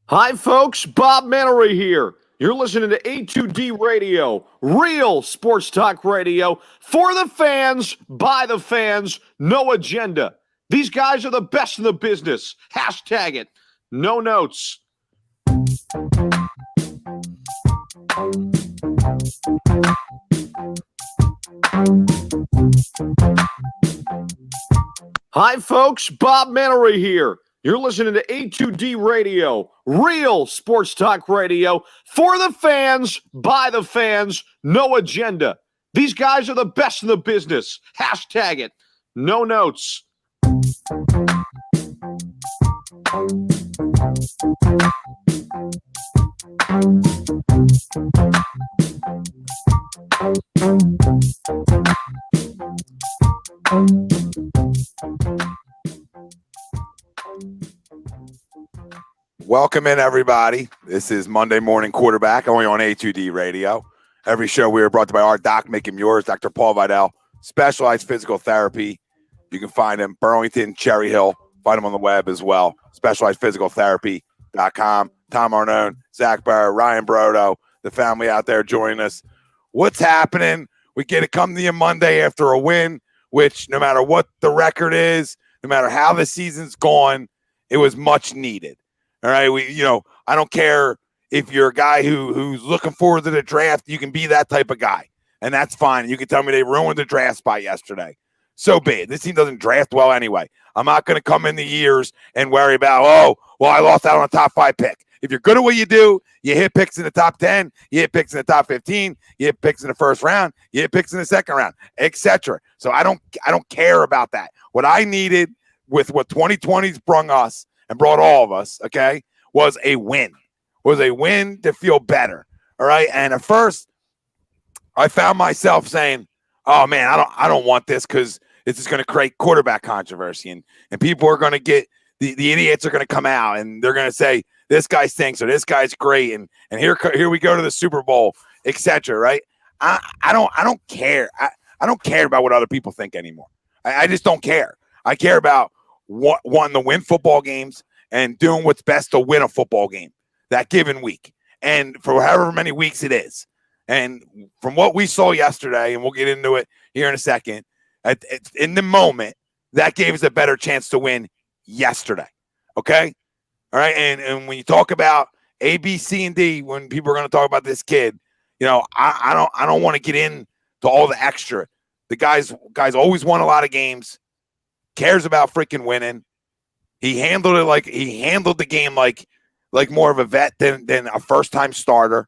Hi, folks. Bob Mannery here. You're listening to A2D Radio, real sports talk radio for the fans, by the fans, no agenda. These guys are the best in the business. Hashtag it. No notes. Hi, folks. Bob Mannery here. You're listening to A2D Radio, real sports talk radio for the fans, by the fans, no agenda. These guys are the best in the business. Hashtag it. No notes. Welcome in, everybody. This is Monday Morning Quarterback, only on A2D Radio. Every show we are brought to by our doc, make him yours, Dr. Paul Vidal, Specialized Physical Therapy. You can find him Burlington, Cherry Hill. Find him on the web as well, specializedphysicaltherapy.com. Tom Arnone, Zach Barr, Ryan Brodo, the family out there joining us. What's happening? We get to come to you Monday after a win, which no matter what the record is, no matter how the season's gone, it was much needed. All right, I don't care if you're a guy who's looking forward to the draft. You can be that type of guy, and that's fine. You can tell me they ruined the draft spot yesterday. So be it. This team doesn't draft well anyway. I'm not going to come in the years and worry about, I lost out on a top 5 pick. If you're good at what you do, you hit picks in the top 10, you hit picks in the top 15, you hit picks in the first round, you hit picks in the second round, etc. So I don't care about that. What I needed with what 2020's brung us and brought all of us, okay, was a win. Was a win to feel better, all right? And at first, I found myself saying, oh, man, I don't want this because this is going to create quarterback controversy. And people are going to get – the idiots are going to come out, and they're going to say, this guy stinks or this guy's great, and here we go to the Super Bowl, etc. Right? I don't care. I don't care about what other people think anymore. I just don't care. I care about wanting to win football games and doing what's best to win a football game that given week, and for however many weeks it is. And from what we saw yesterday, and we'll get into it here in a second, in the moment, that gave us a better chance to win yesterday. Okay? All right? And when you talk about A, B, C, and D, when people are going to talk about this kid, I don't want to get into all the extra. The guys always won a lot of games, cares about freaking winning. He handled the game like more of a vet than a first-time starter.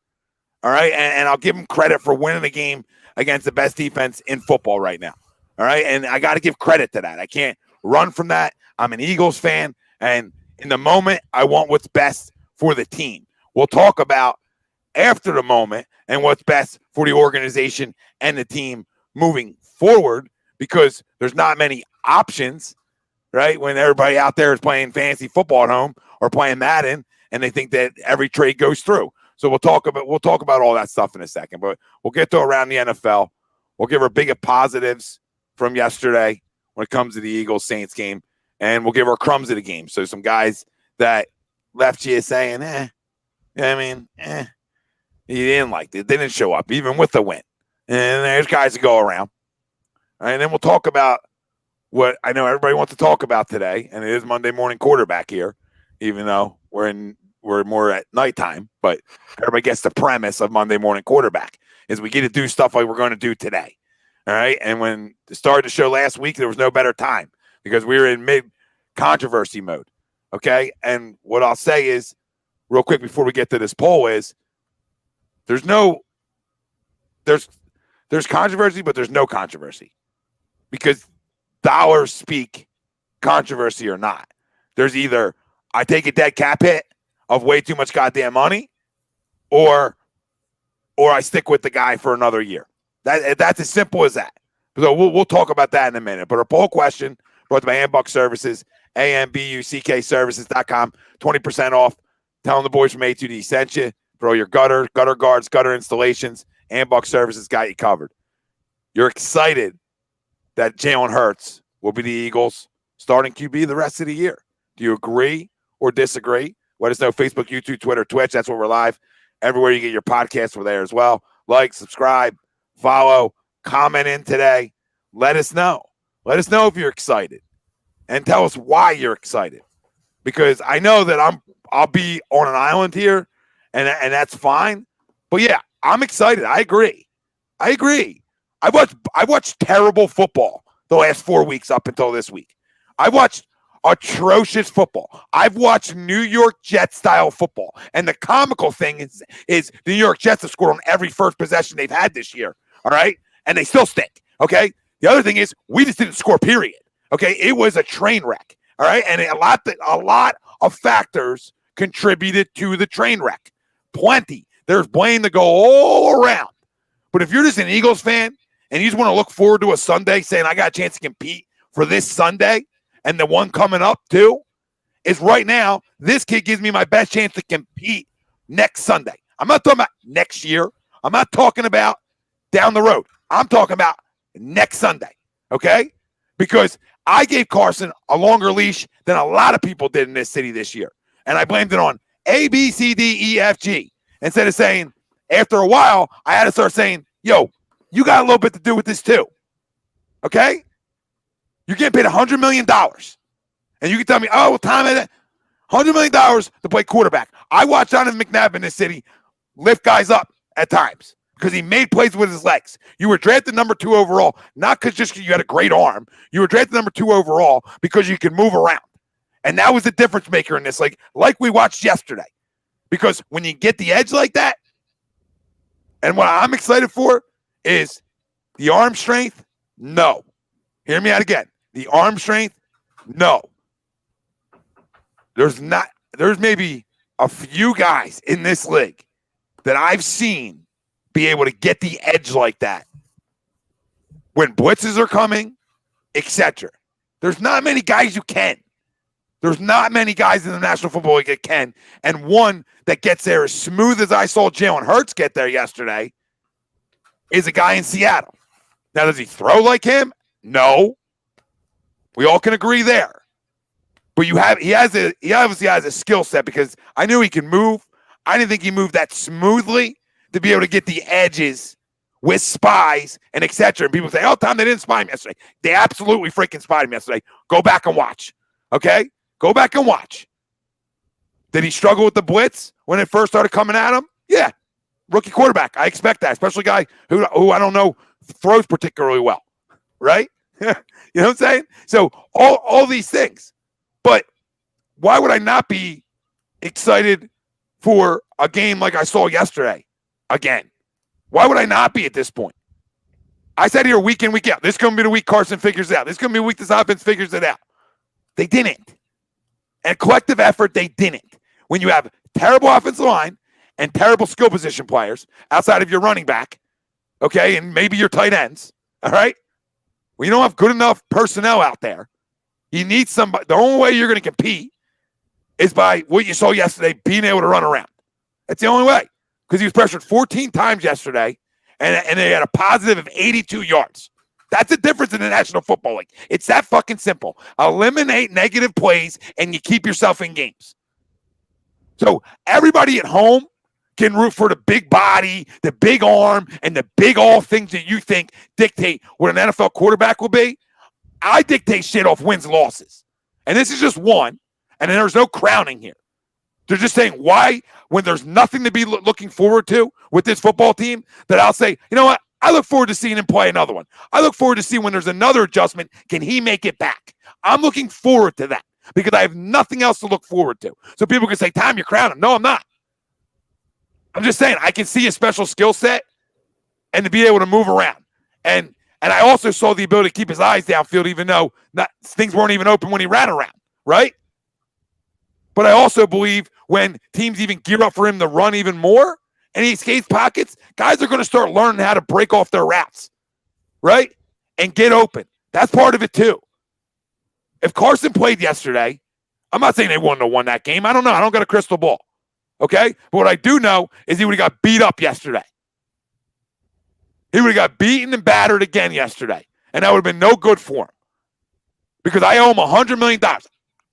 All right, and I'll give him credit for winning the game against the best defense in football right now. All right, and I got to give credit to that. I can't run from that. I'm an Eagles fan, and in the moment, I want what's best for the team. We'll talk about after the moment and what's best for the organization and the team moving forward, because there's not many options, right? When everybody out there is playing fantasy football at home or playing Madden, and they think that every trade goes through. So we'll talk about all that stuff in a second, but we'll get to around the NFL. We'll give our big positives from yesterday when it comes to the Eagles-Saints game, and we'll give our crumbs of the game. So some guys that left you saying, you didn't like it. They didn't show up, even with the win. And there's guys to go around. And then we'll talk about what I know everybody wants to talk about today, and it is Monday Morning Quarterback here, even though we're more at nighttime, but everybody gets the premise of Monday Morning Quarterback is we get to do stuff like we're going to do today. All right. And when it started the show last week, there was no better time because we were in mid-controversy mode. Okay. And what I'll say is, real quick before we get to this poll, is there's controversy, but there's no controversy because dollars speak controversy or not. There's either I take a dead cap hit of way too much goddamn money, or I stick with the guy for another year. That's as simple as that. So we'll talk about that in a minute. But our poll question brought to by Ambuck Services, AMBUCKservices.com, 20% off. Tell them the boys from A2D sent you. Throw your gutter guards, gutter installations. Ambuck Services got you covered. You're excited that Jalen Hurts will be the Eagles' starting QB the rest of the year. Do you agree or disagree Let us know. Facebook, YouTube, Twitter, Twitch. That's where we're live. Everywhere you get your podcasts, we're there as well. Like, subscribe, follow, comment in today. Let us know. Let us know if you're excited. And tell us why you're excited. Because I know that I'll be on an island here, and that's fine. But yeah, I'm excited. I agree. I watched terrible football the last 4 weeks up until this week. I watched atrocious football. I've watched New York Jets style football. And the comical thing is the New York Jets have scored on every first possession they've had this year. All right. And they still stink. Okay. The other thing is we just didn't score, period. Okay. It was a train wreck. All right. And a lot of factors contributed to the train wreck. Plenty. There's blame to go all around. But if you're just an Eagles fan and you just want to look forward to a Sunday saying, I got a chance to compete for this Sunday and the one coming up too, is right now, this kid gives me my best chance to compete next Sunday. I'm not talking about next year. I'm not talking about down the road. I'm talking about next Sunday, okay? Because I gave Carson a longer leash than a lot of people did in this city this year. And I blamed it on A, B, C, D, E, F, G. Instead of saying, after a while, I had to start saying, yo, you got a little bit to do with this too, okay? You're getting paid $100 million. And you can tell me, oh, what time is it? $100 million to play quarterback. I watched Donovan McNabb in this city lift guys up at times because he made plays with his legs. You were drafted number 2 overall, not because just you had a great arm. You were drafted number 2 overall because you could move around. And that was the difference maker in this league, like we watched yesterday. Because when you get the edge like that, and what I'm excited for is the arm strength, no. Hear me out again. The arm strength, no. There's maybe a few guys in this league that I've seen be able to get the edge like that when blitzes are coming, etc. There's not many guys who can. There's not many guys in the National Football League that can. And one that gets there as smooth as I saw Jalen Hurts get there yesterday is a guy in Seattle. Now, does he throw like him? No. We all can agree there. But he obviously has a skill set because I knew he can move. I didn't think he moved that smoothly to be able to get the edges with spies and etc. And people say, oh, Tom, they didn't spy him yesterday. They absolutely freaking spied him yesterday. Go back and watch. Okay? Go back and watch. Did he struggle with the blitz when it first started coming at him? Yeah. Rookie quarterback. I expect that, especially a guy who I don't know throws particularly well. Right? You know what I'm saying? So all these things. But why would I not be excited for a game like I saw yesterday again? Why would I not be at this point? I said here week in, week out. This is going to be the week Carson figures it out. This is going to be the week this offense figures it out. They didn't. And collective effort, they didn't. When you have terrible offensive line and terrible skill position players outside of your running back, okay, and maybe your tight ends, all right? When you don't have good enough personnel out there, you need somebody. The only way you're going to compete is by what you saw yesterday, being able to run around. That's the only way. Because he was pressured 14 times yesterday, and they had a positive of 82 yards. That's the difference in the National Football League. It's that fucking simple. Eliminate negative plays, and you keep yourself in games. So everybody at home can root for the big body, the big arm, and the big all things that you think dictate what an NFL quarterback will be. I dictate shit off wins and losses. And this is just one, and there's no crowning here. They're just saying why, when there's nothing to be looking forward to with this football team, that I'll say, you know what? I look forward to seeing him play another one. I look forward to seeing when there's another adjustment, can he make it back? I'm looking forward to that because I have nothing else to look forward to. So people can say, Tom, you're crowning. No, I'm not. I'm just saying I can see a special skill set and to be able to move around. And I also saw the ability to keep his eyes downfield even though things weren't even open when he ran around, right? But I also believe when teams even gear up for him to run even more and he escapes pockets, guys are going to start learning how to break off their routes, right? And get open. That's part of it too. If Carson played yesterday, I'm not saying they wouldn't have won that game. I don't know. I don't got a crystal ball, okay? But what I do know is he would have got beat up yesterday. He would have got beaten and battered again yesterday, and that would have been no good for him because I owe him $100 million.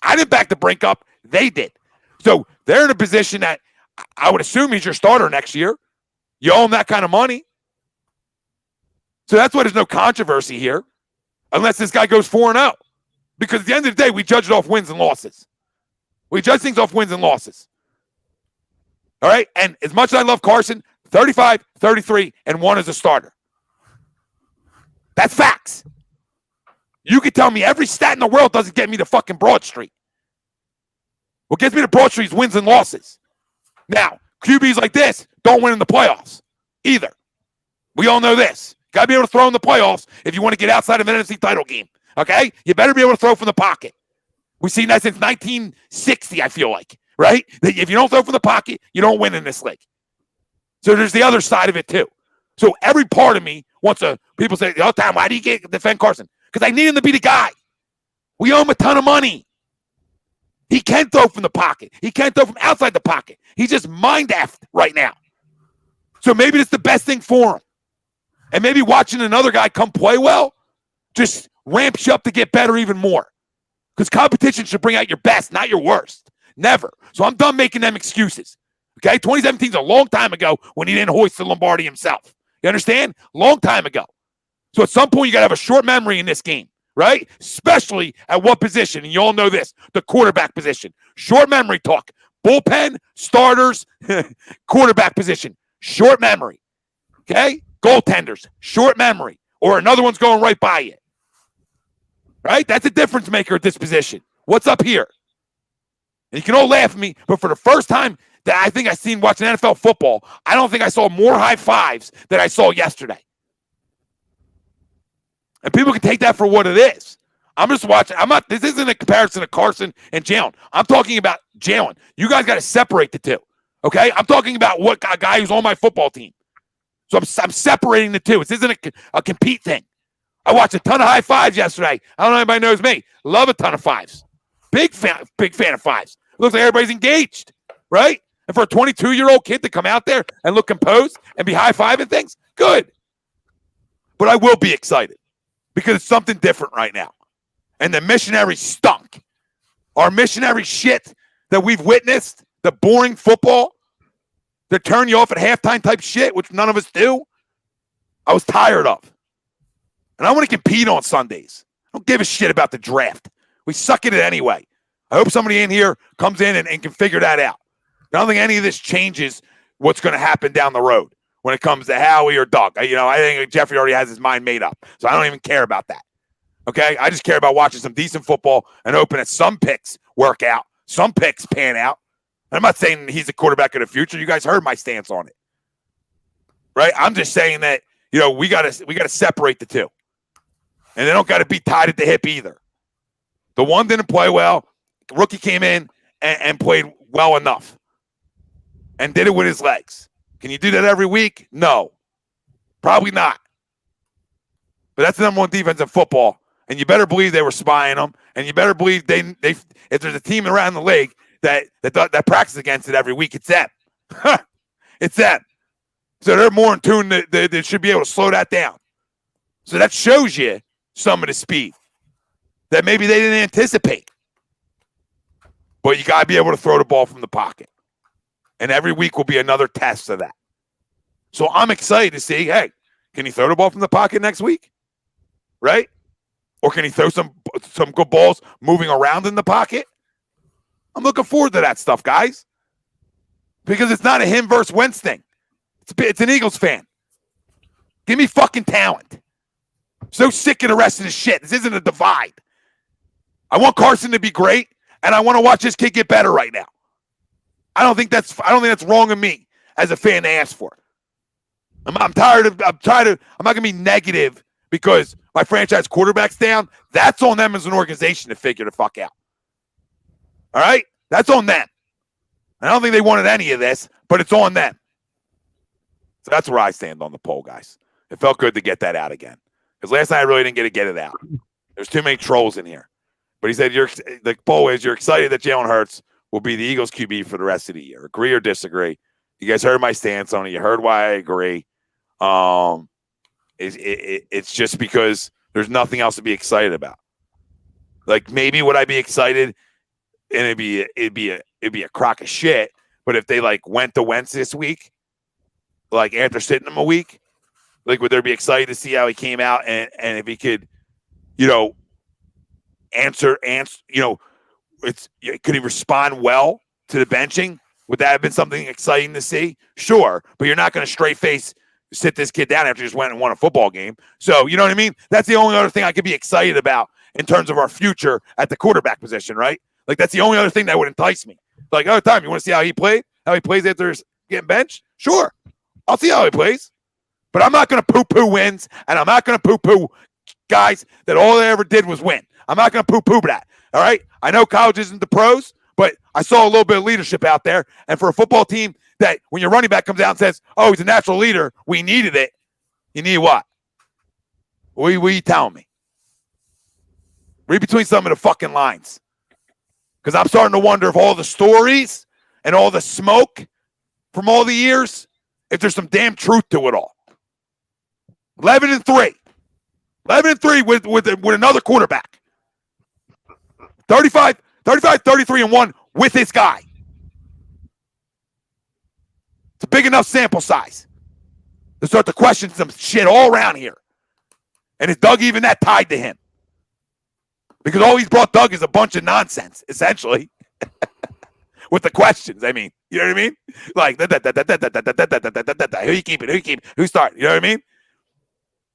I didn't back the brink up. They did. So they're in a position that I would assume he's your starter next year. You owe him that kind of money. So that's why there's no controversy here, unless this guy goes 4-0. Because at the end of the day, we judge it off wins and losses. We judge things off wins and losses. All right? And as much as I love Carson, 35, 33, and 1 as a starter. That's facts. You could tell me every stat in the world doesn't get me to fucking Broad Street. What gets me to Broad Street is wins and losses. Now, QBs like this don't win in the playoffs either. We all know this. Got to be able to throw in the playoffs if you want to get outside of an NFC title game. Okay? You better be able to throw from the pocket. We've seen that since 1960, I feel like, right? That if you don't throw from the pocket, you don't win in this league. So there's the other side of it too. So every part of me wants to, people say, oh, Tom, why do you defend Carson? Because I need him to be the guy. We owe him a ton of money. He can throw from the pocket. He can throw from outside the pocket. He's just mind-effed right now. So maybe it's the best thing for him. And maybe watching another guy come play well just ramps you up to get better even more. Because competition should bring out your best, not your worst. Never. So I'm done making them excuses. Okay? 2017 is a long time ago when he didn't hoist the Lombardi himself. You understand? Long time ago. So at some point, you got to have a short memory in this game, right? Especially at what position? And you all know this, the quarterback position. Short memory talk. Bullpen, starters, quarterback position. Short memory. Okay? Goaltenders, short memory. Or another one's going right by you. Right? That's a difference maker at this position. What's up here? And you can all laugh at me, but for the first time that I think I've seen watching NFL football, I don't think I saw more high fives than I saw yesterday. And people can take that for what it is. I'm just watching. This isn't a comparison of Carson and Jalen. I'm talking about Jalen. You guys got to separate the two. Okay? I'm talking about what a guy who's on my football team. So I'm separating the two. This isn't a compete thing. I watched a ton of high fives yesterday. I don't know if anybody knows me. Love a ton of fives. Big fan of fives. It looks like everybody's engaged, right? And for a 22-year-old kid to come out there and look composed and be high-fiving things, good. But I will be excited because it's something different right now. And the missionary stunk. Our missionary shit that we've witnessed, the boring football, the turn you off at halftime type shit, which none of us do, I was tired of. And I want to compete on Sundays. I don't give a shit about the draft. We suck at it anyway. I hope somebody in here comes in and can figure that out. I don't think any of this changes what's going to happen down the road when it comes to Howie or Doug. I think Jeffrey already has his mind made up. So I don't even care about that. Okay? I just care about watching some decent football and hoping that some picks work out, some picks pan out. And I'm not saying he's the quarterback of the future. You guys heard my stance on it. Right? I'm just saying that, we got to separate the two. And they don't got to be tied at the hip either. The one didn't play well. The rookie came in and played well enough and did it with his legs. Can you do that every week? No. Probably not. But that's the number one defense in football. And you better believe they were spying them. And you better believe they if there's a team around the league that practices against it every week, it's them. It's them. So they're more in tune. They should be able to slow that down. So that shows you some of the speed that maybe they didn't anticipate. But you got to be able to throw the ball from the pocket. And every week will be another test of that. So I'm excited to see, hey, can he throw the ball from the pocket next week? Right? Or can he throw some good balls moving around in the pocket? I'm looking forward to that stuff, guys. Because it's not a him versus Wentz thing. It's an Eagles fan. Give me fucking talent. I'm so sick of the rest of this shit. This isn't a divide. I want Carson to be great, and I want to watch this kid get better right now. I don't think that's wrong of me as a fan to ask for. I'm tired of. I'm not gonna be negative because my franchise quarterback's down. That's on them as an organization to figure the fuck out. All right, that's on them. I don't think they wanted any of this, but it's on them. So that's where I stand on the poll, guys. It felt good to get that out again because last night I really didn't get it out. There's too many trolls in here. But he said the poll is you're excited that Jalen Hurts will be the Eagles QB for the rest of the year. Agree or disagree? You guys heard my stance on it. You heard why I agree. It's just because there's nothing else to be excited about. Like maybe would I be excited, and it'd it'd be a crock of shit. But if they like went to Wentz this week, like after sitting him a week, like would they be excited to see how he came out and if he could, answer, could he respond well to the benching? Would that have been something exciting to see? Sure, but you're not going to straight face sit this kid down after he just went and won a football game. So, you know what I mean? That's the only other thing I could be excited about in terms of our future at the quarterback position, right? Like, that's the only other thing that would entice me. Like, oh, Tom, you want to see how he played? How he plays after getting benched? Sure. I'll see how he plays. But I'm not going to poo-poo wins, and I'm not going to poo-poo guys that all they ever did was win. I'm not going to poo-poo that, all right? I know college isn't the pros, but I saw a little bit of leadership out there. And for a football team that when your running back comes out and says, oh, he's a natural leader, we needed it. You need what? What are you telling me? Read between some of the fucking lines. Because I'm starting to wonder if all the stories and all the smoke from all the years, if there's some damn truth to it all. 11-3. 11-3 with another quarterback. 33-1 with his guy. It's a big enough sample size to start to question some shit all around here. And is Doug even that tied to him? Because all he's brought Doug is a bunch of nonsense, essentially. With the questions, I mean. You know what I mean? Like, who you keeping? Who you keeping? Who's starting? You know what I mean?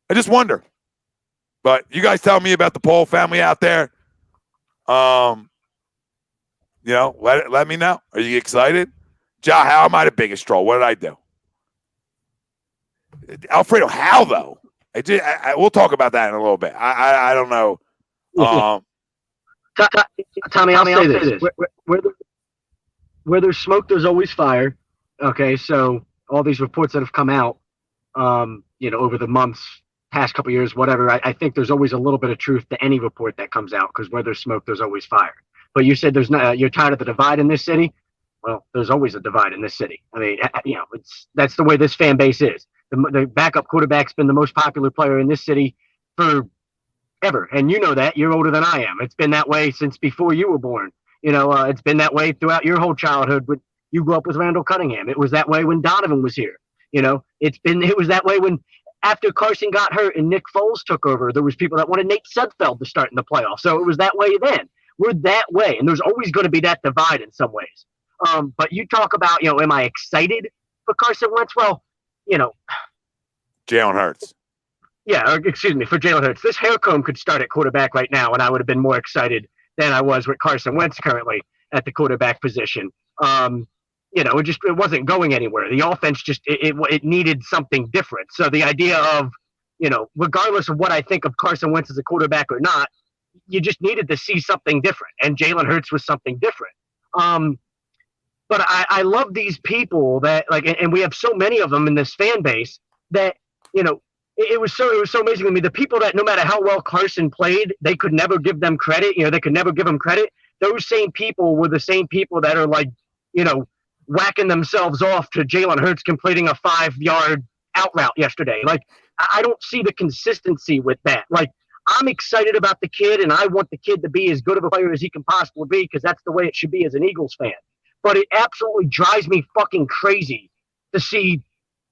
I just wonder. But you guys tell me about the Paul family out there. Let me know. Are you excited? Ja, how am I the biggest troll? What did I do? Alfredo, how though? We'll talk about that in a little bit. I don't know. Tommy, I'll say this. Where there's smoke, there's always fire. Okay, so all these reports that have come out, over the months, past couple years, whatever, I think there's always a little bit of truth to any report that comes out because where there's smoke, there's always fire. But you said you're tired of the divide in this city. Well, there's always a divide in this city. I mean, that's the way this fan base is. The backup quarterback's been the most popular player in this city forever. And you know that. You're older than I am. It's been that way since before you were born. It's been that way throughout your whole childhood. When you grew up with Randall Cunningham. It was that way when Donovan was here. It was that way when after Carson got hurt and Nick Foles took over, there was people that wanted Nate Sudfeld to start in the playoffs. So it was that way then. We're that way. And there's always going to be that divide in some ways. But you talk about, am I excited for Carson Wentz? Well, Jalen Hurts. Yeah, excuse me, for Jalen Hurts. This hair comb could start at quarterback right now, and I would have been more excited than I was with Carson Wentz currently at the quarterback position. It wasn't going anywhere. The offense it needed something different. So the idea of, regardless of what I think of Carson Wentz as a quarterback or not, you just needed to see something different, and Jalen Hurts was something different. But I love these people that and we have so many of them in this fan base that, it was so amazing to me. The people that no matter how well Carson played, they could never give them credit. They could never give him credit. Those same people were the same people that are whacking themselves off to Jalen Hurts completing a 5-yard out route yesterday. I don't see the consistency with that. I'm excited about the kid, and I want the kid to be as good of a player as he can possibly be because that's the way it should be as an Eagles fan. But it absolutely drives me fucking crazy to see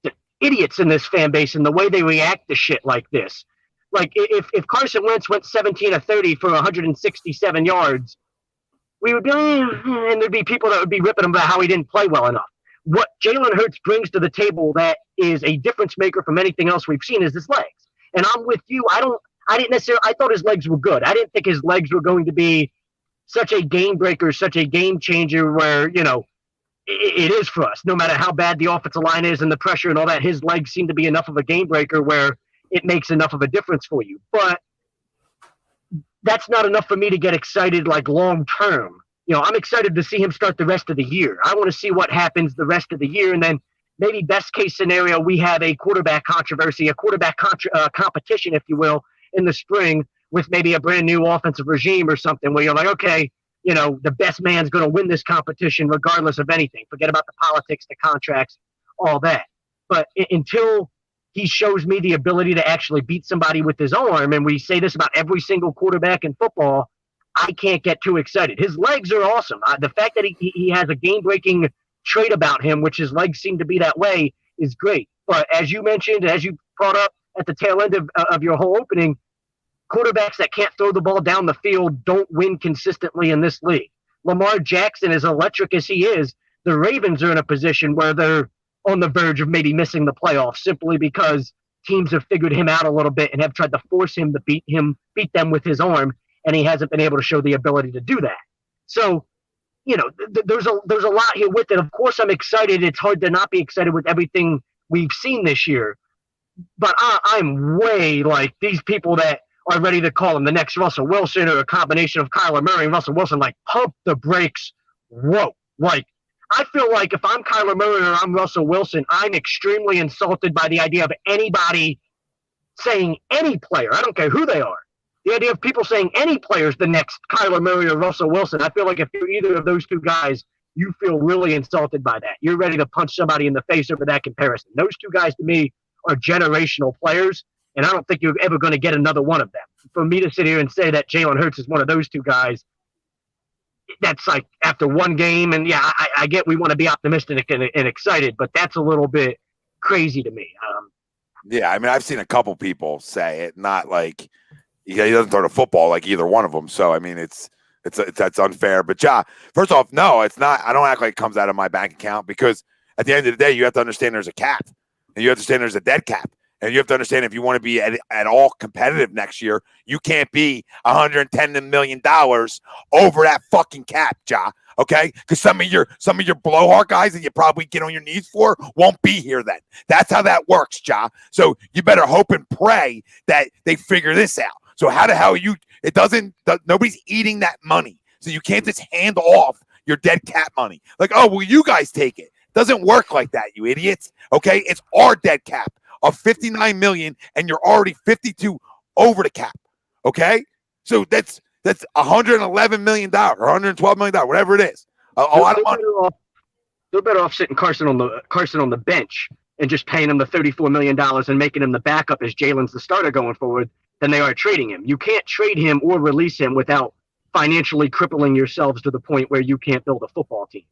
the idiots in this fan base and the way they react to shit like this. If Carson Wentz went 17 of 30 for 167 yards, we would be, and there'd be people that would be ripping him about how he didn't play well enough. What Jalen Hurts brings to the table that is a difference maker from anything else we've seen is his legs. And I'm with you. I thought his legs were good. I didn't think his legs were going to be such a game breaker, such a game changer where, it is for us. No matter how bad the offensive line is and the pressure and all that, his legs seem to be enough of a game breaker where it makes enough of a difference for you. But that's not enough for me to get excited long term. I'm excited to see him start the rest of the year. I want to see what happens the rest of the year. And then maybe best case scenario, we have a quarterback controversy, a quarterback competition, if you will, in the spring with maybe a brand new offensive regime or something where you're like, okay, the best man's going to win this competition regardless of anything. Forget about the politics, the contracts, all that. But until he shows me the ability to actually beat somebody with his arm, and we say this about every single quarterback in football, I can't get too excited. His legs are awesome. The fact that he has a game-breaking trait about him, which his legs seem to be that way, is great. But as you mentioned, as you brought up at the tail end of your whole opening, quarterbacks that can't throw the ball down the field don't win consistently in this league. Lamar Jackson, as electric as he is, the Ravens are in a position where they're on the verge of maybe missing the playoffs simply because teams have figured him out a little bit and have tried to force him to beat them with his arm, and he hasn't been able to show the ability to do that. So, there's a lot here with it. Of course, I'm excited. It's hard to not be excited with everything we've seen this year. But I'm way like these people that are ready to call him the next Russell Wilson or a combination of Kyler Murray and Russell Wilson, like, pump the brakes. Whoa. Like, I feel like if I'm Kyler Murray or I'm Russell Wilson, I'm extremely insulted by the idea of anybody saying any player, I don't care who they are, the idea of people saying any player is the next Kyler Murray or Russell Wilson. I feel like if you're either of those two guys, you feel really insulted by that. You're ready to punch somebody in the face over that comparison. Those two guys, to me, are generational players, and I don't think you're ever going to get another one of them. For me to sit here and say that Jalen Hurts is one of those two guys, that's like after one game, and yeah, I get we want to be optimistic and excited, but that's a little bit crazy to me. Yeah, I mean, I've seen a couple people say it, not like he doesn't throw the football like either one of them. So, I mean, that's unfair. But, yeah, first off, no, it's not. I don't act like it comes out of my bank account because at the end of the day, you have to understand there's a cap, and you have to understand there's a dead cap. And you have to understand if you want to be at all competitive next year, you can't be $110 million over that fucking cap, Ja. Okay? Because some of your blowhard guys that you probably get on your knees for won't be here then. That's how that works, Ja. So you better hope and pray that they figure this out. So how the hell nobody's eating that money. So you can't just hand off your dead cap money. Like, oh, well, you guys take it. Doesn't work like that, you idiots. Okay? It's our dead cap of $59 million, and you're already 52 over the cap. Okay, so that's $111 million or $112 million, whatever it is. A lot of money. They're better off sitting Carson on the bench and just paying him the $34 million and making him the backup as Jalen's the starter going forward than they are trading him. You can't trade him or release him without financially crippling yourselves to the point where you can't build a football team.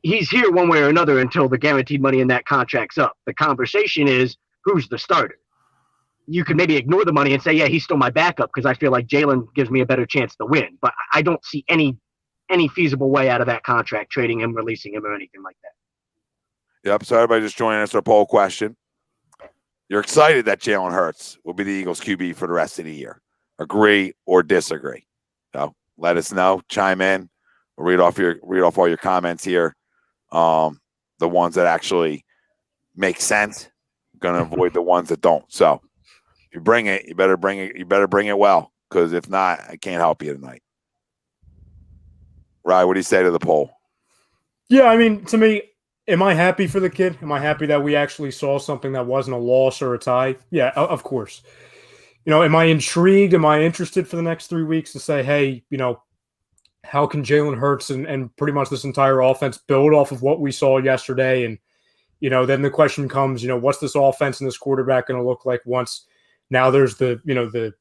He's here one way or another until the guaranteed money in that contract's up. The conversation is, who's the starter? You could maybe ignore the money and say, yeah, he's still my backup because I feel like Jalen gives me a better chance to win. But I don't see any feasible way out of that contract, trading him, releasing him, or anything like that. Yep, so everybody just joining us for a poll question. You're excited that Jalen Hurts will be the Eagles QB for the rest of the year. Agree or disagree? So let us know. Chime in. We'll read off all your comments here. The ones that actually make sense. I'm gonna avoid the ones that don't. So if you bring it, you better bring it well, because if not, I can't help you tonight. Ryan, what do you say to the poll? Yeah, I mean, to me, am I happy for the kid? Am I happy that we actually saw something that wasn't a loss or a tie? Yeah, of course. Am I intrigued? Am I interested for the next 3 weeks to say, hey, how can Jalen Hurts and pretty much this entire offense build off of what we saw yesterday? And, then the question comes, what's this offense and this quarterback going to look like once now there's the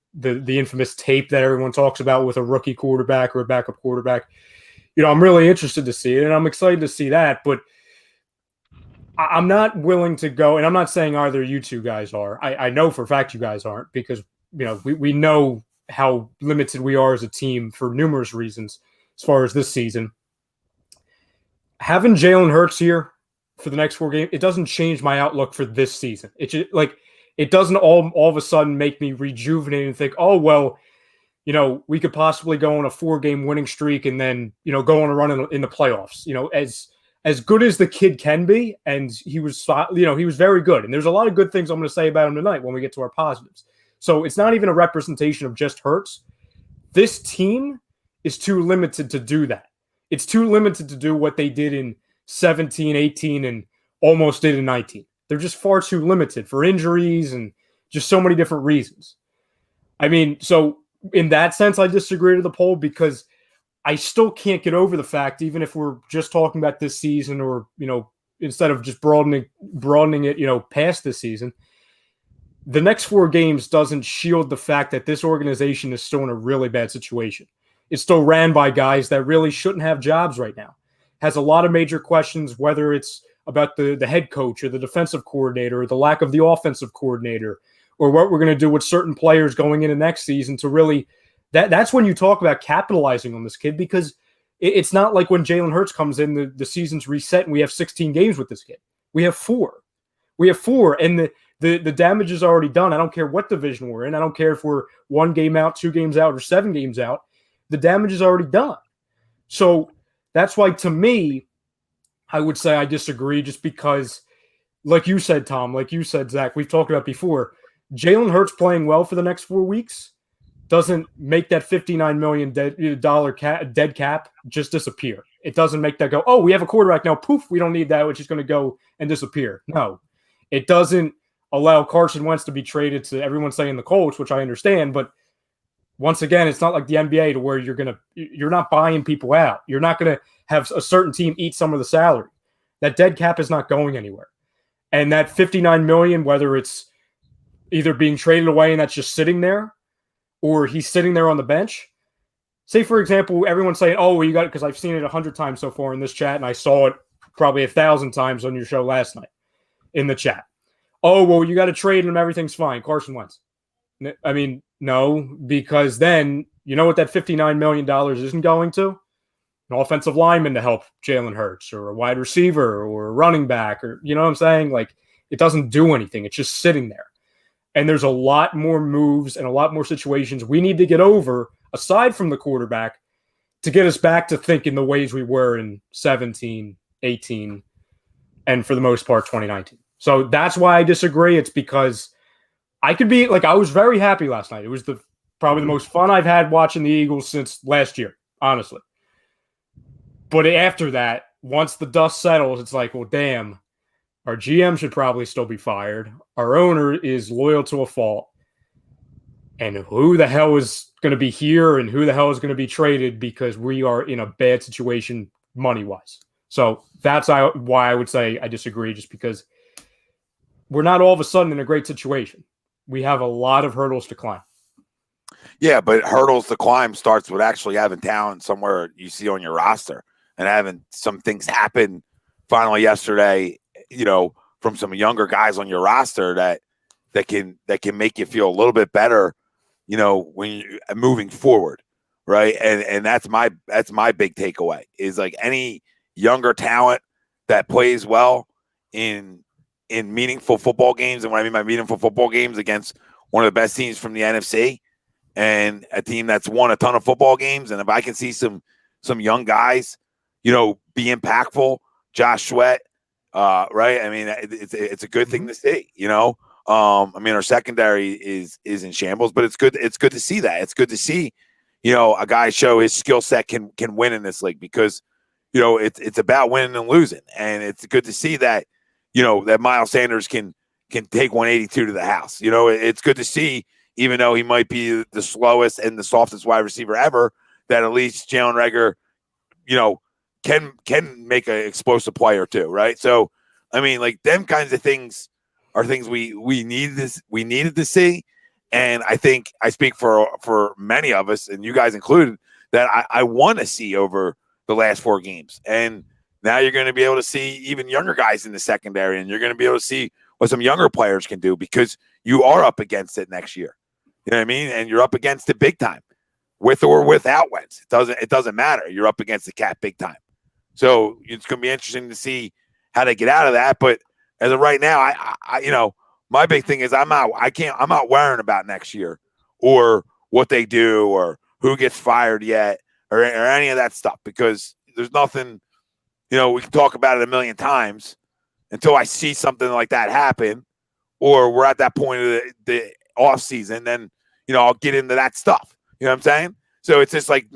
infamous tape that everyone talks about with a rookie quarterback or a backup quarterback. I'm really interested to see it, and I'm excited to see that, but I'm not willing to go, and I'm not saying either you two guys are. I know for a fact you guys aren't, because, we know how limited we are as a team for numerous reasons. As far as this season, having Jalen Hurts here for the next 4 games, it doesn't change my outlook for this season. It just, it doesn't all of a sudden make me rejuvenate and think, oh, well, we could possibly go on a 4-game winning streak and then, go on a run in the playoffs. As good as the kid can be, and he was very good. And there's a lot of good things I'm going to say about him tonight when we get to our positives. So it's not even a representation of just Hurts. This team is too limited to do that. It's too limited to do what they did in 17, 18, and almost did in 19. They're just far too limited for injuries and just so many different reasons. I mean, so in that sense, I disagree with the poll because I still can't get over the fact, even if we're just talking about this season or, instead of just broadening it, past this season, the next 4 games doesn't shield the fact that this organization is still in a really bad situation. is still ran by guys that really shouldn't have jobs right now. Has a lot of major questions, whether it's about the head coach or the defensive coordinator or the lack of the offensive coordinator or what we're going to do with certain players going into next season to really that's when you talk about capitalizing on this kid, because it's not like when Jalen Hurts comes in, the season's reset and we have 16 games with this kid. We have 4. And the damage is already done. I don't care what division we're in. I don't care if we're 1 game out, 2 games out, or 7 games out. The damage is already done. So that's why, to me, I would say I disagree, just because, like you said, Tom, like you said, Zach, we've talked about before, Jalen Hurts playing well for the next 4 weeks doesn't make that $59 million dead cap just disappear. It doesn't make that go, oh, we have a quarterback now, poof, we don't need that, which is going to go and disappear. No, it doesn't allow Carson Wentz to be traded to everyone saying the Colts, which I understand, but once again, it's not like the NBA to where you're not buying people out. You're not going to have a certain team eat some of the salary. That dead cap is not going anywhere. And that $59 million, whether it's either being traded away and that's just sitting there, or he's sitting there on the bench. Say, for example, everyone's saying, oh, well, you got it, because I've seen it 100 times so far in this chat, and I saw it probably 1,000 times on your show last night in the chat. Oh, well, you got to trade him, everything's fine. Carson Wentz. I mean, no, because then you know what that $59 million isn't going to? An offensive lineman to help Jalen Hurts, or a wide receiver, or a running back, or you know what I'm saying? Like, it doesn't do anything. It's just sitting there. And there's a lot more moves and a lot more situations we need to get over, aside from the quarterback, to get us back to thinking the ways we were in 17, 18, and for the most part, 2019. So that's why I disagree. It's because I was very happy last night. It was probably the most fun I've had watching the Eagles since last year, honestly. But after that, once the dust settles, it's like, well, damn, our GM should probably still be fired. Our owner is loyal to a fault. And who the hell is going to be here and who the hell is going to be traded, because we are in a bad situation money-wise. So that's why I would say I disagree, just because we're not all of a sudden in a great situation. We have a lot of hurdles to climb. Yeah, but hurdles to climb starts with actually having talent somewhere you see on your roster and having some things happen finally yesterday, from some younger guys on your roster that can make you feel a little bit better, when you're moving forward, right? And that's my big takeaway is, like, any younger talent that plays well in meaningful football games, and what I mean by meaningful football games, against one of the best teams from the NFC and a team that's won a ton of football games, and if I can see some young guys, be impactful, Josh Sweat. Right. I mean, it's a good thing to see, I mean, our secondary is in shambles, but it's good. It's good to see that. It's good to see, a guy show his skill set can win in this league, because, it's about winning and losing. And it's good to see that, that Miles Sanders can take 182 to the house. It's good to see, even though he might be the slowest and the softest wide receiver ever, that at least Jalen Reagor, can make an explosive play or two, right? So, I mean, like, them kinds of things are things we needed to see, and I think I speak for many of us, and you guys included, that I want to see over the last 4 games. And now you're going to be able to see even younger guys in the secondary, and you're going to be able to see what some younger players can do, because you are up against it next year. You know what I mean? And you're up against it big time, with or without Wentz. It doesn't matter. You're up against the cat big time. So it's going to be interesting to see how they get out of that. But as of right now, I my big thing is I'm not worrying about next year or what they do or who gets fired yet or any of that stuff, because there's nothing, we can talk about it a million times until I see something like that happen, or we're at that point of the off season, then, I'll get into that stuff. You know what I'm saying? So it's just like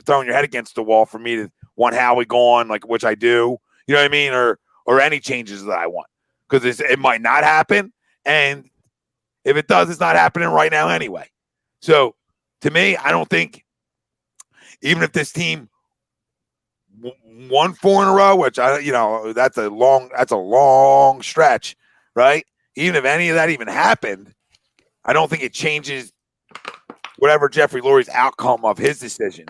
throwing your head against the wall for me to want Howie gone, like, which I do, you know what I mean? Or any changes that I want, because it might not happen. And if it does, it's not happening right now anyway. So to me, I don't think, even if this team won 4 in a row, which that's a long stretch, right? Even if any of that even happened, I don't think it changes whatever Jeffrey Lurie's outcome of his decision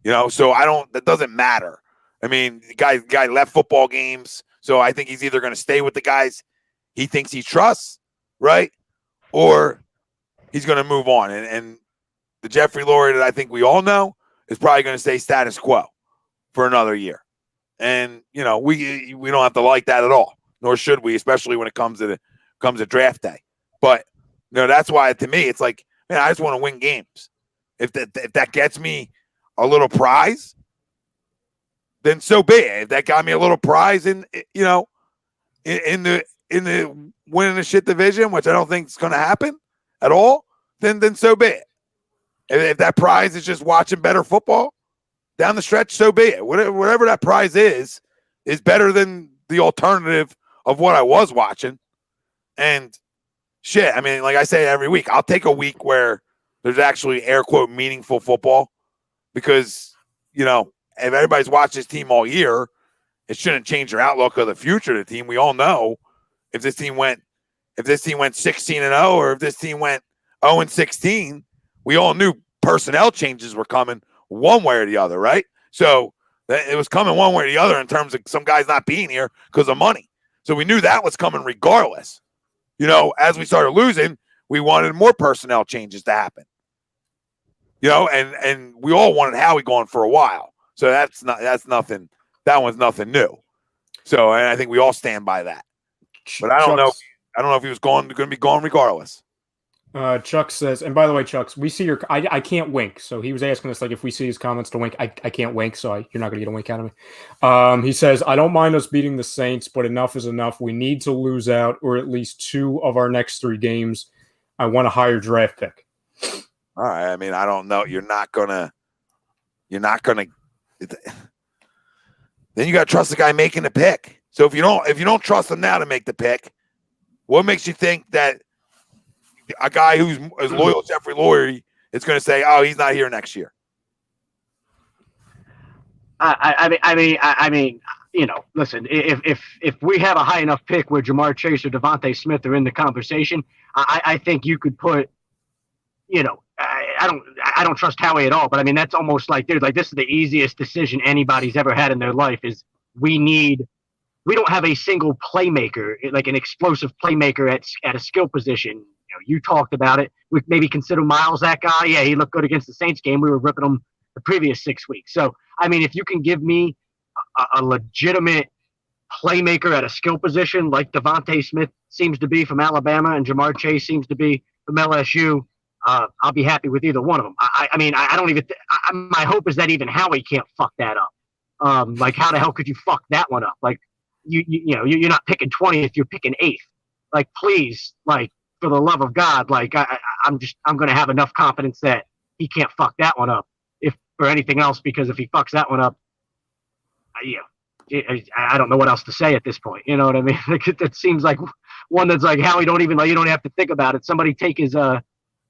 So that doesn't matter. I mean, the guy left football games, so I think he's either going to stay with the guys he thinks he trusts, right? Or he's going to move on. And the Jeffrey Lurie that I think we all know is probably going to stay status quo for another year. And, we don't have to like that at all, nor should we, especially when it comes to draft day. But, that's why to me, it's like, man, I just want to win games. If that gets me a little prize, then so be it. If that got me a little prize in the winning the shit division, which I don't think is going to happen at all, then so be it. If that prize is just watching better football down the stretch, so be it. Whatever that prize is better than the alternative of what I was watching. And shit, I mean, like I say every week, I'll take a week where there's actually air quote meaningful football because, if everybody's watched this team all year, it shouldn't change your outlook of the future of the team. We all know if this team went 16-0 or if this team went 0-16, we all knew personnel changes were coming one way or the other, right? So it was coming one way or the other in terms of some guys not being here because of money. So we knew that was coming regardless. As we started losing, we wanted more personnel changes to happen. And we all wanted Howie going for a while. So that's nothing. That one's nothing new. So, and I think we all stand by that. But I don't know. I don't know if he was going to be gone regardless. Chuck says, and by the way, Chuck, we see your. I can't wink. So he was asking us like if we see his comments to wink. I can't wink, so you're not gonna get a wink out of me. He says, I don't mind us beating the Saints, but enough is enough. We need to lose out or at least 2 of our next 3 games. I want a higher draft pick. All right. I mean, I don't know. You're not gonna. Then you got to trust the guy making the pick. So if you don't trust him now to make the pick, what makes you think that a guy who's as loyal as Jeffrey Lurie is going to say, "Oh, he's not here next year"? I mean, listen. If we have a high enough pick where Jamar Chase or Devontae Smith are in the conversation, I think you could put, I don't trust Howie at all, but I mean that's almost like, dude, like this is the easiest decision anybody's ever had in their life. Is we don't have a single playmaker, like an explosive playmaker at a skill position. You talked about it. We maybe consider Miles that guy. Yeah, he looked good against the Saints game. We were ripping him the previous 6 weeks. So I mean, if you can give me a legitimate playmaker at a skill position like Devontae Smith seems to be from Alabama and Jamar Chase seems to be from LSU. I'll be happy with either one of them. I mean, I don't even. My hope is that even Howie can't fuck that up. Like, how the hell could you fuck that one up? Like, you're not picking 20th, you're picking 8th. Like, please, like, for the love of God, like, I'm going to have enough confidence that he can't fuck that one up. If for anything else, because if he fucks that one up, I don't know what else to say at this point. You know what I mean? Like, it seems like one that's like, Howie, don't even, like, you don't have to think about it. Somebody take his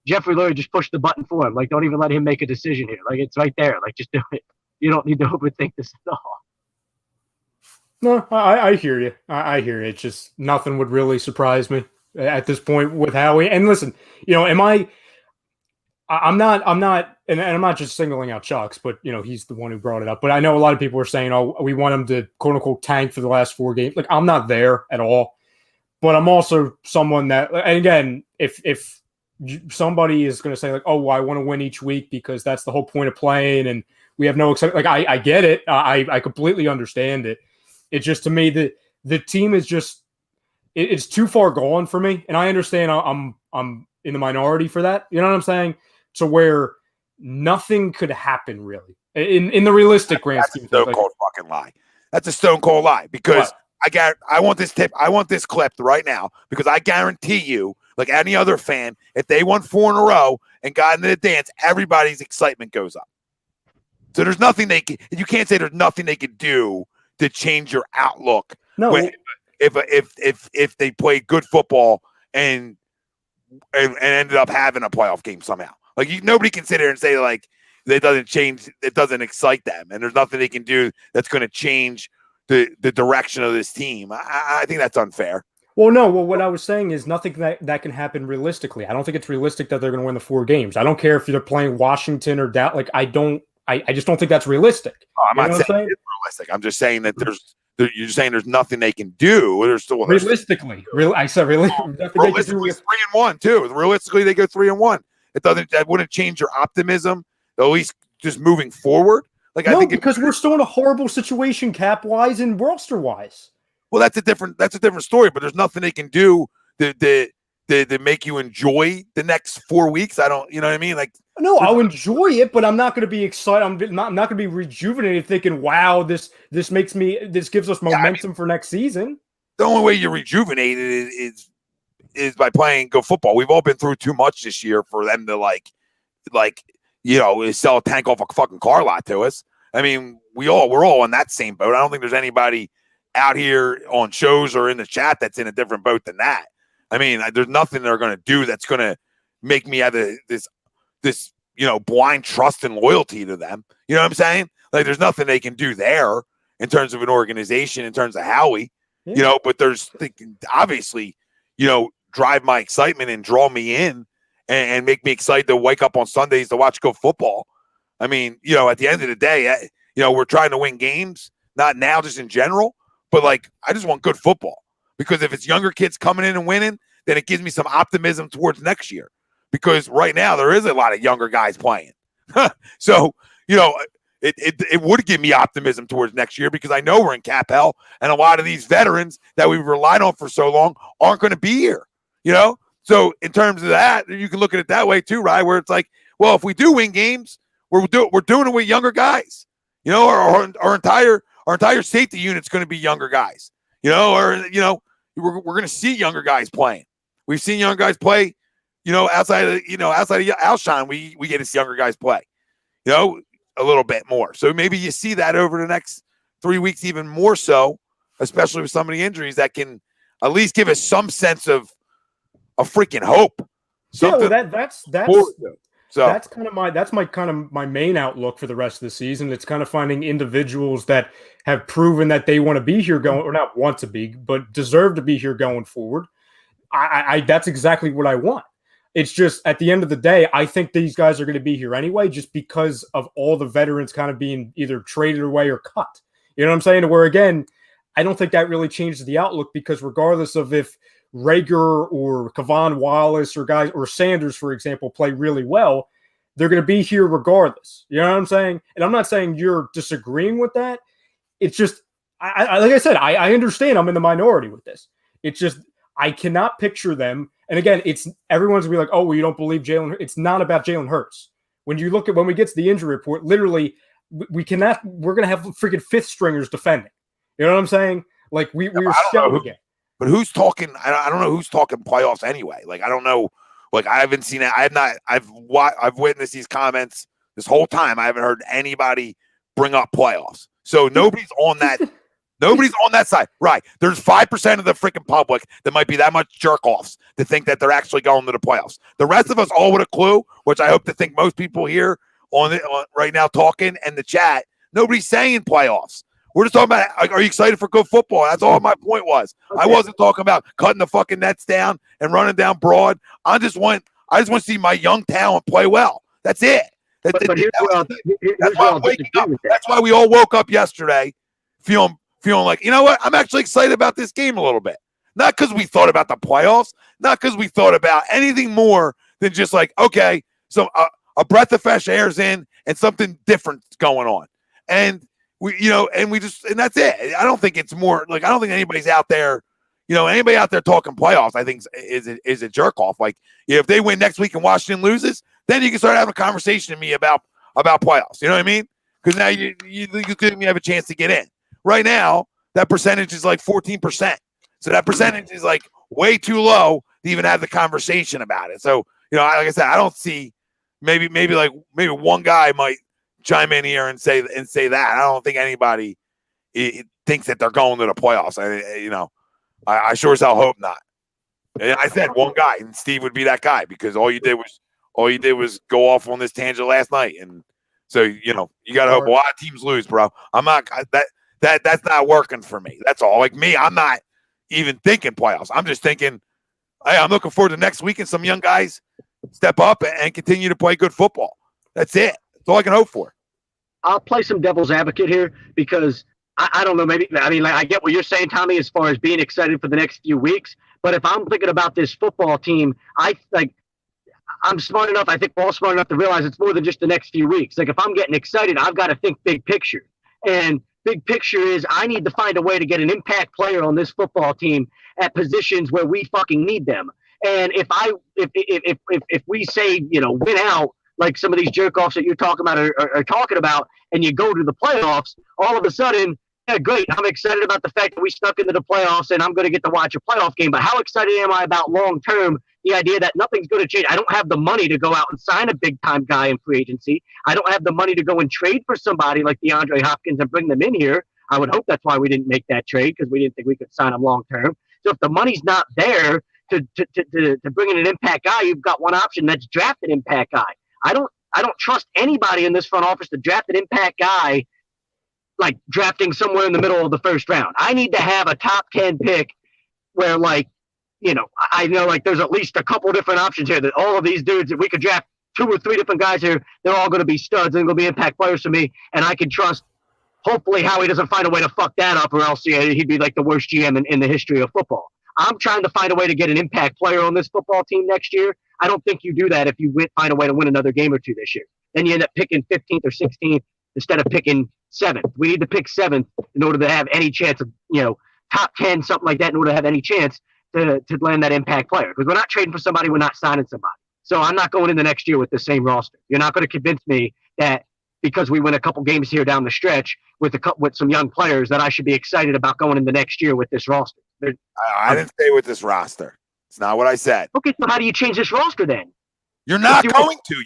Jeffrey Lurie, just push the button for him. Like, don't even let him make a decision here. Like, it's right there. Like, just do it. You don't need to overthink this at all. No, I hear you. I hear you. It's just nothing would really surprise me at this point with Howie. And listen, I'm not, and I'm not just singling out Chucks, but he's the one who brought it up. But I know a lot of people are saying, "Oh, we want him to quote unquote tank for the last 4 games." Like, I'm not there at all. But I'm also someone that, and again, if somebody is going to say like, "Oh, well, I want to win each week because that's the whole point of playing," and we have no excitement. Like, I get it. I completely understand it. It's just, to me, the team is just it's too far gone for me, and I understand I'm in the minority for that. You know what I'm saying? To where nothing could happen really in the realistic grand scheme. That's a stone cold fucking lie. That's a stone cold lie because I want this clipped right now because I guarantee you, like any other fan, if they won 4 in a row and got into the dance, everybody's excitement goes up. So there's nothing you can't say there's nothing they could do to change your outlook. No, if they played good football and ended up having a playoff game somehow. Like, nobody can sit here and say like it doesn't change, it doesn't excite them, and there's nothing they can do that's going to change the direction of this team. I think that's unfair. Well, no. Well, what I was saying is nothing that can happen realistically. I don't think it's realistic that they're going to win the 4 games. I don't care if they're playing Washington or Dallas. Like, I don't I just don't think that's realistic. Oh, I'm not saying it's realistic. I'm just saying that you're saying there's nothing they can do. There's still realistically. I said realistically. Realistically, 3-1 too. Realistically, they go 3-1. That wouldn't change your optimism. At least just moving forward. Like I think because we're still in a horrible situation cap wise and roster wise. Well, that's a different story. But there's nothing they can do to make you enjoy the next 4 weeks. I don't, you know what I mean? Like, no, I'll enjoy it, but I'm not going to be excited. I'm not going to be rejuvenated thinking, wow, this gives us momentum for next season. The only way you're rejuvenated is by playing good football. We've all been through too much this year for them to sell a tank off a fucking car lot to us. I mean, we're all in that same boat. I don't think there's anybody out here on shows or in the chat that's in a different boat than that. I mean, there's nothing they're going to do that's going to make me have this blind trust and loyalty to them. You know what I'm saying? Like, there's nothing they can do there in terms of an organization, in terms of Howie, but there's obviously, drive my excitement and draw me in and make me excited to wake up on Sundays to watch good football. I mean, at the end of the day, we're trying to win games, not now, just in general, but I just want good football. Because if it's younger kids coming in and winning, then it gives me some optimism towards next year. Because right now there is a lot of younger guys playing. So, it would give me optimism towards next year because I know we're in cap hell and a lot of these veterans that we've relied on for so long aren't going to be here, So in terms of that, you can look at it that way too, right? Where it's like, well, if we do win games, we're doing it with younger guys. Our entire safety unit's going to be younger guys. We're going to see younger guys playing. We've seen younger guys play, outside of Alshon, we get to see younger guys play, a little bit more. So maybe you see that over the next 3 weeks, even more so, especially with some of the injuries that can at least give us some sense of a freaking hope. Something that's my main outlook for the rest of the season. It's kind of finding individuals that have proven that they want to be here or not want to be, but deserve to be here going forward. I that's exactly what I want. It's just at the end of the day, I think these guys are going to be here anyway, just because of all the veterans kind of being either traded away or cut. You know what I'm saying? Where again, I don't think that really changes the outlook because regardless of if Rager or Kavon Wallace or guys or Sanders, for example, play really well, they're going to be here regardless. You know what I'm saying? And I'm not saying you're disagreeing with that. It's just, like I said, I understand I'm in the minority with this. It's just, I cannot picture them. And again, everyone's going to be like, oh, well, you don't believe Jalen Hurts. It's not about Jalen Hurts. When we get to the injury report, literally, we're going to have freaking fifth stringers defending. You know what I'm saying? Like we're shouting again. But who's talking? I don't know who's talking playoffs anyway. Like, I don't know. Like, I haven't seen it. I've witnessed these comments this whole time. I haven't heard anybody bring up playoffs. So nobody's on that. Nobody's on that side. Right. There's 5% of the freaking public that might be that much jerk-offs to think that they're actually going to the playoffs. The rest of us all with a clue, which I hope to think most people here on right now talking and the chat, nobody's saying playoffs. We're just talking about, are you excited for good football? That's all my point was. Okay. I wasn't talking about cutting the fucking nets down and running down broad. I just want to see my young talent play well. That's it. That's why we all woke up yesterday feeling like, you know what? I'm actually excited about this game a little bit. Not because we thought about the playoffs, not because we thought about anything more than just like, okay, so a breath of fresh air's in and something different going on. And and that's it. I don't think it's more like, I don't think anybody's out there, anybody out there talking playoffs, I think is a jerk off. Like, if they win next week and Washington loses, then you can start having a conversation to me about playoffs. You know what I mean? Because now you have a chance to get in. Right now, that percentage is like 14%. So that percentage is like way too low to even have the conversation about it. So, like I said, I don't see maybe one guy might chime in here and say that. I don't think anybody thinks that they're going to the playoffs. I sure as hell hope not. And I said one guy, and Steve would be that guy because all you did was go off on this tangent last night. And so, you got to hope a lot of teams lose, bro. I'm not that's not working for me. That's all. Like me, I'm not even thinking playoffs. I'm just thinking, hey, I'm looking forward to next week and some young guys step up and continue to play good football. That's it. That's all I can hope for. I'll play some devil's advocate here because I don't know. Maybe I get what you're saying, Tommy, as far as being excited for the next few weeks. But if I'm thinking about this football team, I'm smart enough. I think we're all smart enough to realize it's more than just the next few weeks. Like if I'm getting excited, I've got to think big picture. And big picture is I need to find a way to get an impact player on this football team at positions where we fucking need them. And if we say, win out like some of these jerk offs that you're talking about are talking about, and you go to the playoffs, all of a sudden, yeah, great. I'm excited about the fact that we snuck into the playoffs and I'm going to get to watch a playoff game. But how excited am I about long term? The idea that nothing's going to change. I don't have the money to go out and sign a big time guy in free agency. I don't have the money to go and trade for somebody like DeAndre Hopkins and bring them in here. I would hope that's why we didn't make that trade, because we didn't think we could sign him long term. So if the money's not there to bring in an impact guy, you've got one option, that's draft an impact guy. I don't trust anybody in this front office to draft an impact guy like drafting somewhere in the middle of the first round. I need to have a top 10 pick where I know there's at least a couple different options here that all of these dudes that we could draft 2 or 3 different guys here, they're all going to be studs and going to be impact players for me. And I can trust, hopefully Howie doesn't find a way to fuck that up, or else he'd be like the worst GM in the history of football. I'm trying to find a way to get an impact player on this football team next year. I don't think you do that if you find a way to win another game or two this year. Then you end up picking 15th or 16th instead of picking 7th. We need to pick 7th in order to have any chance of, top 10, something like that, in order to have any chance to land that impact player. Because we're not trading for somebody, we're not signing somebody. So I'm not going into next year with the same roster. You're not going to convince me that because we win a couple games here down the stretch with some young players that I should be excited about going into next year with this roster. I didn't say with this roster. It's not what I said. Okay, so how do you change this roster then? You're not going to.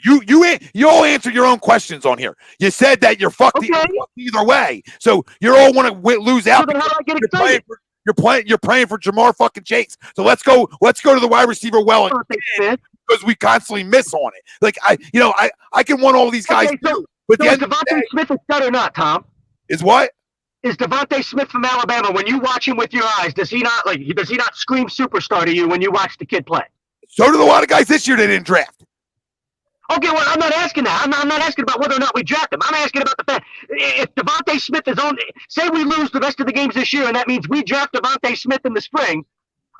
You all answer your own questions on here. You said that you're fucked either way. So you all want to lose out. So then how do I get excited? You're praying for Jamar fucking Chase. So let's go to the wide receiver well again, because we constantly miss on it. Like I can want all these guys too. But is Devontae Smith a stud or not, Tom? Is what? Is Devontae Smith from Alabama, when you watch him with your eyes, does he not scream superstar to you when you watch the kid play? So did a lot of guys this year they didn't draft. Okay, well, I'm not asking that. I'm not asking about whether or not we draft him. I'm asking about the fact, if Devontae Smith is on, say we lose the rest of the games this year, and that means we draft Devontae Smith in the spring,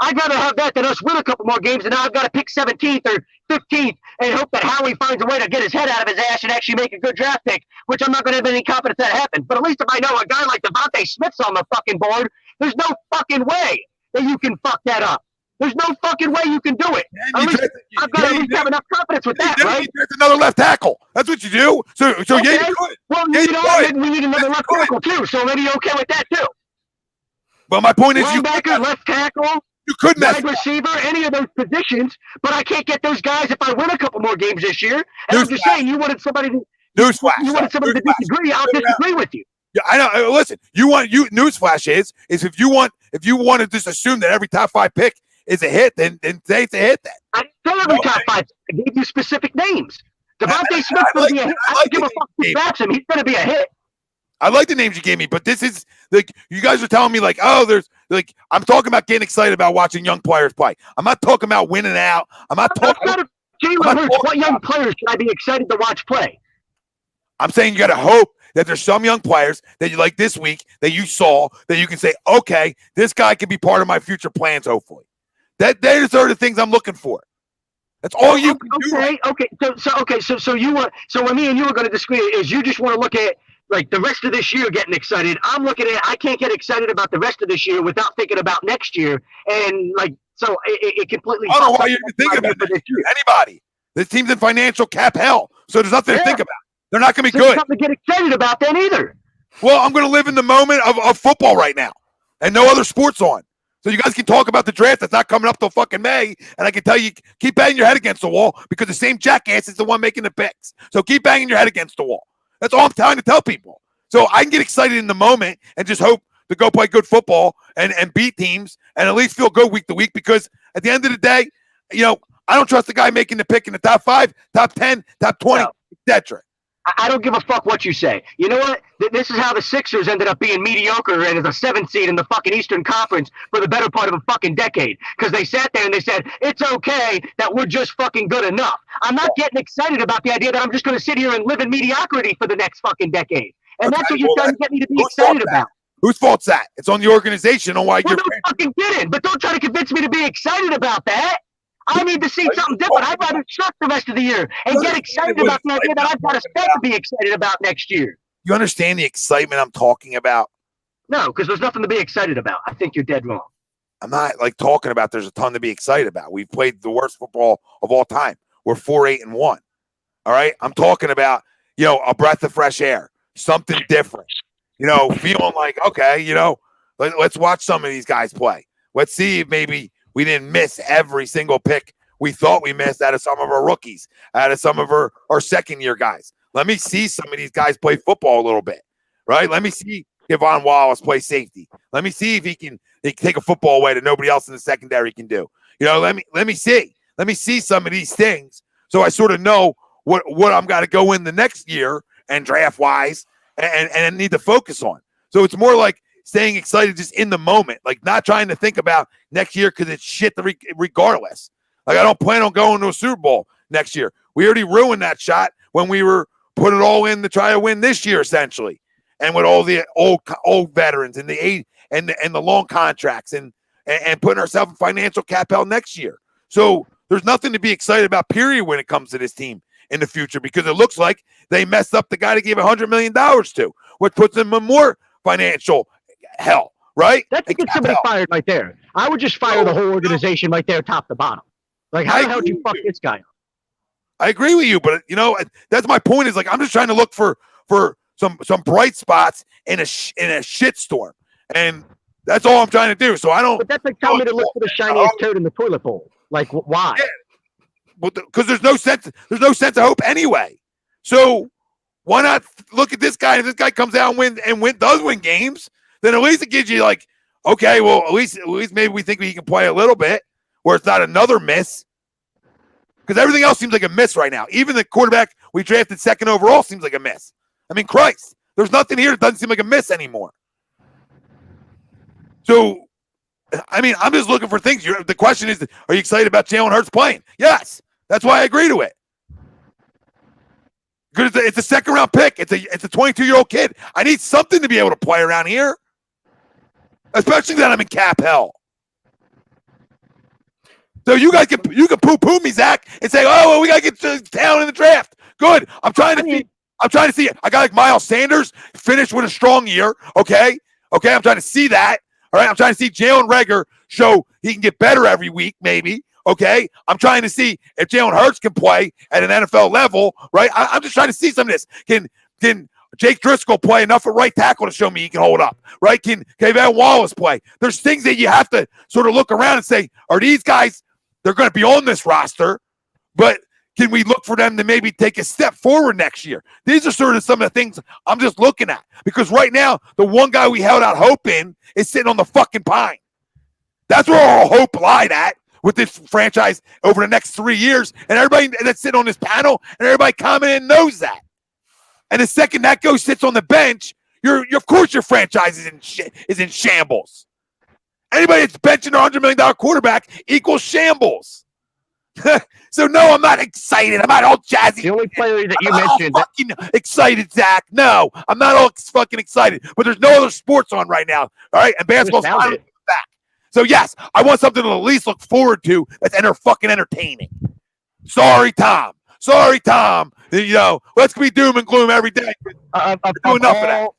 I'd rather have that than us win a couple more games, and now I've got to pick 17th or 15th and hope that Howie finds a way to get his head out of his ass and actually make a good draft pick, which I'm not going to have any confidence that happens. But at least if I know a guy like Devontae Smith's on the fucking board, there's no fucking way that you can fuck that up. There's no fucking way you can do it. I've got to at least have enough confidence with that, right? There's another left tackle. That's what you do. So okay. Yeah, you could. Well, we need another left tackle too. So maybe you're okay with that too. But my point is, linebacker, left tackle, you could wide receiver, any of those positions. But I can't get those guys if I win a couple more games this year. And I'm just saying, you wanted somebody to disagree. I'll disagree with you. Yeah, I know. Listen, newsflash is if you want to just assume that every top 5 pick is a hit, then say it's a hit. Then I didn't say every top 5. I gave you specific names. Devontae Smith's going to be a hit. I don't give a fuck who drafts him. He's going to be a hit. I like the names you gave me, but this is like you guys are telling me like, there's like I'm talking about getting excited about watching young players play. I'm not talking about winning out. I'm not talking about Jalen Hurts. What young players should I be excited to watch play? I'm saying you got to hope that there's some young players that you like this week that you saw that you can say, okay, this guy can be part of my future plans. Hopefully. Those are the things I'm looking for. That's all you can do. So what me and you are going to disagree is you just want to look at like the rest of this year getting excited. I'm looking at I can't get excited about the rest of this year without thinking about next year, and like so it completely. I don't know why you're thinking about this year. Anybody? This team's in financial cap hell, so there's nothing to think about. They're not going to be good. There's nothing to get excited about then either. Well, I'm going to live in the moment of football right now, and no other sports on. So you guys can talk about the draft that's not coming up till fucking May, and I can tell you, keep banging your head against the wall because the same jackass is the one making the picks. So keep banging your head against the wall. That's all I'm trying to tell people. So I can get excited in the moment and just hope to go play good football and beat teams and at least feel good week to week because at the end of the day, I don't trust the guy making the pick in the top 5, top 10, top 20, etc. I don't give a fuck what you say. You know what? This is how the Sixers ended up being mediocre and as a 7th seed in the fucking Eastern Conference for the better part of a fucking decade. Because they sat there and they said, it's okay that we're just fucking good enough. I'm not getting excited about the idea that I'm just going to sit here and live in mediocrity for the next fucking decade. And that's what you're trying to get me to be excited about. Whose fault's that? It's on the organization on why you're fucking kidding. But don't try to convince me to be excited about that. I need to see something different. I'd rather suck the rest of the year and get excited about the idea that I've got a stuff to be excited about next year. You understand the excitement I'm talking about? No, because there's nothing to be excited about. I think you're dead wrong. I'm not talking about there's a ton to be excited about. We've played the worst football of all time. We're 4-8-1. All right? I'm talking about, a breath of fresh air, something different. Feeling like, okay, let's watch some of these guys play. Let's see if maybe we didn't miss every single pick we thought we missed out of some of our rookies, out of some of our second-year guys. Let me see some of these guys play football a little bit, right? Let me see Javon Wallace play safety. Let me see if he can take a football away that nobody else in the secondary can do. Let me see some of these things so I sort of know what I'm got to go in the next year and draft-wise and need to focus on. So it's more like staying excited just in the moment, like not trying to think about next year because it's shit regardless. Like I don't plan on going to a Super Bowl next year. We already ruined that shot when we were put it all in to try to win this year, essentially, and with all the old veterans and the long contracts and putting ourselves in financial cap hell next year. So there's nothing to be excited about, period, when it comes to this team in the future because it looks like they messed up the guy to give $100 million to, which puts them in more financial hell, right? That's to get somebody fired right there. I would just fire the whole organization right there, top to bottom. Like, how the hell did you fuck this guy up? I agree with you, but that's my point. Is like I'm just trying to look for some bright spots in a shit storm, and that's all I'm trying to do. So I don't. But that's like telling me to look for the shiniest turd in the toilet bowl. Like, why? Yeah. Because there's no sense of hope anyway. So why not look at this guy? If this guy comes out and does win games, then at least it gives you like, okay, well, at least maybe we think he can play a little bit, where it's not another miss. Because everything else seems like a miss right now. Even the quarterback we drafted second overall seems like a miss. I mean, Christ, there's nothing here that doesn't seem like a miss anymore. So, I mean, I'm just looking for things. The question is, are you excited about Jalen Hurts playing? Yes. That's why I agree to it. Because it's a second-round pick. It's a 22-year-old kid. I need something to be able to play around here, especially that I'm in cap hell. So you guys can poo-poo me, Zach, and say, "Oh, well, we gotta get to talent in the draft." Good. I'm trying to see it. I got like Miles Sanders finish with a strong year. Okay. I'm trying to see that. All right. I'm trying to see Jalen Reagor show he can get better every week, maybe. Okay. I'm trying to see if Jalen Hurts can play at an NFL level. Right. I'm just trying to see some of this. Can Jake Driscoll play enough at right tackle to show me he can hold up? Right. Can Kayvon Wallace play? There's things that you have to sort of look around and say, are these guys? They're going to be on this roster, but can we look for them to maybe take a step forward next year? These are sort of some of the things I'm just looking at. Because right now, the one guy we held out hope in is sitting on the fucking pine. That's where our hope lied at with this franchise over the next 3 years. And everybody that's sitting on this panel and everybody commenting knows that. And the second that sits on the bench, of course your franchise is in shambles. Anybody that's benching a $100 million quarterback equals shambles. So, no, I'm not excited. I'm not all jazzy. The only player that you mentioned. Fucking excited, Zach. No, I'm not all fucking excited. But there's no other sports on right now. All right? And basketball's finally back. So, yes, I want something to at least look forward to that's fucking entertaining. Sorry, Tom. Let's be doom and gloom every day. Enough of that.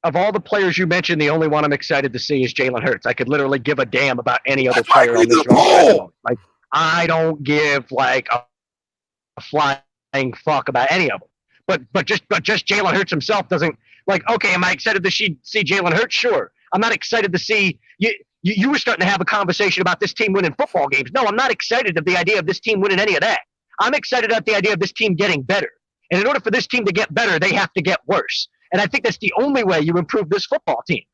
Of all the players you mentioned, the only one I'm excited to see is Jalen Hurts. I could literally give a damn about any other player on this roster. Like, I don't give like a flying fuck about any of them. But just Jalen Hurts himself doesn't like. Okay, am I excited to see Jalen Hurts? Sure. I'm not excited to see you. You were starting to have a conversation about this team winning football games. No, I'm not excited at the idea of this team winning any of that. I'm excited at the idea of this team getting better. And in order for this team to get better, they have to get worse. And I think that's the only way you improve this football team.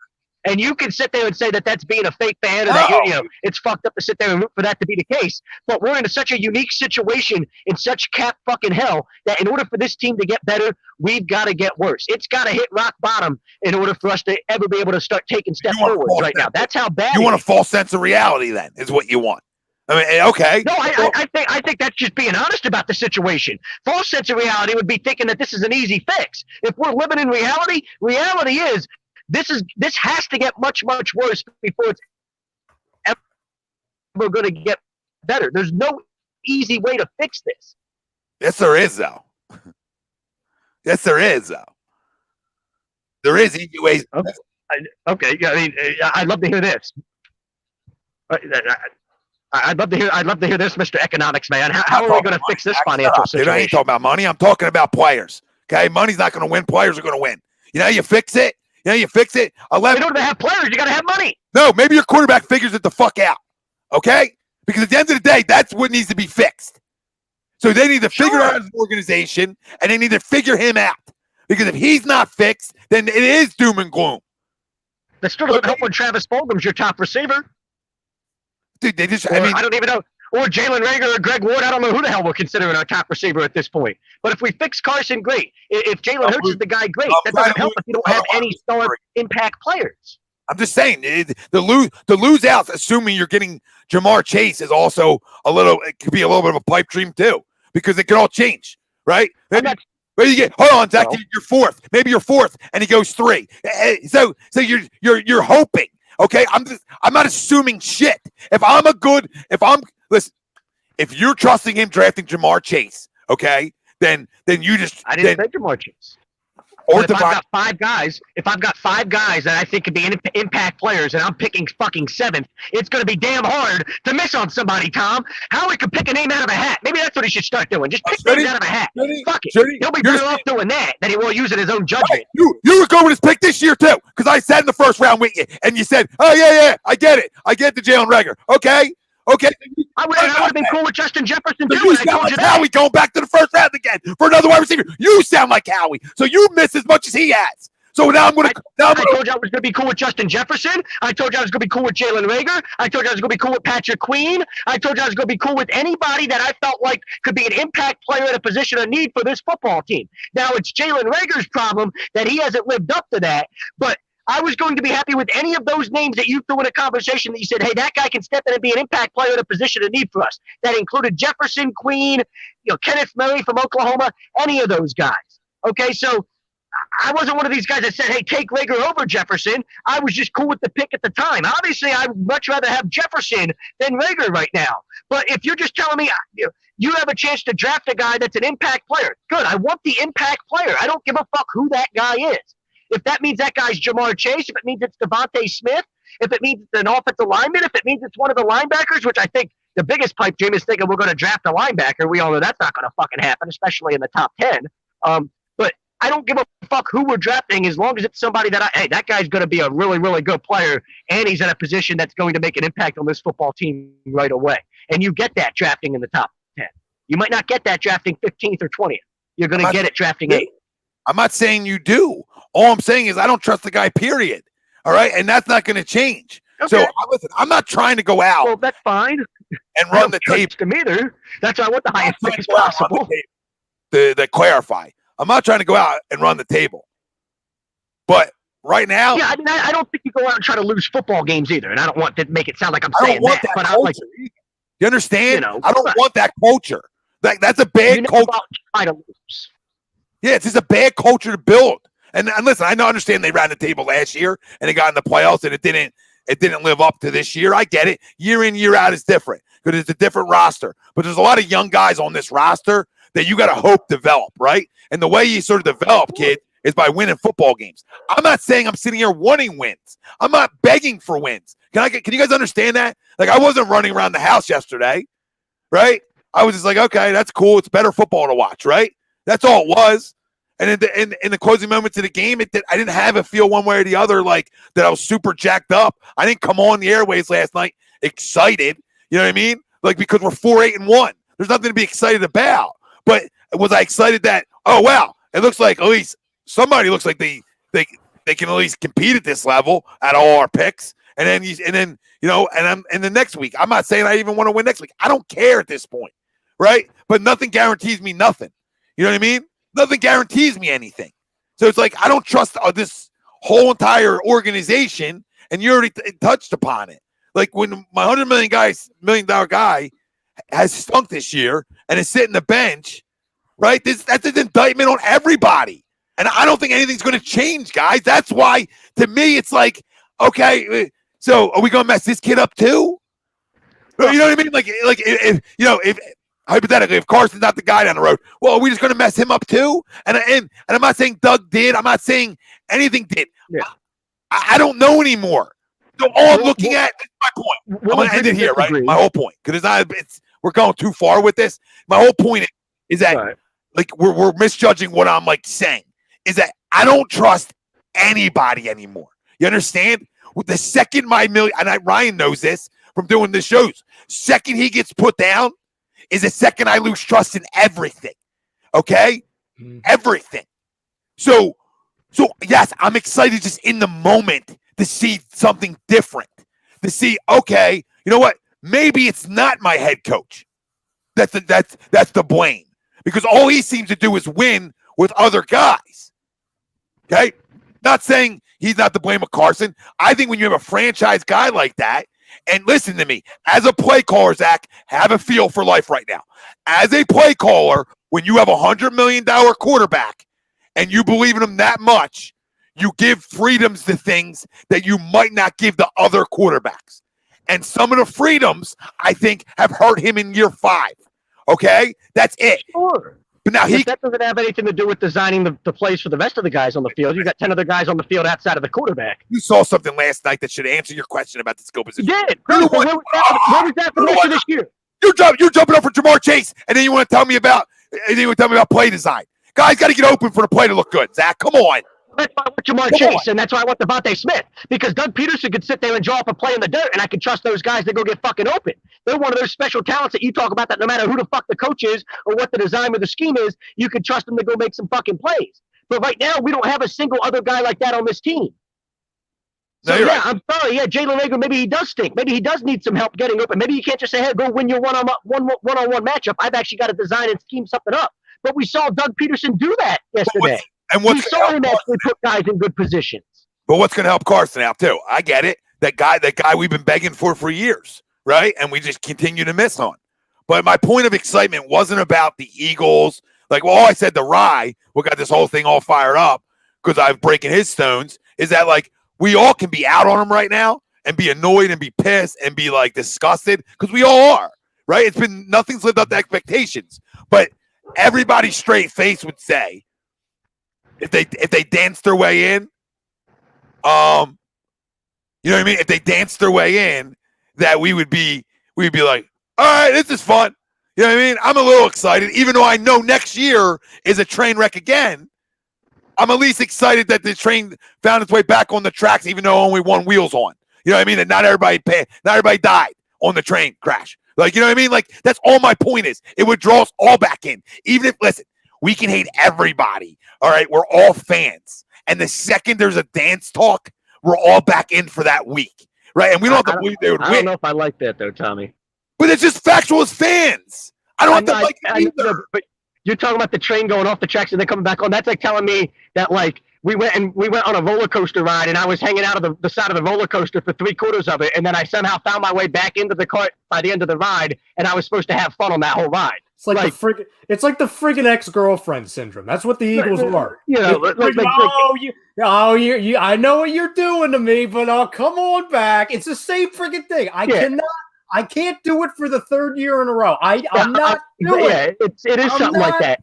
And you can sit there and say that that's being a fake fan, or that it's fucked up to sit there and root for that to be the case. But we're in such a unique situation in such cap fucking hell that in order for this team to get better, we've got to get worse. It's got to hit rock bottom in order for us to ever be able to start taking steps forwards right now. That's how bad. You want a false sense of reality, then, is what you want. I mean, okay. No, I think that's just being honest about the situation. False sense of reality would be thinking that this is an easy fix. If we're living in reality, reality is this has to get much, much worse before it's ever going to get better. There's no easy way to fix this. Yes, there is, though. Yes, there is, though. There is easy ways. Okay. I mean, I'd love to hear this. I'd love to hear this, Mr. Economics Man. How are we going to fix this financial situation? Dude, I ain't talking about money. I'm talking about players. Okay, money's not going to win. Players are going to win. You know how you fix it? In order to have players, you got to have money. No, maybe your quarterback figures it the fuck out. Okay? Because at the end of the day, that's what needs to be fixed. So they need to figure out his organization, and they need to figure him out. Because if he's not fixed, then it is doom and gloom. That still doesn't help when Travis Fulgham's your top receiver. Dude, I don't even know. Or Jalen Reagor or Greg Ward. I don't know who the hell we're considering our top receiver at this point. But if we fix Carson, great. If Jalen Hurts is the guy, great. That doesn't help if you don't have any star impact players. I'm just saying, the lose out, assuming you're getting Jamar Chase, is also it could be a little bit of a pipe dream too, because it could all change, right? Maybe you get, hold on, Zach, you're fourth. Maybe you're fourth, and he goes 3. So you're hoping. Okay, I'm not assuming shit. Listen, if you're trusting him drafting Jamar Chase, okay, then you just I didn't say Jamar Chase. Or if I've got 5 guys, that I think could be impact players, and I'm picking fucking 7th, it's going to be damn hard to miss on somebody, Tom. Howie could pick a name out of a hat. Maybe that's what he should start doing. Just pick names out of a hat. Fuck it. He'll be better off doing that than he will using his own judgment. Right. You were going with his pick this year too, because I said in the first round with you, and you said, "Oh yeah, I get it. I get the Jalen Reagor." Okay. I would have been cool with Justin Jefferson too. You sound like Howie going back to the first round again for another wide receiver. You sound like Howie, so you miss as much as he has. So now I'm going to. I told you I was going to be cool with Justin Jefferson. I told you I was going to be cool with Jalen Reagor. I told you I was going to be cool with Patrick Queen. I told you I was going to be cool with anybody that I felt like could be an impact player at a position of need for this football team. Now it's Jalen Reagor's problem that he hasn't lived up to that, but I was going to be happy with any of those names that you threw in a conversation that you said, hey, that guy can step in and be an impact player in a position of need for us. That included Jefferson, Queen, Kenneth Murray from Oklahoma, any of those guys. Okay, so I wasn't one of these guys that said, hey, take Reagor over Jefferson. I was just cool with the pick at the time. Obviously, I'd much rather have Jefferson than Reagor right now. But if you're just telling me you have a chance to draft a guy that's an impact player, good. I want the impact player. I don't give a fuck who that guy is. If that means that guy's Jamar Chase, if it means it's Devontae Smith, if it means it's an offensive lineman, if it means it's one of the linebackers, which I think the biggest pipe dream is thinking we're going to draft a linebacker. We all know that's not going to fucking happen, especially in the top 10. But I don't give a fuck who we're drafting as long as it's somebody that that guy's going to be a really, really good player, and he's in a position that's going to make an impact on this football team right away. And you get that drafting in the top 10. You might not get that drafting 15th or 20th. You're going to get it drafting 8th. I'm not saying you do. All I'm saying is I don't trust the guy, period. All right? And that's not going to change. Okay. So, listen, I'm not trying to go out. Well, that's fine. And run the tape. To me either. That's why I want the highest pick as possible. To clarify. I'm not trying to go out and run the table. But right now. Yeah, I mean, I don't think you go out and try to lose football games either. And I don't want to make it sound like I'm saying that. But I'm like, you understand? I don't want that culture. That's a bad culture. Try to lose. Yeah, it's just a bad culture to build. And listen, I understand they ran the table last year and they got in the playoffs and it didn't live up to this year. I get it. Year in, year out is different because it's a different roster. But there's a lot of young guys on this roster that you got to hope develop, right? And the way you sort of develop, kid, is by winning football games. I'm not saying I'm sitting here wanting wins. I'm not begging for wins. Can you guys understand that? Like, I wasn't running around the house yesterday, right? I was just like, okay, that's cool. It's better football to watch, right? That's all it was. And in the closing moments of the game, I didn't have a feel one way or the other like that I was super jacked up. I didn't come on the airways last night excited. You know what I mean? Like, because we're 4-8-1. There's nothing to be excited about. But was I excited that, oh, wow, it looks like at least somebody looks like they they can at least compete at this level at all our picks. And then I'm in the next week. I'm not saying I even want to win next week. I don't care at this point, right? But nothing guarantees me nothing. You know what I mean? Nothing guarantees me anything. So it's like I don't trust this whole entire organization, and you already touched upon it. Like when my $100 million guy has stunk this year and is sitting the bench, right? That's an indictment on everybody. And I don't think anything's going to change, guys. That's why, to me, it's like, okay, so are we going to mess this kid up too? You know what I mean? Like if hypothetically, if Carson's not the guy down the road, well, are we just going to mess him up too? And I'm not saying Doug did. I'm not saying anything did. Yeah. I don't know anymore. So all I'm looking at is my point. I'm going to end it here, right? My whole point, because we're going too far with this. My whole point is that like we're misjudging what I'm like saying. Is that I don't trust anybody anymore. You understand? With the second Ryan knows this from doing the shows. Second he gets put down is the second I lose trust in everything. Okay? Everything. So yes, I'm excited just in the moment to see something different. To see, okay, you know what? Maybe it's not my head coach. That's the blame. Because all he seems to do is win with other guys. Okay? Not saying he's not to blame of Carson. I think when you have a franchise guy like that, and listen to me, as a play caller, Zach, have a feel for life right now. As a play caller, when you have a $100 million quarterback and you believe in him that much, you give freedoms to things that you might not give to other quarterbacks. And some of the freedoms, I think, have hurt him in year 5. Okay? That's it. Sure. But now that doesn't have anything to do with designing the plays for the rest of the guys on the field. You got 10 other guys on the field outside of the quarterback. You saw something last night that should answer your question about the skill position. You did. Where was that for the rest of this year? You're jumping up for Jamar Chase, and then you want to tell me about play design. Guys got to get open for the play to look good. Zach, come on. That's why I want Jamar Chase, and that's why I want Devontae Smith. Because Doug Peterson could sit there and draw up a play in the dirt, and I could trust those guys to go get fucking open. They're one of those special talents that you talk about that no matter who the fuck the coach is or what the design or the scheme is, you can trust them to go make some fucking plays. But right now, we don't have a single other guy like that on this team. So, no, right. I'm sorry. Yeah, Jalen Hurts, maybe he does stink. Maybe he does need some help getting open. Maybe you can't just say, hey, go win your one-on-one matchup. I've actually got to design and scheme something up. But we saw Doug Peterson do that yesterday. We saw him actually put guys in good positions. But what's going to help Carson out, too? I get it. That guy we've been begging for years, right? And we just continue to miss on. But my point of excitement wasn't about the Eagles. Like, well, all I said to Rye, what got this whole thing all fired up, because I'm breaking his stones, is that, like, we all can be out on him right now and be annoyed and be pissed and be, like, disgusted, because we all are, right? Nothing's lived up to expectations. But everybody straight face would say, if they dance their way in, you know what I mean? If they dance their way in, that we'd be like, all right, this is fun. You know what I mean? I'm a little excited, even though I know next year is a train wreck again. I'm at least excited that the train found its way back on the tracks, even though only one wheel's on. You know what I mean? And not everybody died on the train crash. Like, you know what I mean? Like, that's all my point is. It would draw us all back in. Even if, listen, we can hate everybody. All right, we're all fans. And the second there's a dance talk, we're all back in for that week. Right? And we don't have to believe they would win. I don't know if I like that, though, Tommy. But it's just factual as fans. I don't have to like it either. But you're talking about the train going off the tracks and then coming back on. That's like telling me that, like, we went on a roller coaster ride, and I was hanging out of the side of the roller coaster for 3/4 of it, and then I somehow found my way back into the cart by the end of the ride, and I was supposed to have fun on that whole ride. It's like the friggin' ex-girlfriend syndrome. That's what the Eagles are. You know, I know what you're doing to me, but come on back. It's the same friggin' thing. I can't do it for the 3rd year in a row. I'm not doing it. It is something like that.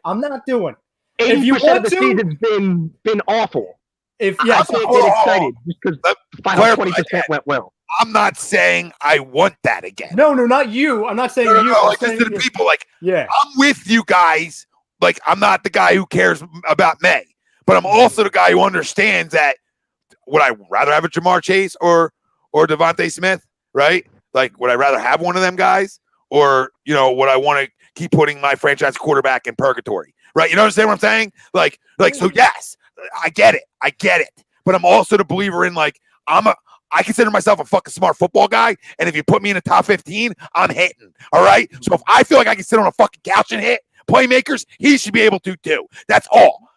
I'm not doing it. 80% of the season's been awful. I can't get excited just because the final 20% went well. I'm not saying I want that again. No, not you. I'm not saying you. No, like this to the people. Like, yeah, I'm with you guys. Like, I'm not the guy who cares about May, but I'm also the guy who understands that. Would I rather have a Jamar Chase or Devontae Smith? Right? Like, would I rather have one of them guys, or would I want to keep putting my franchise quarterback in purgatory? Right? You understand what I'm saying? Like, so yes, I get it. But I'm also the believer in like I consider myself a fucking smart football guy, and if you put me in the top 15, I'm hitting. All right. So if I feel like I can sit on a fucking couch and hit playmakers, he should be able to too. That's all.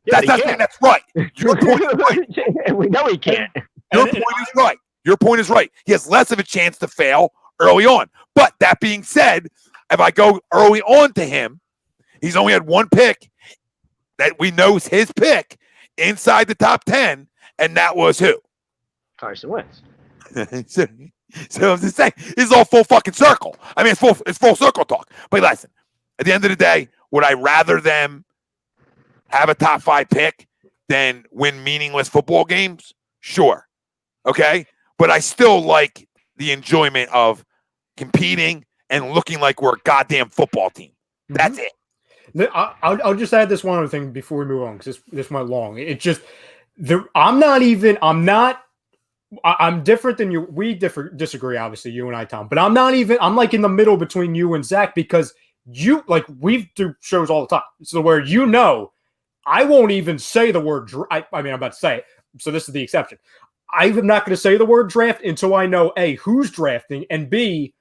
Yeah, That's right. Your point is right. We know he can't. Your point is right. Your point is right. He has less of a chance to fail early on. But that being said, if I go early on to him, he's only had one pick that we know is his pick inside the top 10, and that was who? Carson Wentz. So I'm just saying, this is all full fucking circle. I mean, it's full circle talk. But listen, at the end of the day, would I rather them have a top 5 pick than win meaningless football games? Sure. Okay. But I still like the enjoyment of competing and looking like we're a goddamn football team. That's it. I'll just add this one other thing before we move on, because this went long. It's just I'm different than you. We disagree, obviously, you and I, Tom. But I'm like in the middle between you and Zach, because we do shows all the time. So where I won't even say the word. I'm about to say it. So this is the exception. I'm not going to say the word draft until I know A, who's drafting, and B,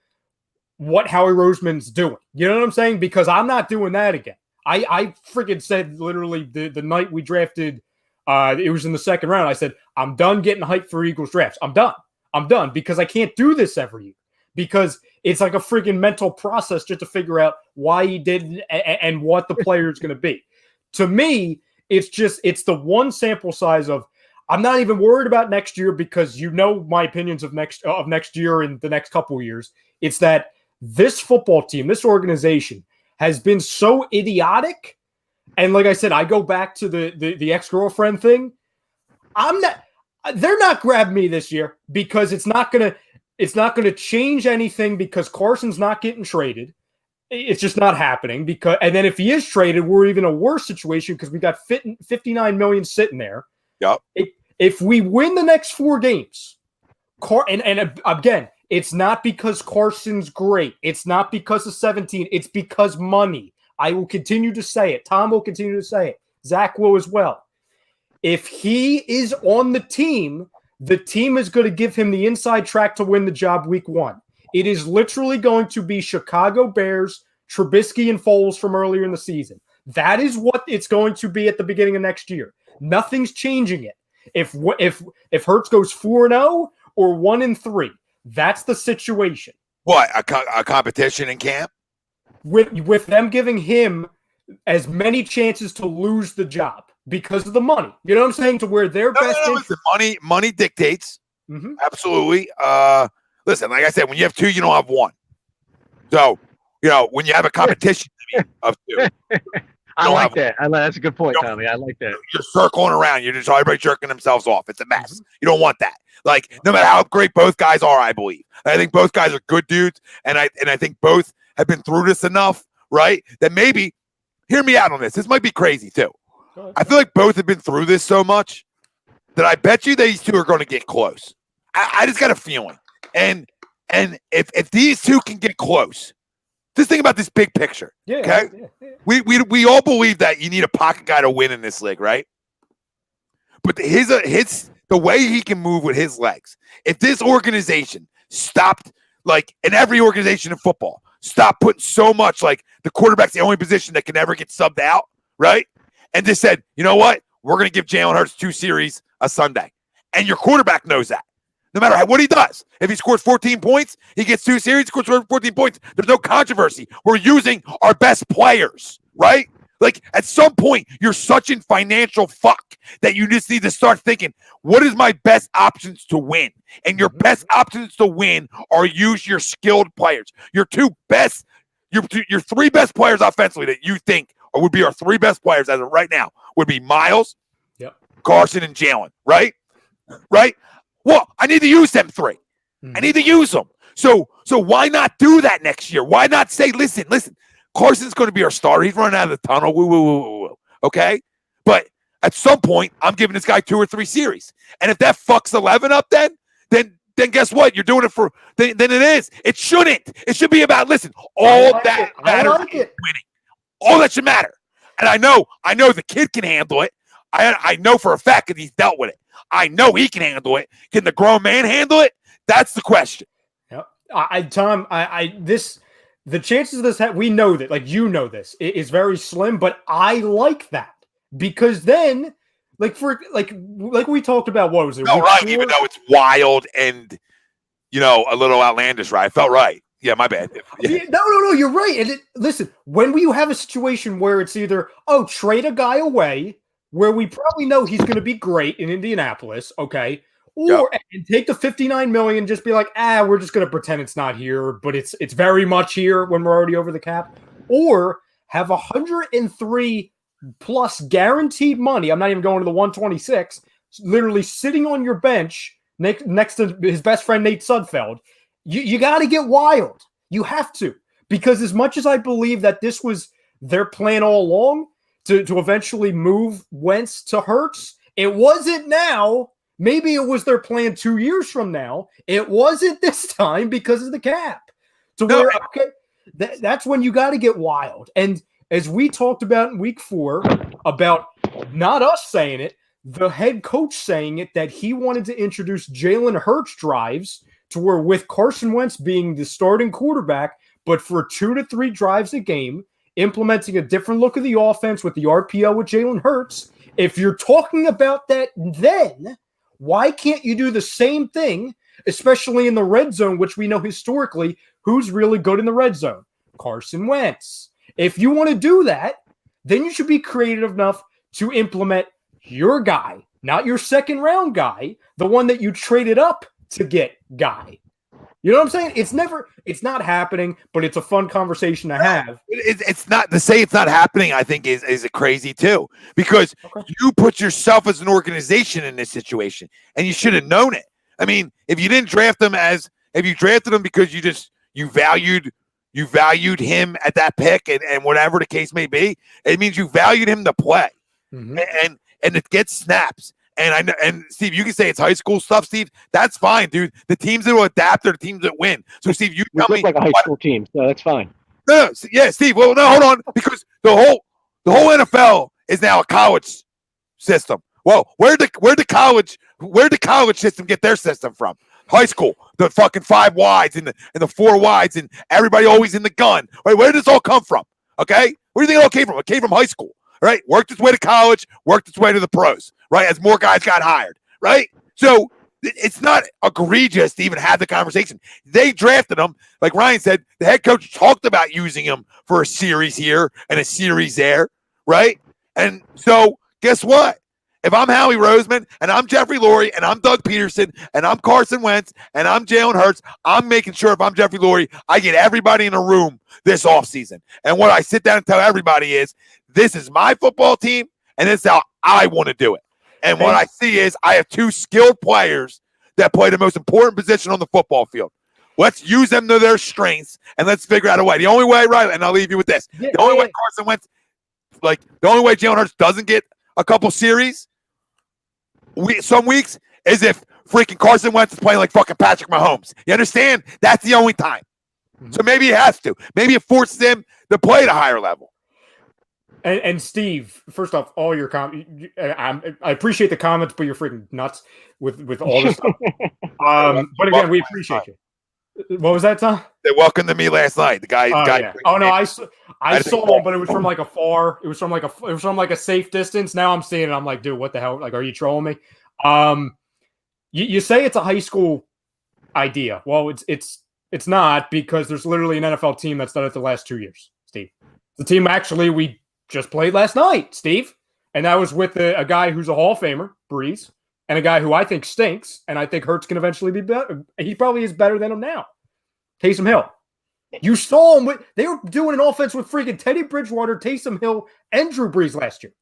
what Howie Roseman's doing. You know what I'm saying? Because I'm not doing that again. I freaking said literally the night we drafted. It was in the second round. I said, I'm done getting hyped for Eagles drafts. I'm done because I can't do this every year, because it's like a freaking mental process just to figure out why he did and what the player is going to be. To me, it's the one sample size of, I'm not even worried about next year, because my opinions of next year and the next couple of years. It's that this football team, this organization has been so idiotic. And like I said, I go back to the ex-girlfriend thing. They're not grabbing me this year, because it's not gonna change anything, because Carson's not getting traded. It's just not happening, and then if he is traded, we're even a worse situation, because we got $59 million sitting there. Yep. If we win the next 4 games, and again, it's not because Carson's great. It's not because of 17. It's because money. I will continue to say it. Tom will continue to say it. Zach will as well. If he is on the team is going to give him the inside track to win the job week 1. It is literally going to be Chicago Bears, Trubisky, and Foles from earlier in the season. That is what it's going to be at the beginning of next year. Nothing's changing it. If Hurts goes 4-0 or 1-3, that's the situation. What, a competition in camp? With them giving him as many chances to lose the job because of the money. You know what I'm saying? To where their best listen, money dictates. Mm-hmm. Absolutely. Listen, like I said, when you have 2, you don't have 1. So, when you have a competition of 2. I like that. That's a good point, Tommy. I like that. You're circling around. You're just everybody jerking themselves off. It's a mess. Mm-hmm. You don't want that. Like, no matter how great both guys are, I believe. I think both guys are good dudes, and I think both have been through this enough, right? That maybe, hear me out on this. This might be crazy too. I feel like both have been through this so much that I bet you these 2 are going to get close. I just got a feeling. And if these 2 can get close, just think about this big picture. Yeah, okay. Yeah. We all believe that you need a pocket guy to win in this league, right? But the way he can move with his legs. If this organization stopped, like in every organization in football, stop putting so much like the quarterback's the only position that can never get subbed out, right? And just said, you know what? We're going to give Jalen Hurts 2 series a Sunday. And your quarterback knows that. No matter what he does. If he scores 14 points, he gets 2 series, scores 14 points. There's no controversy. We're using our best players, right? Like, at some point, you're such in financial fuck that you just need to start thinking, what is my best options to win? And your best options to win are use your skilled players. Your 3 best players offensively that you think would be our 3 best players as of right now would be Miles, Carson, and Jalen, right? Right? Well, I need to use them 3. I need to use them. So why not do that next year? Why not say, listen, Carson's going to be our starter. He's running out of the tunnel. Woo. Okay? But at some point, I'm giving this guy 2 or 3 series. And if that fucks 11 up then guess what? You're doing it for – then it is. It shouldn't. It should be about, listen, all that matters is winning. All that should matter. And I know the kid can handle it. I know for a fact that he's dealt with it. I know he can handle it. Can the grown man handle it? That's the question. Yep. Tom, the chances of this, we know that, like, you know this, it is very slim, but I like that because then, like we talked about, what was it? No, right, even though it's wild and, a little outlandish, right? I felt right. Yeah, my bad. Yeah. No, you're right. And listen, when you have a situation where it's either, trade a guy away where we probably know he's going to be great in Indianapolis, okay, or and take the $59 million, just be like, we're just going to pretend it's not here, but it's very much here when we're already over the cap, or have 103 plus guaranteed money. I'm not even going to the 126, literally sitting on your bench next to his best friend Nate Sudfeld. You got to get wild. You have to, because as much as I believe that this was their plan all along to eventually move Wentz to Hurts, it wasn't now. Maybe it was their plan 2 years from now. It wasn't this time because of the cap. That's when you got to get wild. And as we talked about in week 4, about not us saying it, the head coach saying it, that he wanted to introduce Jalen Hurts drives to where, with Carson Wentz being the starting quarterback, but for 2 to 3 drives a game, implementing a different look of the offense with the RPO with Jalen Hurts. If you're talking about that, then why can't you do the same thing, especially in the red zone, which we know historically who's really good in the red zone? Carson Wentz. If you want to do that, then you should be creative enough to implement your guy, not your second round guy, the one that you traded up to get guy. You know what I'm saying? It's not happening, but it's a fun conversation to have. It's not, to say it's not happening, I think is crazy too, because you put yourself as an organization in this situation and you should have known it. I mean, if you drafted him because you valued him at that pick and whatever the case may be, it means you valued him to play. Mm-hmm. And it gets snaps. And I know, and Steve, you can say it's high school stuff, Steve. That's fine, dude. The teams that will adapt are the teams that win. So, Steve, you tell me, like a high school team, so that's fine. No, yeah, Steve. Well, no, hold on, because the whole NFL is now a college system. Well, where the college system get their system from? High school, the fucking 5 wides and the 4 wides, and everybody always in the gun. Right? Where did this all come from? Okay, where do you think it all came from? It came from high school. Right, worked its way to college, worked its way to the pros, right, as more guys got hired, right? So it's not egregious to even have the conversation. They drafted him, like Ryan said, the head coach talked about using him for a series here and a series there, right? And so guess what? If I'm Howie Roseman and I'm Jeffrey Lurie and I'm Doug Peterson and I'm Carson Wentz and I'm Jalen Hurts, I'm making sure if I'm Jeffrey Lurie, I get everybody in a room this offseason. And what I sit down and tell everybody is, this is my football team, and this is how I want to do it. And what I see is I have 2 skilled players that play the most important position on the football field. Let's use them to their strengths, and let's figure out a way. The only way, right, and I'll leave you with this. The only way Carson Wentz, the only way Jalen Hurts doesn't get a couple series some weeks is if freaking Carson Wentz is playing like fucking Patrick Mahomes. You understand? That's the only time. Mm-hmm. So maybe it has to. Maybe it forces him to play at a higher level. And Steve, first off, all your I appreciate the comments, but you're freaking nuts with all this stuff. But again, we appreciate you. What was that, Tom? They welcomed me last night. The guy. Yeah. Oh no, I saw him, but it was from like afar. It was from like a safe distance. Now I'm seeing it. I'm like, dude, what the hell? Like, are you trolling me? You say it's a high school idea. Well, it's not, because there's literally an NFL team that's done it the last 2 years, Steve. The team actually we just played last night, Steve. And that was with a guy who's a Hall of Famer, Breeze, and a guy who I think stinks, and I think Hurts can eventually be better. He probably is better than him now. Taysom Hill. You saw him. They were doing an offense with freaking Teddy Bridgewater, Taysom Hill, and Drew Brees last year.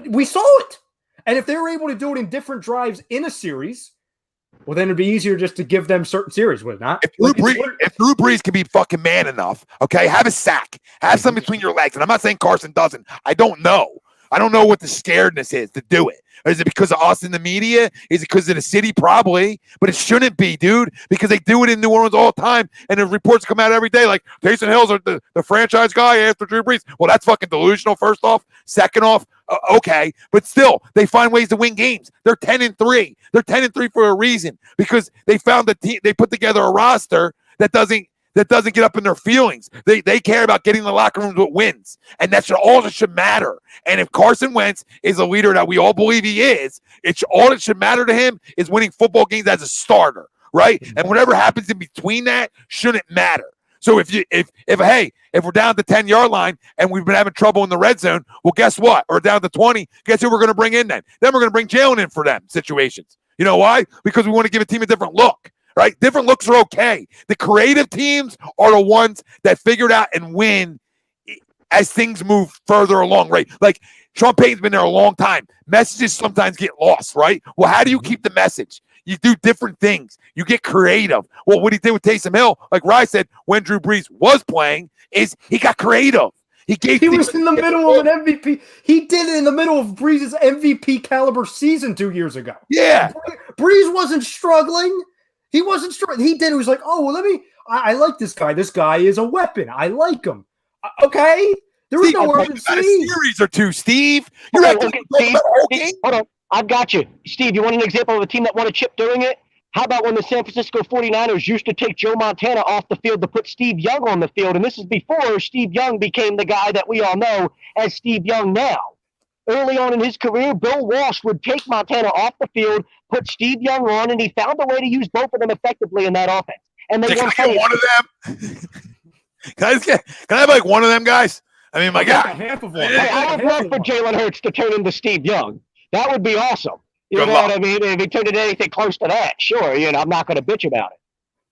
We saw it. And if they were able to do it in different drives in a series, well, then it'd be easier just to give them certain series, would it not? If Drew Brees can be fucking man enough, okay, have a sack, have something between your legs. And I'm not saying Carson doesn't. I don't know. I don't know what the scaredness is to do it. Is it because of us in the media? Is it because of the city? Probably. But it shouldn't be, dude, because they do it in New Orleans all the time. And the reports come out every day like Taysom Hill's the franchise guy after Drew Brees. Well, that's fucking delusional, first off. Second off, Okay, but still, they find ways to win games. They're 10-3. They're 10-3 for a reason because they found the team. They put together a roster that doesn't get up in their feelings. They care about getting the locker rooms with wins, and that's all that should matter. And if Carson Wentz is a leader that we all believe he is, all that should matter to him is winning football games as a starter, right? And whatever happens in between that shouldn't matter. So if we're down at the 10-yard line and we've been having trouble in the red zone, well, guess what? Or down to 20, guess who we're going to bring in then? Then we're going to bring Jalen in for them situations. You know why? Because we want to give a team a different look, right? Different looks are okay. The creative teams are the ones that figure it out and win as things move further along, right? Like Sean Payton's been there a long time. Messages sometimes get lost, right? Well, how do you keep the message? You do different things. You get creative. Well, what he did with Taysom Hill, like Rye said, when Drew Brees was playing, is he got creative. He was in the middle of an MVP. He did it in the middle of Brees' MVP caliber season 2 years ago. Yeah. Brees wasn't struggling. He wasn't struggling. He did. He was like, oh, well, I like this guy. This guy is a weapon. I like him. Okay. There was no urgency. A series or two, Steve. You're Steve, hold on. I've got you. Steve, you want an example of a team that won a chip doing it? How about when the San Francisco 49ers used to take Joe Montana off the field to put Steve Young on the field? And this is before Steve Young became the guy that we all know as Steve Young now. Early on in his career, Bill Walsh would take Montana off the field, put Steve Young on, and he found a way to use both of them effectively in that offense. And they can I get one of them? Can I have like one of them guys? I mean, my God. Half of one. I would love for Jalen Hurts to turn into Steve Young. That would be awesome. You know what I mean? If he turned into anything close to that, sure. I'm not going to bitch about it.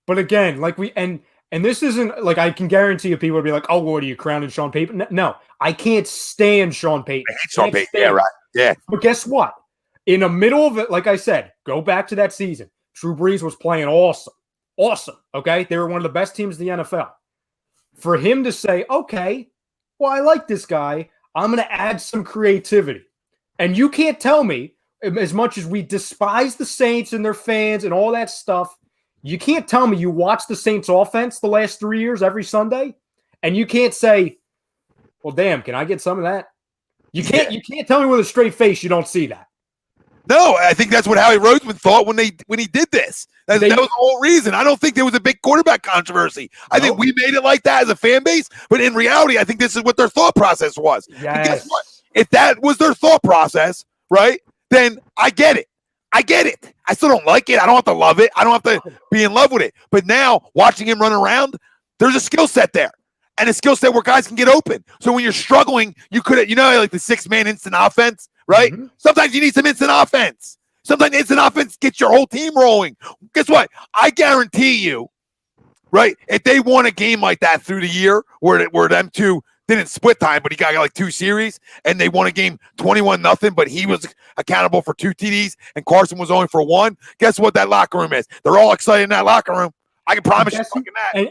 But again, like and this isn't like I can guarantee you people would be like, oh, what are you crowning Sean Payton? No, I can't stand Sean Payton. I hate Sean Payton. Yeah, right. Yeah. But guess what? In the middle of it, like I said, go back to that season. Drew Brees was playing awesome. Awesome. Okay. They were one of the best teams in the NFL. For him to say, okay, well, I like this guy. I'm going to add some creativity. And you can't tell me, as much as we despise the Saints and their fans and all that stuff, you can't tell me you watch the Saints offense the last 3 years every Sunday, and you can't say, well, damn, can I get some of that? You can't tell me with a straight face you don't see that. No, I think that's what Howie Roseman thought when he did this. That was the whole reason. I don't think there was a big quarterback controversy. I think we made it like that as a fan base, but in reality, I think this is what their thought process was. Yes. And guess what? If that was their thought process, right, then I get it. I still don't like it. I don't have to love it. I don't have to be in love with it. But now, watching him run around, there's a skill set there. And a skill set where guys can get open. So when you're struggling, you could, like the 6-man instant offense, right? Mm-hmm. Sometimes you need some instant offense. Sometimes instant offense gets your whole team rolling. Guess what? I guarantee you, right, if they won a game like that through the year where them two didn't split time, but he got like 2 series, and they won a game 21-0, but he was accountable for 2 TDs, and Carson was only for 1. Guess what that locker room is? They're all excited in that locker room. I can promise you that.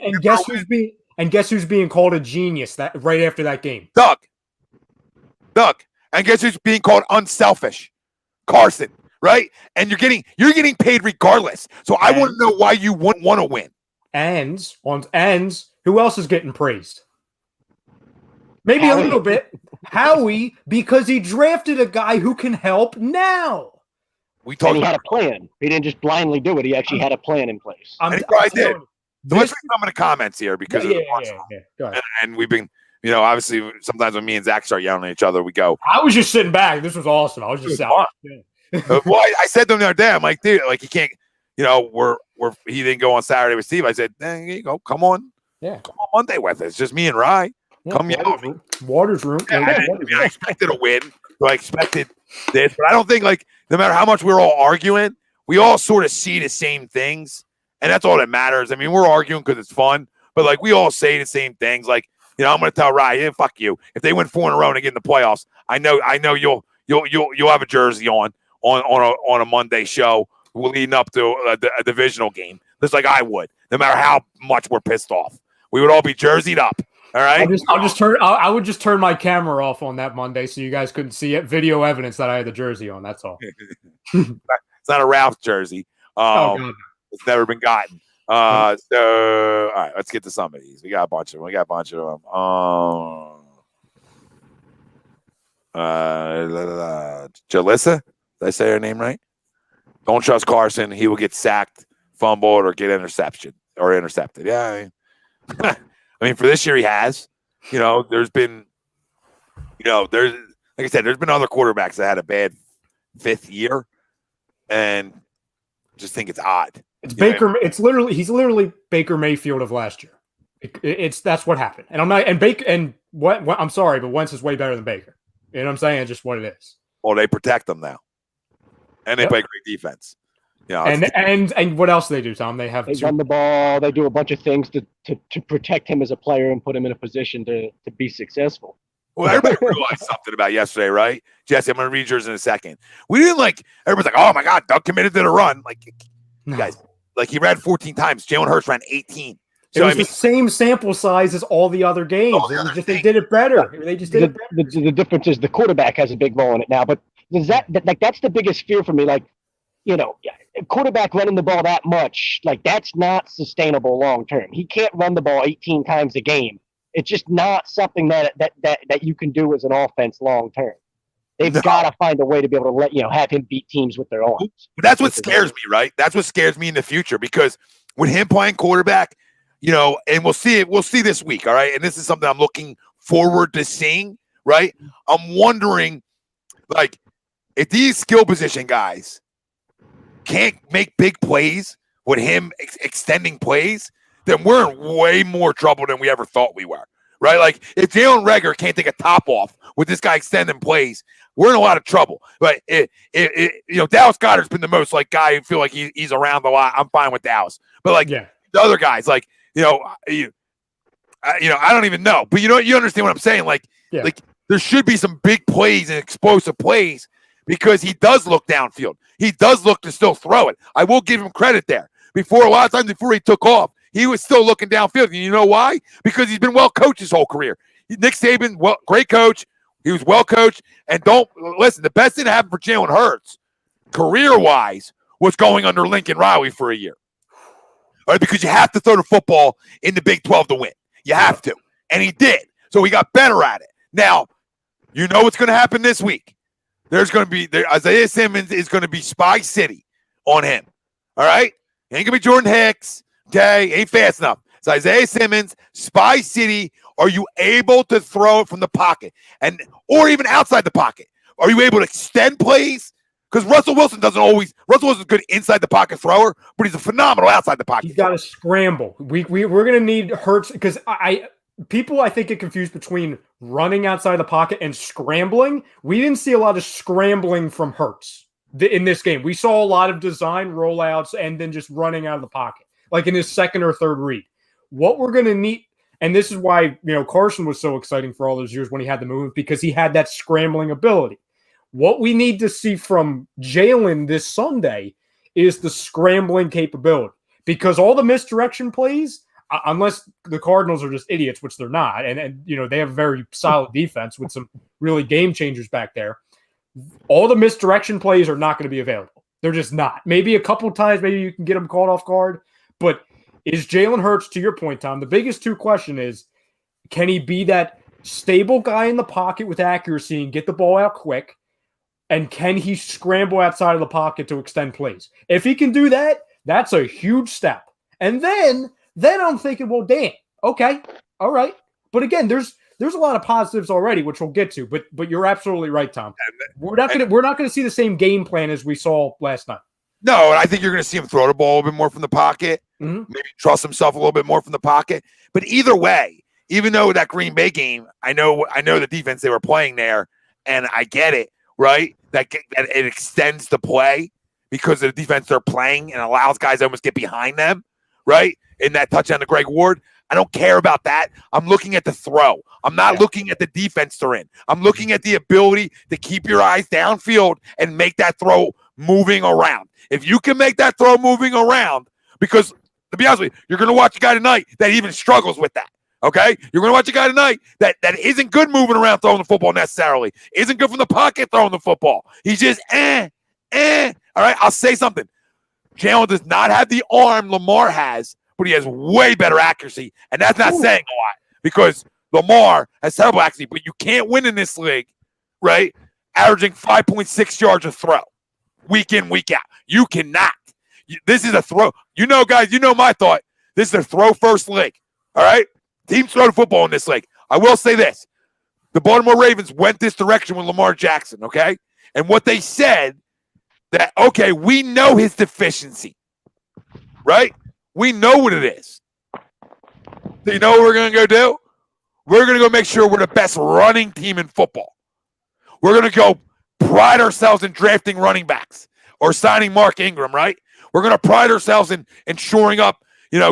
And guess who's being called a genius that right after that game? Doug. And guess who's being called unselfish? Carson, right? And you're getting paid regardless. So I want to know why you wouldn't want to win. And who else is getting praised? Maybe Howie. A little bit. Howie, because he drafted a guy who can help now. He had a plan. He didn't just blindly do it. He actually had a plan in place. And he probably did. So let's read some of the comments here because of the Go ahead. And we've been, obviously sometimes when me and Zach start yelling at each other, we go. I was just sitting back. This was awesome. I was just well, I said to him the other day, I'm like, dude, like you can't, he didn't go on Saturday with Steve. I said, here you go, come on. Yeah. Come on Monday with us. Just me and Rye. Come yell. Water's room. I expected a win. So I expected this, but I don't think no matter how much we're all arguing, we all sort of see the same things. And that's all that matters. I mean, we're arguing because it's fun, but we all say the same things. I'm going to tell Ryan, fuck you. If they win 4 in a row and they get in the playoffs, I know you'll have a jersey on a Monday show leading up to a divisional game, just like I would. No matter how much we're pissed off, we would all be jerseyed up. All right. I would just turn my camera off on that Monday so you guys couldn't see it. Video evidence that I had the jersey on. That's all. It's not a Ralph jersey. It's never been gotten. So all right, let's get to some of these. We got a bunch of them. Jalissa. Did I say her name right? Don't trust Carson. He will get sacked, fumbled, or get intercepted. Yeah, I mean, for this year he has. There's been, there's like I said, there's been other quarterbacks that had a bad fifth year, and just think it's odd. It's Baker. He's literally Baker Mayfield of last year. That's what happened. And I'm not. And Baker and what I'm sorry, but Wentz is way better than Baker. You know what I'm saying? It's just what it is. Well, they protect them now, and they play great defense. And what else do they do, Tom? They run the ball. They do a bunch of things to protect him as a player and put him in a position to be successful. Well, everybody realized something about yesterday, right? Jesse, I'm going to read yours in a second. We didn't everybody's like, oh my God, Doug committed to the run. Guys, he ran 14 times. Jalen Hurts ran 18. So, it was the same sample size as all the other games. They did it better. They just did it better. The difference is the quarterback has a big role in it now. But that's the biggest fear for me. A quarterback running the ball that much, that's not sustainable long term. He can't run the ball 18 times a game. It's just not something that you can do as an offense long term. They've got to find a way to be able to have him beat teams with their arms. But that's what scares me, right? That's what scares me in the future, because with him playing quarterback, and we'll see this week, all right? And this is something I'm looking forward to seeing, right? I'm wondering, if these skill position guys can't make big plays with him extending plays, then we're in way more trouble than we ever thought we were, right? If Jalen Reagor can't take a top off with this guy extending plays, we're in a lot of trouble. But Dallas Goedert's been the most guy who feel like he's around a lot. I'm fine with Dallas, but the other guys, I don't even know. But you understand what I'm saying? There should be some big plays and explosive plays, because he does look downfield. He does look to still throw it. I will give him credit there. A lot of times before he took off, he was still looking downfield. And you know why? Because he's been well coached his whole career. Nick Saban, great coach. He was well coached. And don't listen, the best thing that happened for Jalen Hurts, career-wise, was going under Lincoln Riley for a year. All right, because you have to throw the football in the Big 12 to win. You have to. And he did. So he got better at it. Now, you know what's going to happen this week. There's going to be Isaiah Simmons is going to be Spy City on him. All right? Ain't going to be Jordan Hicks. Okay? Ain't fast enough. It's Isaiah Simmons, Spy City. Are you able to throw it from the pocket? Or even outside the pocket? Are you able to extend plays? Because Russell Wilson's a good inside the pocket thrower, but he's a phenomenal outside the pocket. He's got to scramble. We're going to need Hurts, because people, I think, get confused between running outside the pocket and scrambling. We didn't see a lot of scrambling from Hurts in this game. We saw a lot of design rollouts and then just running out of the pocket, in his second or third read. What we're going to need, and this is why Carson was so exciting for all those years when he had the movement, because he had that scrambling ability. What we need to see from Jalen this Sunday is the scrambling capability, because all the misdirection plays, unless the Cardinals are just idiots, which they're not, and they have a very solid defense with some really game changers back there, all the misdirection plays are not going to be available. They're just not. Maybe a couple times, maybe you can get them caught off guard, but is Jalen Hurts, to your point, Tom, the biggest question is, can he be that stable guy in the pocket with accuracy and get the ball out quick? And can he scramble outside of the pocket to extend plays? If he can do that, that's a huge step. And then I'm thinking, well, damn, okay, all right. But again, there's a lot of positives already, which we'll get to. But you're absolutely right, Tom. We're not gonna see the same game plan as we saw last night. No, and I think you're going to see him throw the ball a little bit more from the pocket. Mm-hmm. Maybe trust himself a little bit more from the pocket. But either way, even though that Green Bay game, I know the defense they were playing there, and I get it, right? That it extends the play because of the defense they're playing and allows guys to almost get behind them, right? In that touchdown to Greg Ward. I don't care about that. I'm looking at the throw. I'm not looking at the defense they're in. I'm looking at the ability to keep your eyes downfield and make that throw moving around. If you can make that throw moving around, because to be honest with you, you're going to watch a guy tonight that even struggles with that. Okay? You're going to watch a guy tonight that isn't good moving around throwing the football necessarily. Isn't good from the pocket throwing the football. He's just, All right? I'll say something. Jalen does not have the arm Lamar has, but he has way better accuracy. And that's not saying a lot, because Lamar has terrible accuracy, but you can't win in this league right? Averaging 5.6 yards a throw, week in, week out. You cannot. This is a throw. Guys, my thought. This is a throw-first league, all right? Teams throw the football in this league. I will say this. The Baltimore Ravens went this direction with Lamar Jackson, okay? And what they said that, okay, we know his deficiency, right? We know what it is. So you know what we're going to go do? We're going to go make sure we're the best running team in football. We're going to go pride ourselves in drafting running backs or signing Mark Ingram, right? We're going to pride ourselves in shoring up,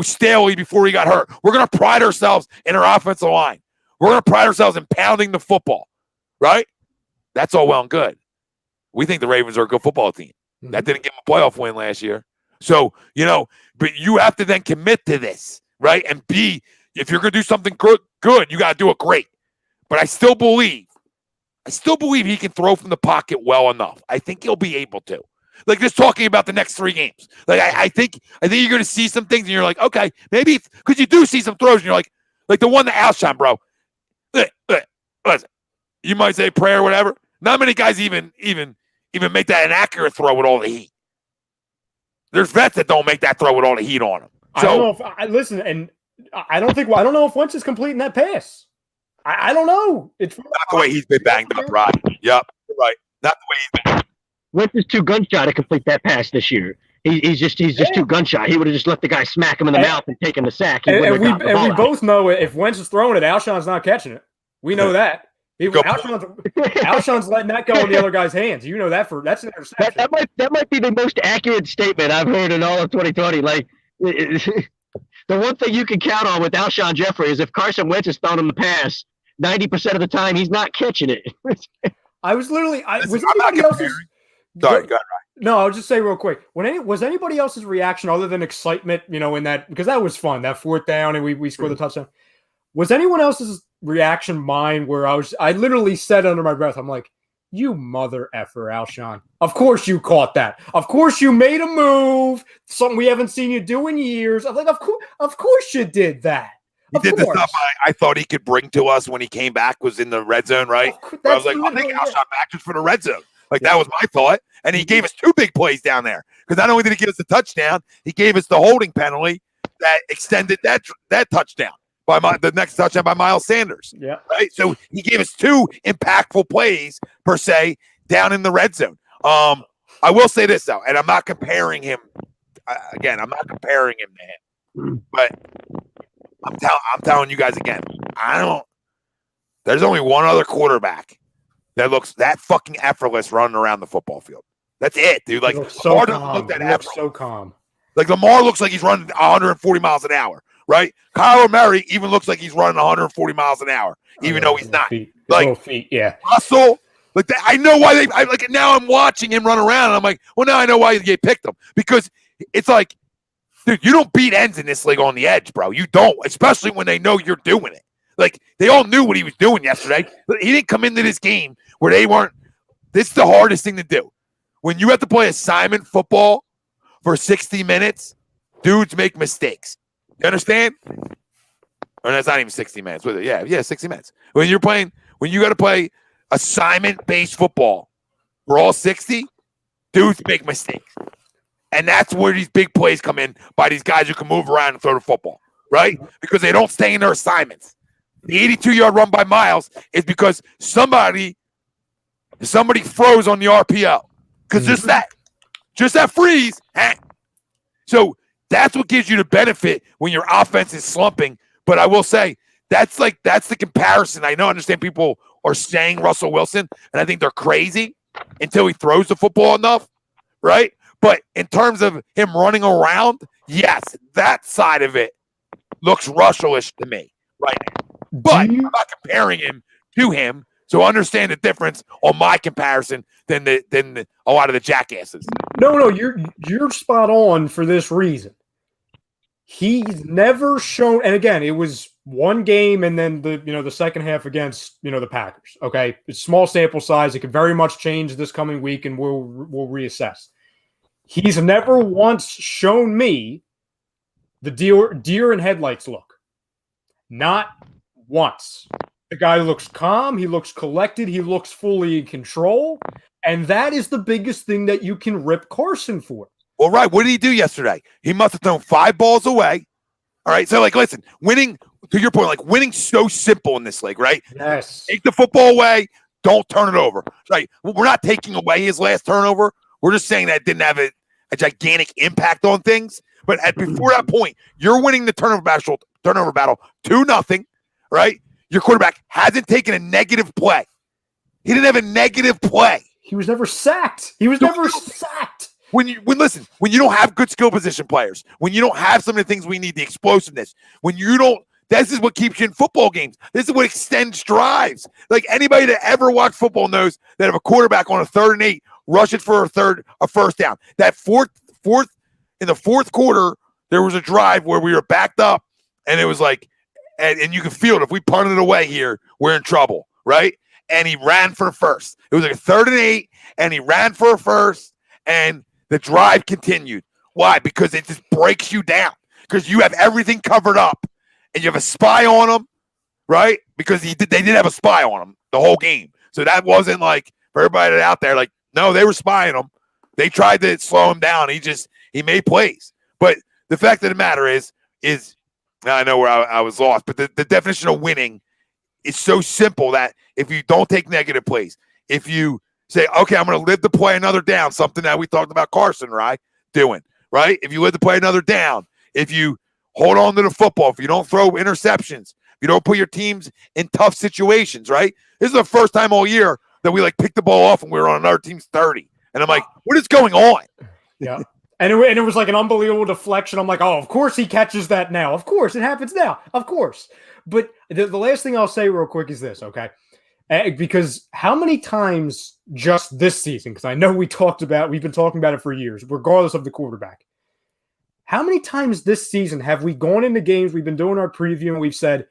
Staley before he got hurt. We're going to pride ourselves in our offensive line. We're going to pride ourselves in pounding the football, right? That's all well and good. We think the Ravens are a good football team. That didn't give them a playoff win last year. So, but you have to then commit to this, right? And if you're going to do something good, you got to do it great. But I still believe he can throw from the pocket well enough. I think he'll be able to. Like, just talking about the next 3 games. Like, I think you're going to see some things and you're like, okay, maybe, because you do see some throws and you're like the one to Alshon, bro. Listen, you might say prayer or whatever. Not many guys even make that an accurate throw with all the heat. There's vets that don't make that throw with all the heat on them. So, I don't know I don't know if Wentz is completing that pass. I don't know. It's not the way he's been banged up, right? Yep, right. Not the way he's been. Wentz is too gun shy to complete that pass this year. He's just too gun shy. He would have just let the guy smack him in the mouth and taken the sack. And we both know if Wentz is throwing it, Alshon's not catching it. We know that. Alshon's letting that go in the other guy's hands. You know that that's an interception. That might be the most accurate statement I've heard in all of 2020. Like, the one thing you can count on with Alshon Jeffrey is if Carson Wentz is throwing him the pass, 90% of the time he's not catching it. Sorry, go ahead. No, I'll just say real quick. Was anybody else's reaction other than excitement, in that, because that was fun, that 4th down and we scored the touchdown. Was anyone else's reaction mine where I literally said under my breath, I'm like, you mother effer, Alshon. Of course you caught that. Of course you made a move, something we haven't seen you do in years. I'm like, of course you did that. He did the stuff I thought he could bring to us when he came back, was in the red zone, right? I was like, I'll take Alshon back just for the red zone. That was my thought. And he gave us 2 big plays down there. Because not only did he give us the touchdown, he gave us the holding penalty that extended that touchdown. The next touchdown by Miles Sanders. Yeah. Right. So he gave us 2 impactful plays per se down in the red zone. I will say this though, and I'm not comparing him. Again, I'm not comparing him to him. But I'm telling you guys again. There's only one other quarterback that looks that fucking effortless running around the football field. That's it, dude. Like, Lamar doesn't look that effortless. So calm. Like, Lamar looks like he's running 140 miles an hour. Right? Kyler Murray even looks like he's running 140 miles an hour, even though he's not. Feet, yeah. Russell, I know why now I'm watching him run around, and I'm like, well, now I know why they picked him. Because it's like, dude, you don't beat ends in this league on the edge, bro. You don't, especially when they know you're doing it. Like, they all knew what he was doing yesterday. He didn't come into this game where they weren't. This is the hardest thing to do. When you have to play assignment football for 60 minutes, dudes make mistakes. You understand? Or that's not even 60 minutes. Yeah, 60 minutes. When you got to play assignment-based football for all 60, dudes make mistakes. And that's where these big plays come in by these guys who can move around and throw the football, right? Because they don't stay in their assignments. The 82-yard run by Miles is because somebody froze on the RPO. Because just that freeze. So that's what gives you the benefit when your offense is slumping. But I will say, that's the comparison. I understand people are saying Russell Wilson, and I think they're crazy until he throws the football enough, right? But in terms of him running around, yes, that side of it looks Russell-ish to me right now. But I'm not comparing him to him, so understand the difference on my comparison than a lot of the jackasses. No, you're spot on for this reason. He's never shown, and again, it was one game, and then the second half against the Packers. Okay, it's small sample size. It could very much change this coming week, and we'll reassess. He's never once shown me the deer in headlights look. Not once. The guy looks calm. He looks collected. He looks fully in control. And that is the biggest thing that you can rip Carson for. Well, right. What did he do yesterday? He must have thrown 5 balls away. All right. So, listen, winning, to your point, winning's so simple in this league, right? Yes. Take the football away. Don't turn it over. Right. We're not taking away his last turnover. We're just saying that it didn't have a gigantic impact on things. But before that point, you're winning the turnover battle 2-0, right? Your quarterback hasn't taken a negative play. He didn't have a negative play. He was never sacked. When you don't have good skill position players, when you don't have some of the things we need, the explosiveness, this is what keeps you in football games. This is what extends drives. Like, anybody that ever watched football knows that if a quarterback on a 3rd and 8 rushes for a first down, that in the fourth quarter, there was a drive where we were backed up, and it was like, and you can feel it. If we punted it away here, we're in trouble, right? And he ran for a first. It was like a 3rd and 8, and he ran for a first, and the drive continued. Why? Because it just breaks you down. Because you have everything covered up, and you have a spy on him, right? Because they did have a spy on him the whole game. So that wasn't like, for everybody out there, like, no, they were spying him. They tried to slow him down. He made plays. But the fact of the matter is I know where I was lost, but the definition of winning is so simple that if you don't take negative plays, if you say, okay, I'm going to live to play another down, something that we talked about Carson, right? Doing, right? If you live to play another down, if you hold on to the football, if you don't throw interceptions, if you don't put your teams in tough situations, right? This is the first time all year that we picked the ball off and we were on another team's 30. And I'm like, what is going on? Yeah. And it was like an unbelievable deflection. I'm like, oh, of course he catches that now. Of course, it happens now. Of course. But the last thing I'll say real quick is this, okay? Because how many times just this season, because I know we've been talking about it for years, regardless of the quarterback. How many times this season have we gone into games, we've been doing our preview, and we've said,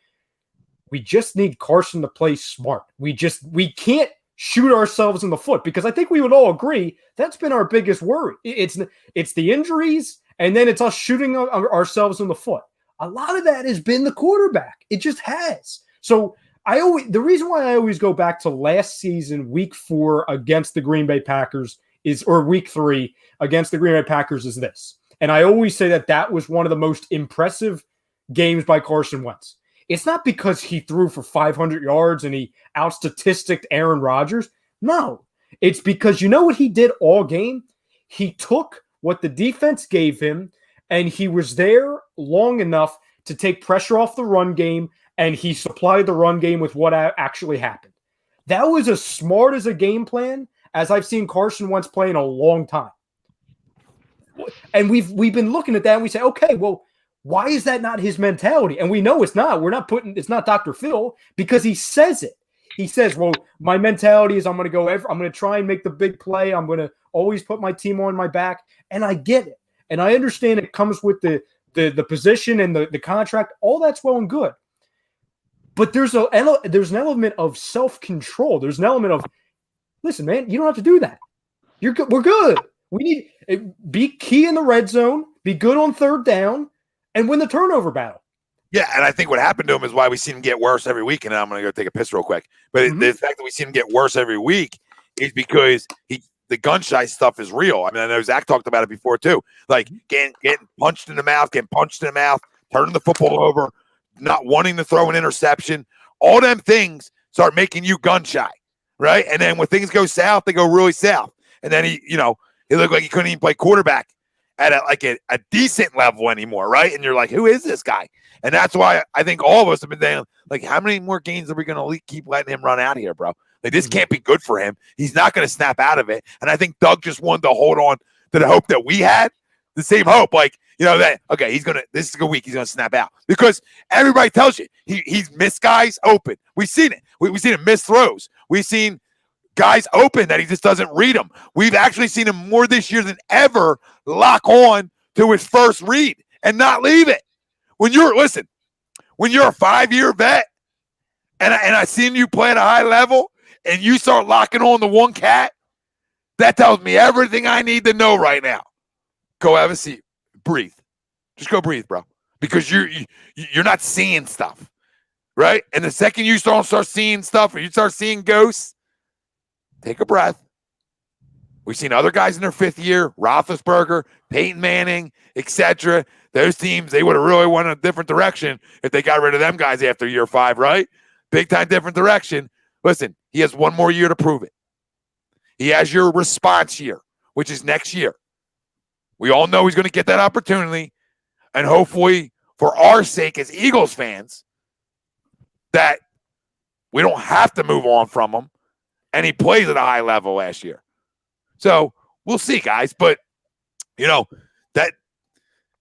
we just need Carson to play smart. We can't shoot ourselves in the foot, because I think we would all agree that's been our biggest worry. It's the injuries, and then it's us shooting ourselves in the foot. A lot of that has been the quarterback. It just has. So the reason why I always go back to last season, week 4 against the Green Bay Packers or week 3 against the Green Bay Packers is this. And I always say that was one of the most impressive games by Carson Wentz. It's not because he threw for 500 yards and he out-statisticed Aaron Rodgers. No, it's because you know what he did all game? He took what the defense gave him, and he was there long enough to take pressure off the run game, and he supplied the run game with what actually happened. That was as smart as a game plan as I've seen Carson Wentz play in a long time. And we've been looking at that, and we say, okay, well, why is that not his mentality? And we know it's not. It's not Dr. Phil, because he says it. He says, well, my mentality is I'm going to try and make the big play. I'm going to always put my team on my back. And I get it. And I understand it comes with the position and the contract. All that's well and good. But there's an element of self-control. There's an element of, listen, man, you don't have to do that. We're good. We need be key in the red zone, be good on 3rd down, and win the turnover battle. Yeah, and I think what happened to him is why we see him get worse every week. And I'm going to go take a piss real quick. But the fact that we see him get worse every week is because the gun-shy stuff is real. I mean, I know Zach talked about it before too. Like getting punched in the mouth, turning the football over, not wanting to throw an interception. All them things start making you gun-shy, right? And then when things go south, they go really south. And then he looked like he couldn't even play quarterback at a decent level anymore, right? And you're like, who is this guy? And that's why I think all of us have been saying, like, how many more games are we going to keep letting him run out here, bro? Like, this can't be good for him. He's not going to snap out of it. And I think Doug just wanted to hold on to the hope that we had, the same hope. Like, that, okay, this is a good week. He's going to snap out. Because everybody tells you he's missed guys open. We've seen it. We've seen him miss throws. We've seen guys open that he just doesn't read them. We've actually seen him more this year than ever lock on to his first read and not leave it. When you're a 5-year vet and I seen you play at a high level and you start locking on the one cat, that tells me everything I need to know right now. Go have a seat. Breathe. Just go breathe, bro. Because you're not seeing stuff. right? And the second you start seeing stuff or you start seeing ghosts, take a breath. We've seen other guys in their 5th year, Roethlisberger, Peyton Manning, etc. Those teams, they would have really went a different direction if they got rid of them guys after year 5, right? Big time different direction. Listen, he has one more year to prove it. He has your response year, which is next year. We all know he's going to get that opportunity. And hopefully, for our sake as Eagles fans, that we don't have to move on from him. And he plays at a high level last year. So we'll see, guys. But,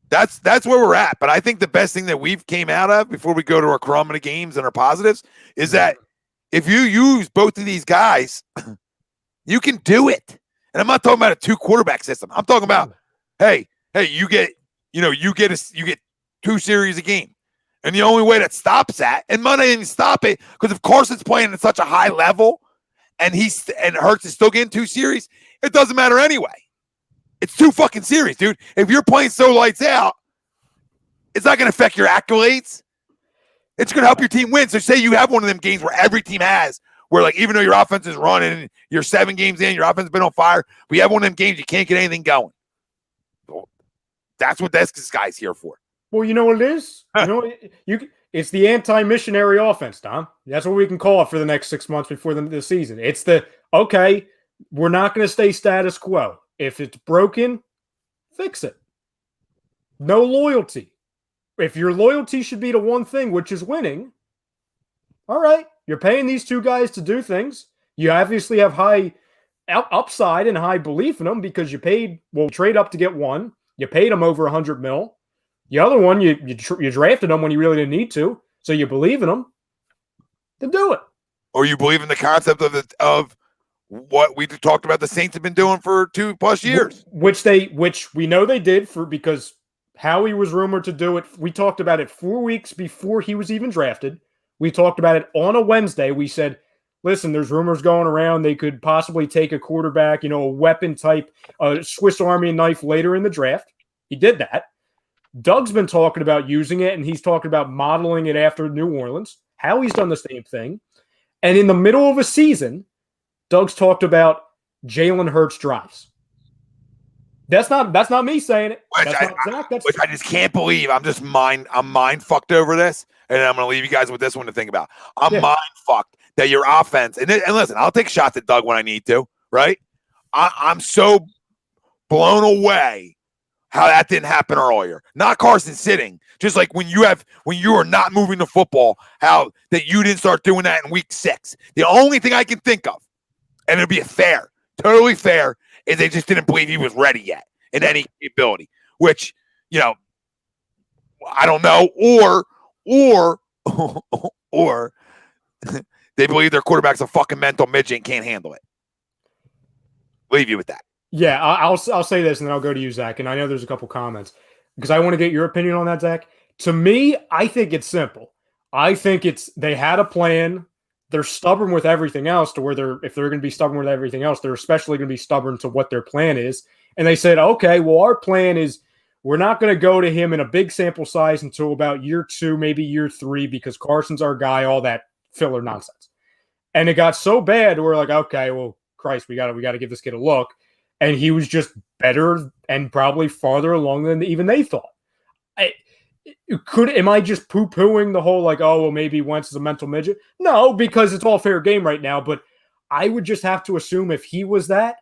that's where we're at. But I think the best thing that we've came out of before we go to our crumb of the games and our positives is that if you use both of these guys, you can do it. And I'm not talking about a 2-quarterback system. I'm talking about, hey, you get 2 series a game. And the only way that stops that, and might not even stop it, because if Carson's playing at such a high level and Hurts is still getting 2 series, it doesn't matter anyway. It's 2 fucking series, dude. If you're playing so lights out, it's not going to affect your accolades. It's going to help your team win. So say you have one of them games where every team has, where like even though your offense is running, you're 7 games in, your offense has been on fire, but you have one of them games you can't get anything going. That's what this guy's here for. Well, you know what it is? It's the anti-missionary offense, Tom. That's what we can call it for the next 6 months before the season. It's okay, we're not going to stay status quo. If it's broken, fix it. No loyalty. If your loyalty should be to one thing, which is winning, all right, you're paying these 2 guys to do things. You obviously have high upside and high belief in them because you trade up to get one. You paid them over $100 million. The other one, you drafted them when you really didn't need to, so you believe in them. Then do it. Or you believe in the concept of what we talked about the Saints have been doing for 2+ years, which we know they did because Howie was rumored to do it. We talked about it 4 weeks before he was even drafted. We talked about it on a Wednesday. We said, listen, there's rumors going around. They could possibly take a quarterback, a weapon type, Swiss Army knife later in the draft. He did that. Doug's been talking about using it, and he's talking about modeling it after New Orleans. Howie's done the same thing. And in the middle of a season, Doug's talked about Jalen Hurts drives. That's not me saying it. Which I just can't believe. I'm mind fucked over this, and I'm going to leave you guys with this one to think about. I'm mind fucked that your offense, and listen, I'll take shots at Doug when I need to, right? I'm so blown away how that didn't happen earlier. Not Carson sitting, just like when you are not moving the football, how that you didn't start doing that in week 6. The only thing I can think of, and it'll be totally fair, is they just didn't believe he was ready yet in any ability, which, I don't know, or they believe their quarterback's a fucking mental midget and can't handle it. Leave you with that. Yeah, I'll say this, and then I'll go to you, Zach. And I know there's a couple comments because I want to get your opinion on that, Zach. To me, I think it's simple. I think they had a plan. They're stubborn with everything else to where if they're going to be stubborn with everything else, they're especially going to be stubborn to what their plan is. And they said, okay, well, our plan is we're not going to go to him in a big sample size until about year 2, maybe year 3, because Carson's our guy, all that filler nonsense. And it got so bad, we're like, okay, well, Christ, we got to give this kid a look. And he was just better and probably farther along than even they thought. Am I just poo-pooing the whole oh, well, maybe Wentz is a mental midget? No, because it's all fair game right now. But I would just have to assume if he was that,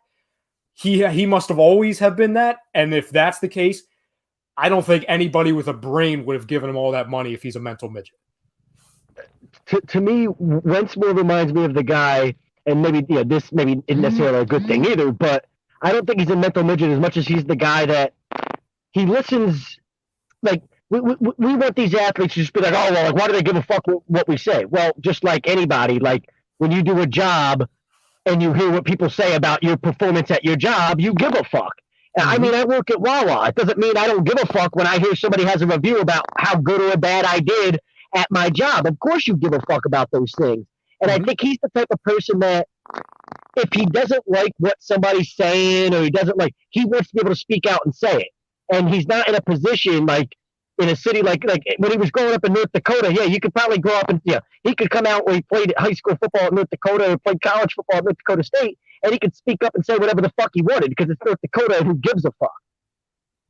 he must have always have been that. And if that's the case, I don't think anybody with a brain would have given him all that money if he's a mental midget. To me, Wentz more reminds me of the guy, and maybe this maybe isn't necessarily a good thing either, but I don't think he's a mental midget as much as he's the guy that he listens. Like we want these athletes to just be like, oh well, why do they give a fuck what we say? Well, just like anybody, like when you do a job and you hear what people say about your performance at your job, you give a fuck. Mm-hmm. I mean, I work at Wawa. It doesn't mean I don't give a fuck when I hear somebody has a review about how good or bad I did at my job. Of course you give a fuck about those things. And I think he's the type of person that if he doesn't like what somebody's saying or he doesn't like, he wants to be able to speak out and say it. And he's not in a position in a city like when he was growing up in North Dakota, yeah, you could probably grow up and he could come out when he played high school football at North Dakota or played college football at North Dakota State, and he could speak up and say whatever the fuck he wanted because it's North Dakota and who gives a fuck.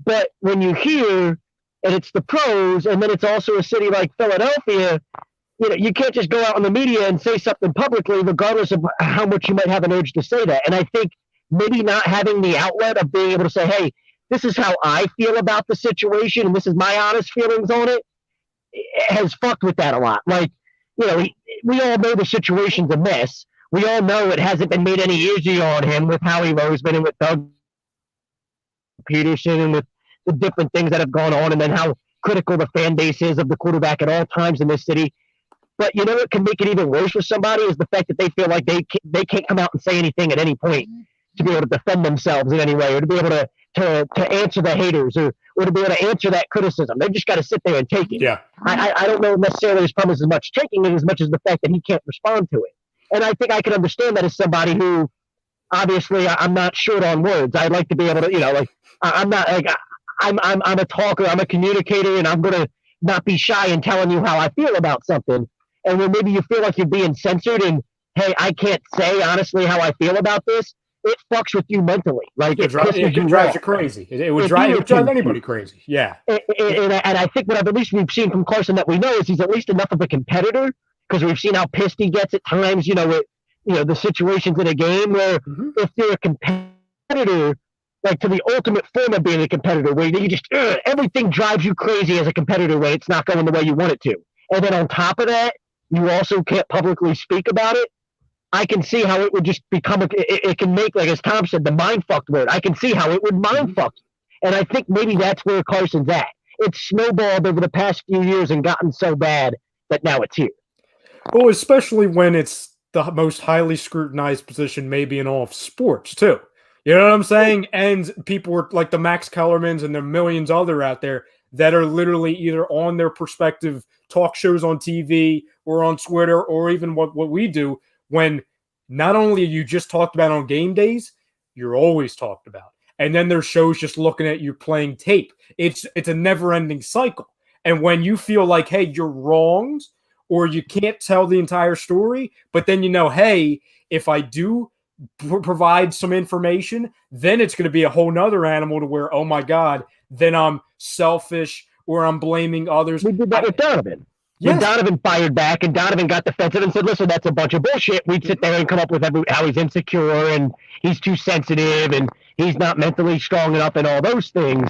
But when you hear and it's the pros, and then it's also a city like Philadelphia, you can't just go out in the media and say something publicly, regardless of how much you might have an urge to say that. And I think maybe not having the outlet of being able to say, hey, this is how I feel about the situation, and this is my honest feelings on it, has fucked with that a lot. Like, we all know the situation's a mess. We all know it hasn't been made any easier on him with Howie Roseman and with Doug Peterson and with the different things that have gone on, and then how critical the fan base is of the quarterback at all times in this city. But what can make it even worse for somebody is the fact that they feel like they can't come out and say anything at any point to be able to defend themselves in any way, or to be able to answer the haters, or to be able to answer that criticism. They've just got to sit there and take it. Yeah. I don't know necessarily his problem is as much taking it as much as the fact that he can't respond to it. And I think I can understand that as somebody who, obviously, I'm not short on words. I'd like to be able to, I'm not like, I'm a talker, I'm a communicator, and I'm going to not be shy in telling you how I feel about something. And when maybe you feel like you're being censored and, hey, I can't say honestly how I feel about this, it fucks with you mentally. Like it drives you crazy. It would drive anybody crazy. Yeah. And I think what at least we've seen from Carson that we know is he's at least enough of a competitor, because we've seen how pissed he gets at times, with the situations in a game where if you're a competitor, like to the ultimate form of being a competitor, where you just everything drives you crazy as a competitor when it's not going the way you want it to. And then on top of that, you also can't publicly speak about it. I can see how it would just become it can make, like as Tom said, the mind fucked word. I can see how it would mind fuck. And I think maybe that's where Carson's at. It's snowballed over the past few years and gotten so bad that now it's here. Well, especially when it's the most highly scrutinized position maybe in all of sports too. You know what I'm saying? And people were like the Max Kellermans and the millions other out there that are literally either on their perspective talk shows on TV or on Twitter, or even what we do, when not only are you just talked about on game days, you're always talked about. And then there's shows just looking at you playing tape. It's a never-ending cycle. And when you feel like, hey, you're wronged or you can't tell the entire story, but then hey, if I do provide some information, then it's going to be a whole nother animal to where, oh my God, then I'm selfish or I'm blaming others. We did that with Donovan. When Donovan fired back and Donovan got defensive and said, listen, that's a bunch of bullshit, we'd sit there and come up with how he's insecure and he's too sensitive and he's not mentally strong enough and all those things.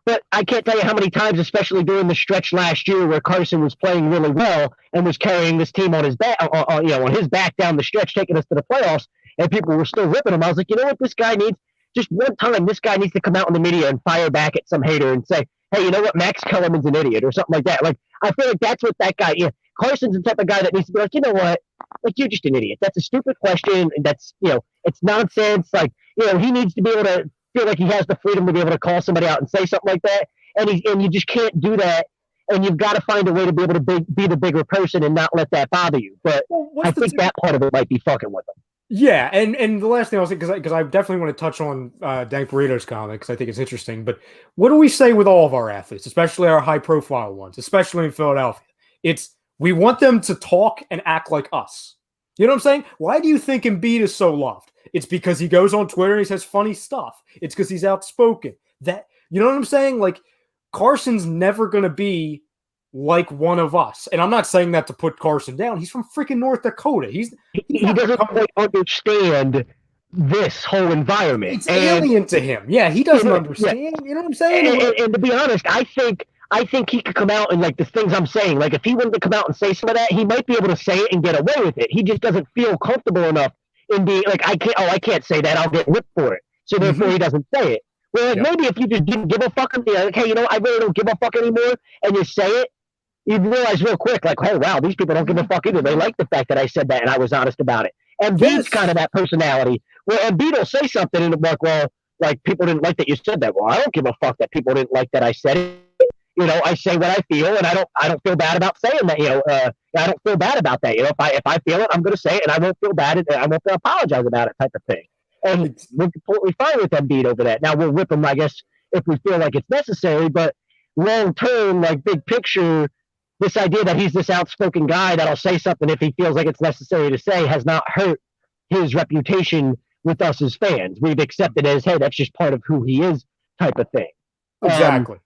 But I can't tell you how many times, especially during the stretch last year where Carson was playing really well and was carrying this team on his back, on his back down the stretch, taking us to the playoffs, and people were still ripping him. I was like, you know what, this guy needs, just one time, this guy needs to come out in the media and fire back at some hater and say, hey, you know what, Max Kellerman's an idiot or something like that. Like, I feel like that's what that guy, Carson's the type of guy that needs to be like, you know what, like, you're just an idiot. That's a stupid question. And that's, it's nonsense. Like, he needs to be able to feel like he has the freedom to be able to call somebody out and say something like that. And you just can't do that. And you've got to find a way to be able to be the bigger person and not let that bother you. But I think that part of it might be fucking with them. Yeah, and the last thing I'll say, because I definitely want to touch on Dank Burrito's comment, because I think it's interesting, but what do we say with all of our athletes, especially our high-profile ones, especially in Philadelphia? It's we want them to talk and act like us. You know what I'm saying? Why do you think Embiid is so loved? It's because he goes on Twitter and he says funny stuff. It's because he's outspoken. You know what I'm saying? Like, Carson's never going to be like one of us. And I'm not saying that to put Carson down. He's from freaking North Dakota. He doesn't quite understand this whole environment. It's alien to him. Yeah, he doesn't understand. Yeah. You know what I'm saying? And to be honest, I think he could come out and, like, the things I'm saying, like, if he wanted to come out and say some of that, he might be able to say it and get away with it. He just doesn't feel comfortable enough in being like, I can't say that. I'll get whipped for it. So therefore he doesn't say it. Well, maybe if you just didn't give a fuck, like, hey, I really don't give a fuck anymore, and you say it, you realize real quick, like, oh, wow, these people don't give a fuck either. They like the fact that I said that and I was honest about it. And Embiid's kind of that personality where Embiid will say something and like, well, like, people didn't like that you said that. Well, I don't give a fuck that people didn't like that I said it. I say what I feel, and I don't feel bad about saying that. I don't feel bad about that. If I feel it, I'm going to say it, and I won't feel bad. I won't apologize about it, type of thing. And we're completely fine with Embiid over that. Now we'll rip him, I guess, if we feel like it's necessary. But long term, like big picture, this idea that he's this outspoken guy that'll say something if he feels like it's necessary to say has not hurt his reputation with us as fans. We've accepted it as, hey, that's just part of who he is type of thing. Exactly.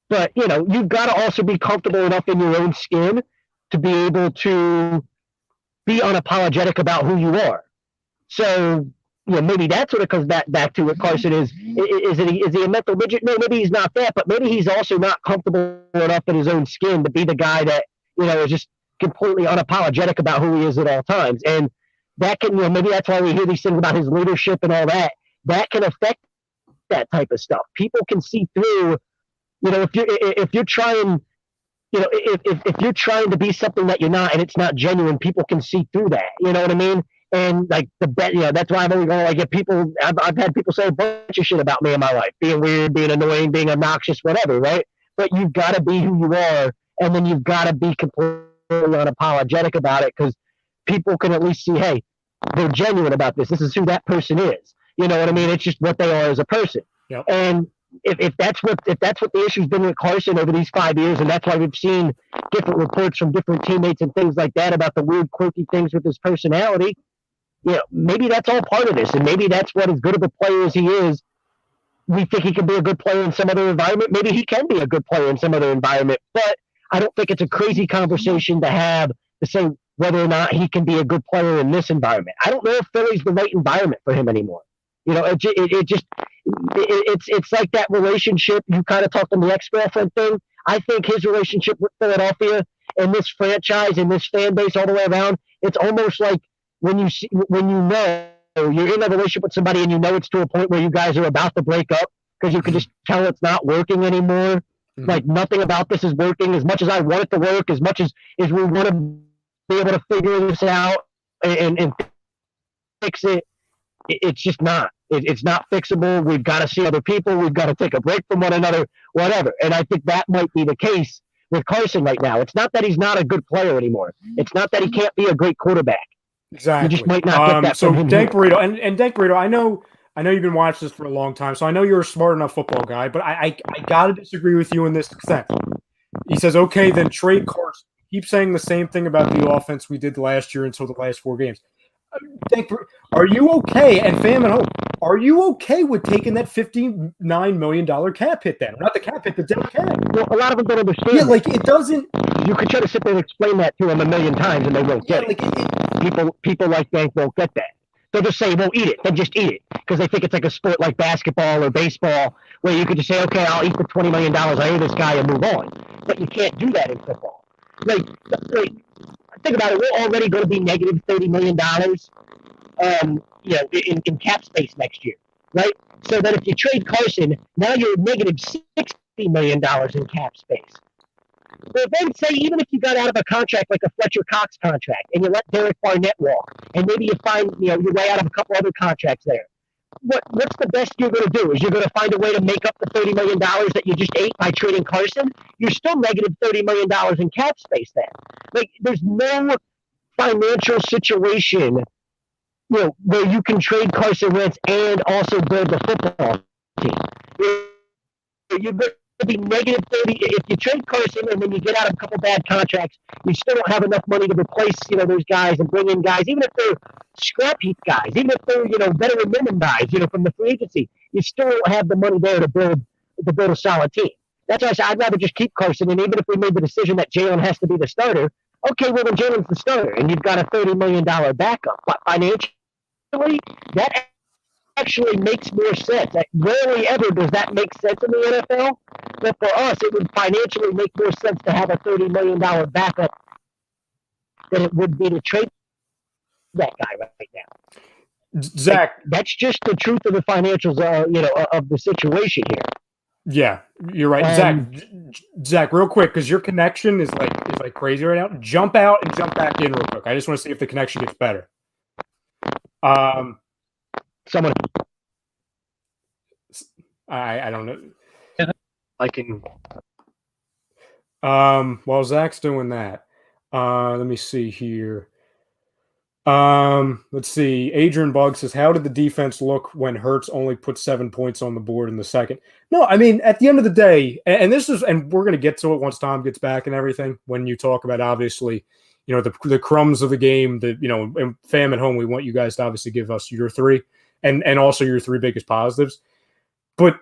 But, you've got to also be comfortable enough in your own skin to be able to be unapologetic about who you are. So, maybe that's what it comes back to what Carson is. Is he a mental midget? No, maybe he's not that, but maybe he's also not comfortable enough in his own skin to be the guy that, is just completely unapologetic about who he is at all times. And that can, maybe that's why we hear these things about his leadership and all that. That can affect that type of stuff. People can see through, if you're trying, if you're trying to be something that you're not and it's not genuine, people can see through that. You know what I mean? And like that's why I'm always going, like, if people, I've had people say a bunch of shit about me in my life, being weird, being annoying, being obnoxious, whatever, right? But you've got to be who you are, and then you've got to be completely unapologetic about it, because people can at least see, hey, they're genuine about this. This is who that person is. You know what I mean? It's just what they are as a person. Yep. And if that's what the issue's been with Carson over these 5 years, and that's why we've seen different reports from different teammates and things like that about the weird, quirky things with his personality. Maybe that's all part of this, and maybe that's what, as good of a player as he is, we think he can be a good player in some other environment. Maybe he can be a good player in some other environment, but I don't think it's a crazy conversation to have to say whether or not he can be a good player in this environment. I don't know if Philly's the right environment for him anymore. It's like that relationship. You kind of talked on the ex-girlfriend thing. I think his relationship with Philadelphia and this franchise and this fan base all the way around, it's almost like when you're in a relationship with somebody and it's to a point where you guys are about to break up because you can just tell it's not working anymore. Mm-hmm. Like, nothing about this is working. As much as I want it to work, as much as we want to be able to figure this out and fix it, it's just not. It's not fixable. We've got to see other people. We've got to take a break from one another, whatever. And I think that might be the case with Carson right now. It's not that he's not a good player anymore. It's not that he can't be a great quarterback. Exactly. You just might not get that so from him. Dank Burrito, and Dank Burrito, I know you've been watching this for a long time, so I know you're a smart enough football guy, but I got to disagree with you in this sense. He says, okay, then trade Carson. Keep saying the same thing about the offense we did last year until the last 4 games. Are you okay? And fam and hope, are you okay with taking that $59 million cap hit then? Not the cap hit, the dead cap. Well, a lot of them don't understand. Yeah, like, it doesn't. You could try to sit there and explain that to them a million times and they won't get it. People like Dank won't get that. They'll just say, well, eat it. Then just eat it. Because they think it's like a sport like basketball or baseball where you could just say, okay, I'll eat the $20 million I owe this guy and move on. But you can't do that in football. Like think about it. We're already going to be negative $30 million in cap space next year, right? So that if you trade Carson, now you're negative $60 million in cap space. Well, they would say, even if you got out of a contract like a Fletcher Cox contract and you let Derek Barnett walk, and maybe you find your way out of a couple other contracts there, what's the best you're going to do? Is you're going to find a way to make up the $30 million that you just ate by trading Carson? You're still negative $30 million in cap space then. Like, there's no financial situation, where you can trade Carson Wentz and also build the football team. You're going to be negative 30. If you trade Carson and then you get out of a couple bad contracts, you still don't have enough money to replace, those guys and bring in guys, even if they're scrap heap guys, even if they're, veteran minimum guys, from the free agency, you still don't have the money there to build a solid team. That's why I said I'd rather just keep Carson, and even if we made the decision that Jalen has to be the starter, okay, well, then Jalen's the starter, and you've got a $30 million backup. But financially, that actually makes more sense. Rarely ever does that make sense in the NFL, but for us, it would financially make more sense to have a $30 million backup than it would be to trade that guy right now. Zach, that's just the truth of the financials, of the situation here. Yeah, you're right. Zach, real quick, because your connection is like crazy right now. Jump out and jump back in real quick. I just want to see if the connection gets better. Someone, I don't know. I can. While Zach's doing that, let me see here. Let's see. Adrian Bug says, how did the defense look when Hurts only put 7 points on the board in the second? No, I mean, at the end of the day, and we're going to get to it once Tom gets back and everything, when you talk about, obviously, the crumbs of the game, and fam at home, we want you guys to obviously give us your three and also your three biggest positives. But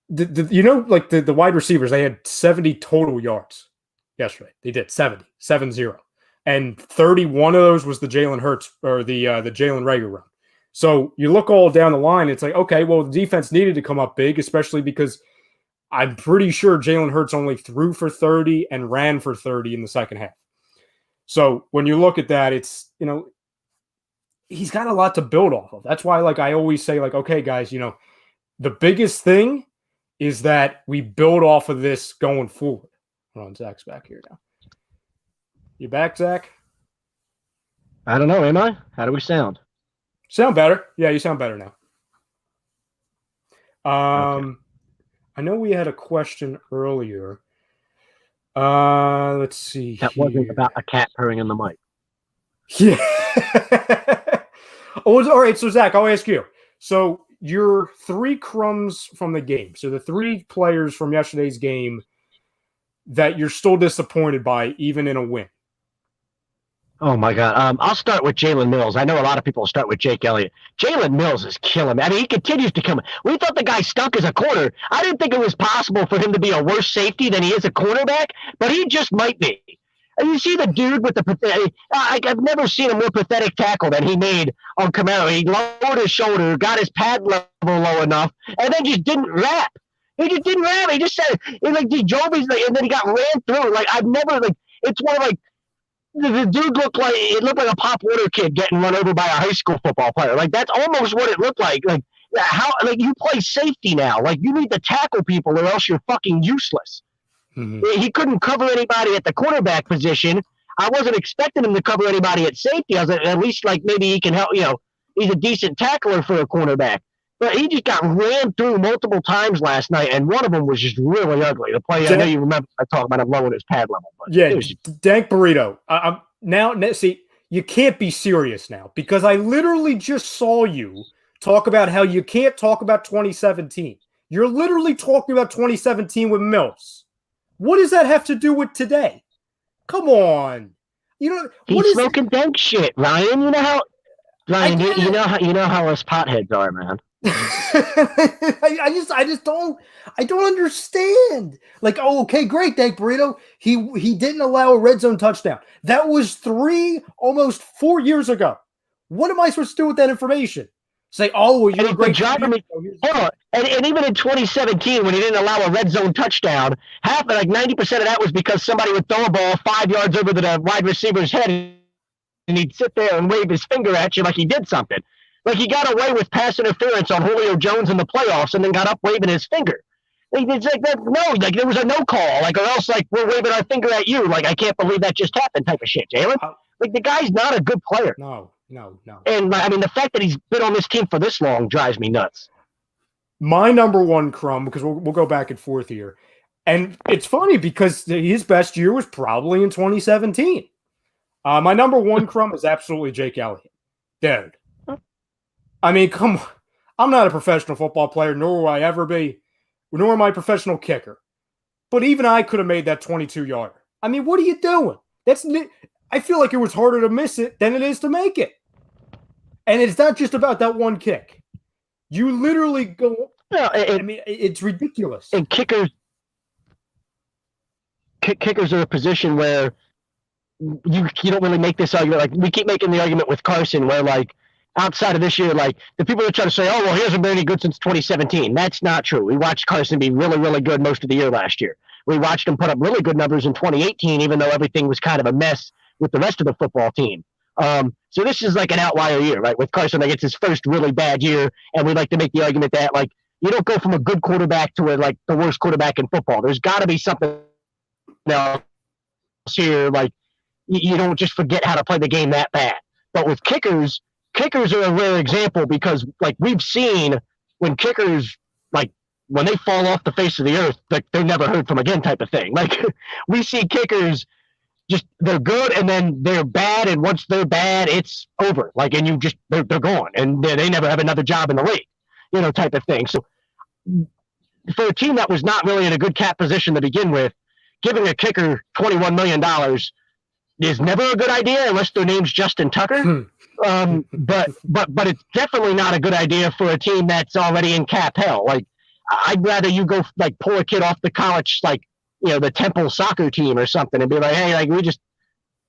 the wide receivers, they had 70 total yards yesterday. They did 7-0. And 31 of those was the Jalen Hurts or the Jalen Reagor run. So you look all down the line, it's like, okay, well, the defense needed to come up big, especially because I'm pretty sure Jalen Hurts only threw for 30 and ran for 30 in the second half. So when you look at that, it's, he's got a lot to build off of. That's why, I always say, okay, guys, the biggest thing is that we build off of this going forward. Hold on, Zach's back here now. You back, Zach? I don't know. Am I? How do we sound? Sound better. Yeah, you sound better now. Okay. I know we had a question earlier. Let's see. That wasn't about a cat purring in the mic. Yeah. All right. So, Zach, I'll ask you. So, your three crumbs from the game. So, the three players from yesterday's game that you're still disappointed by, even in a win. Oh, my God. I'll start with Jalen Mills. I know a lot of people will start with Jake Elliott. Jalen Mills is killing me. I mean, he continues to come. We thought the guy stunk as a corner. I didn't think it was possible for him to be a worse safety than he is a cornerback, but he just might be. And you see the dude with the pathetic – I've never seen a more pathetic tackle than he made on Camaro. He lowered his shoulder, got his pad level low enough, and then just didn't wrap. He just didn't wrap. He just said – he drove his – and then he got ran through. I've never – it's one of the dude looked like a Pop Warner kid getting run over by a high school football player. That's almost what it looked like. You play safety now. You need to tackle people or else you're fucking useless. Mm-hmm. He couldn't cover anybody at the quarterback position. I wasn't expecting him to cover anybody at safety. I was at least maybe he can help. He's a decent tackler for a cornerback. But he just got ran through multiple times last night, and one of them was just really ugly. The play, I know you remember I talked about him lowering his pad level. But yeah, Dank Burrito. See, you can't be serious now because I literally just saw you talk about how you can't talk about 2017. You're literally talking about 2017 with Mills. What does that have to do with today? Come on. He's smoking dank shit, Ryan. You know how Ryan, you know how us potheads are, man. I just don't understand. Okay, great, Dank Burrito. He didn't allow a red zone touchdown. That was almost 4 years ago. What am I supposed to do with that information? Say, you're a great driver. Hold on. And even in 2017, when he didn't allow a red zone touchdown, 90% of that was because somebody would throw a ball 5 yards over the wide receiver's head, and he'd sit there and wave his finger at you like he did something. He got away with pass interference on Julio Jones in the playoffs and then got up waving his finger. It's that. No, there was a no call, or else we're waving our finger at you. I can't believe that just happened type of shit, Jalen. The guy's not a good player. No. And the fact that he's been on this team for this long drives me nuts. My number one crumb, because we'll go back and forth here. And it's funny because his best year was probably in 2017. My number one crumb is absolutely Jake Elliott. Dude. I mean, come on. I'm not a professional football player, nor will I ever be, nor am I a professional kicker. But even I could have made that 22-yarder. I mean, what are you doing? I feel like it was harder to miss it than it is to make it. And it's not just about that one kick. You literally go. It's ridiculous. And kickers are a position where you don't really make this argument. We keep making the argument with Carson where outside of this year, the people that try to say, oh, well, he hasn't been any good since 2017. That's not true. We watched Carson be really, really good most of the year last year. We watched him put up really good numbers in 2018, even though everything was kind of a mess with the rest of the football team. So this is an outlier year, right? With Carson, it's his first really bad year, and we like to make the argument that you don't go from a good quarterback to the worst quarterback in football. There's got to be something else here. You don't just forget how to play the game that bad. But with kickers are a rare example because we've seen when kickers when they fall off the face of the earth, they're never heard from again type of thing. We see kickers just they're good and then they're bad, and once they're bad, it's over. Like, and they're gone, and they never have another job in the league, type of thing. So for a team that was not really in a good cap position to begin with, giving a kicker $21 million is never a good idea unless their name's Justin Tucker. But it's definitely not a good idea for a team that's already in cap hell. Like, I'd rather you go like pull a kid off the college, like, the Temple soccer team or something, and be like, hey, like, we just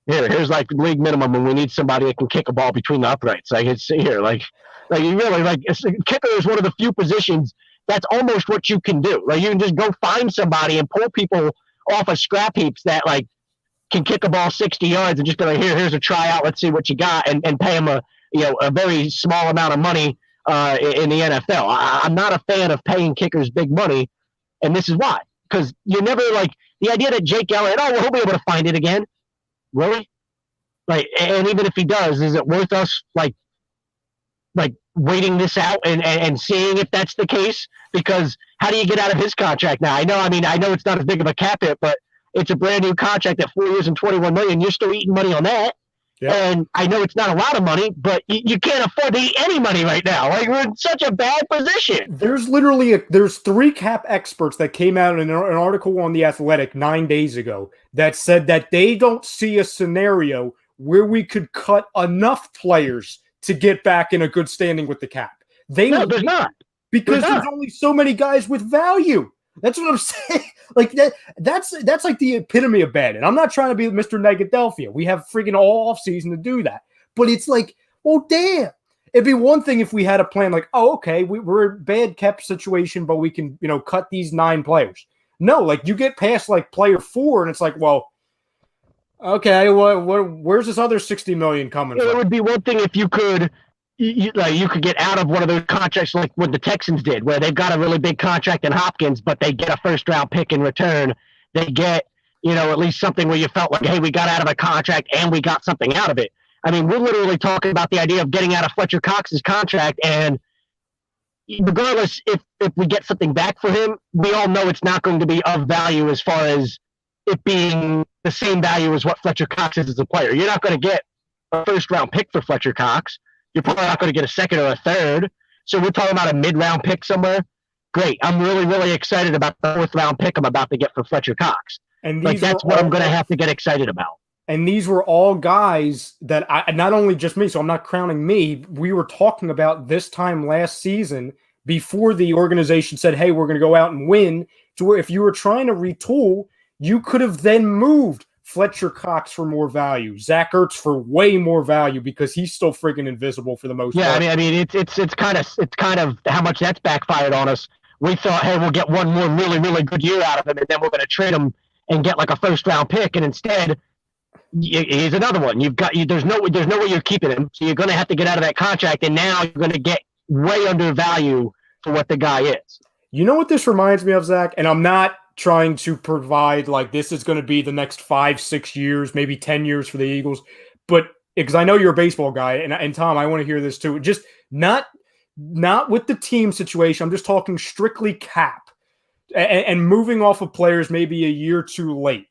here's like league minimum, and we need somebody that can kick a ball between the uprights. Like, it's here, like you really like kicker is one of the few positions that's almost what you can do. Like, you can just go find somebody and pull people off of scrap heaps that like can kick a ball 60 yards and just be like, here's a tryout. Let's see what you got, and pay them a very small amount of money in the NFL. I'm not a fan of paying kickers big money, and this is why. Because you never like the idea that Jake Elliott, he'll be able to find it again. Really? Like, and even if he does, is it worth us like waiting this out and seeing if that's the case? Because how do you get out of his contract now? I know it's not as big of a cap hit, but it's a brand new contract at 4 years and $21 million. You're still eating money on that. Yep. And I know it's not a lot of money, but you can't afford to eat any money right now. Like, we're in such a bad position. There's literally there's 3 cap experts that came out in an article on The Athletic 9 days ago that said that they don't see a scenario where we could cut enough players to get back in a good standing with the cap. No, there's not. Because there's only so many guys with value. That's what I'm saying. Like, that's like the epitome of bad. And I'm not trying to be Mr. Negadelphia. We have freaking all offseason to do that. But it's like, well, damn. It'd be one thing if we had a plan like, oh, okay, we're in a bad cap situation, but we can, cut these 9 players. No, like, you get past like player 4, and it's like, well, okay, where's this other $60 million coming from? It would be one thing if you could. You could get out of one of those contracts like what the Texans did, where they've got a really big contract in Hopkins, but they get a first-round pick in return. They get, at least something where you felt like, hey, we got out of a contract and we got something out of it. I mean, we're literally talking about the idea of getting out of Fletcher Cox's contract, and regardless if we get something back for him, we all know it's not going to be of value as far as it being the same value as what Fletcher Cox is as a player. You're not going to get a first-round pick for Fletcher Cox. You're probably not going to get a second or a third. So we're talking about a mid-round pick somewhere. Great. I'm really, really excited about the 4th-round pick I'm about to get for Fletcher Cox. And that's what I'm going to have to get excited about. And these were all guys that not only just me, so I'm not crowning me. We were talking about this time last season before the organization said, hey, we're going to go out and win, to where if you were trying to retool, you could have then moved Fletcher Cox for more value, Zach Ertz for way more value, because he's still friggin' invisible for the most part. Yeah, I mean, it's kind of how much that's backfired on us. We thought, hey, we'll get one more really, really good year out of him, and then we're going to trade him and get like a first-round pick, and instead, he's another one. There's no way you're keeping him, so you're going to have to get out of that contract, and now you're going to get way undervalue for what the guy is. You know what this reminds me of, Zach? And I'm not trying to provide like this is going to be the next 5-6 years, maybe 10 years for the Eagles, but because I know you're a baseball guy, and Tom, I want to hear this too. Just not with the team situation. I'm just talking strictly cap and moving off of players maybe a year too late.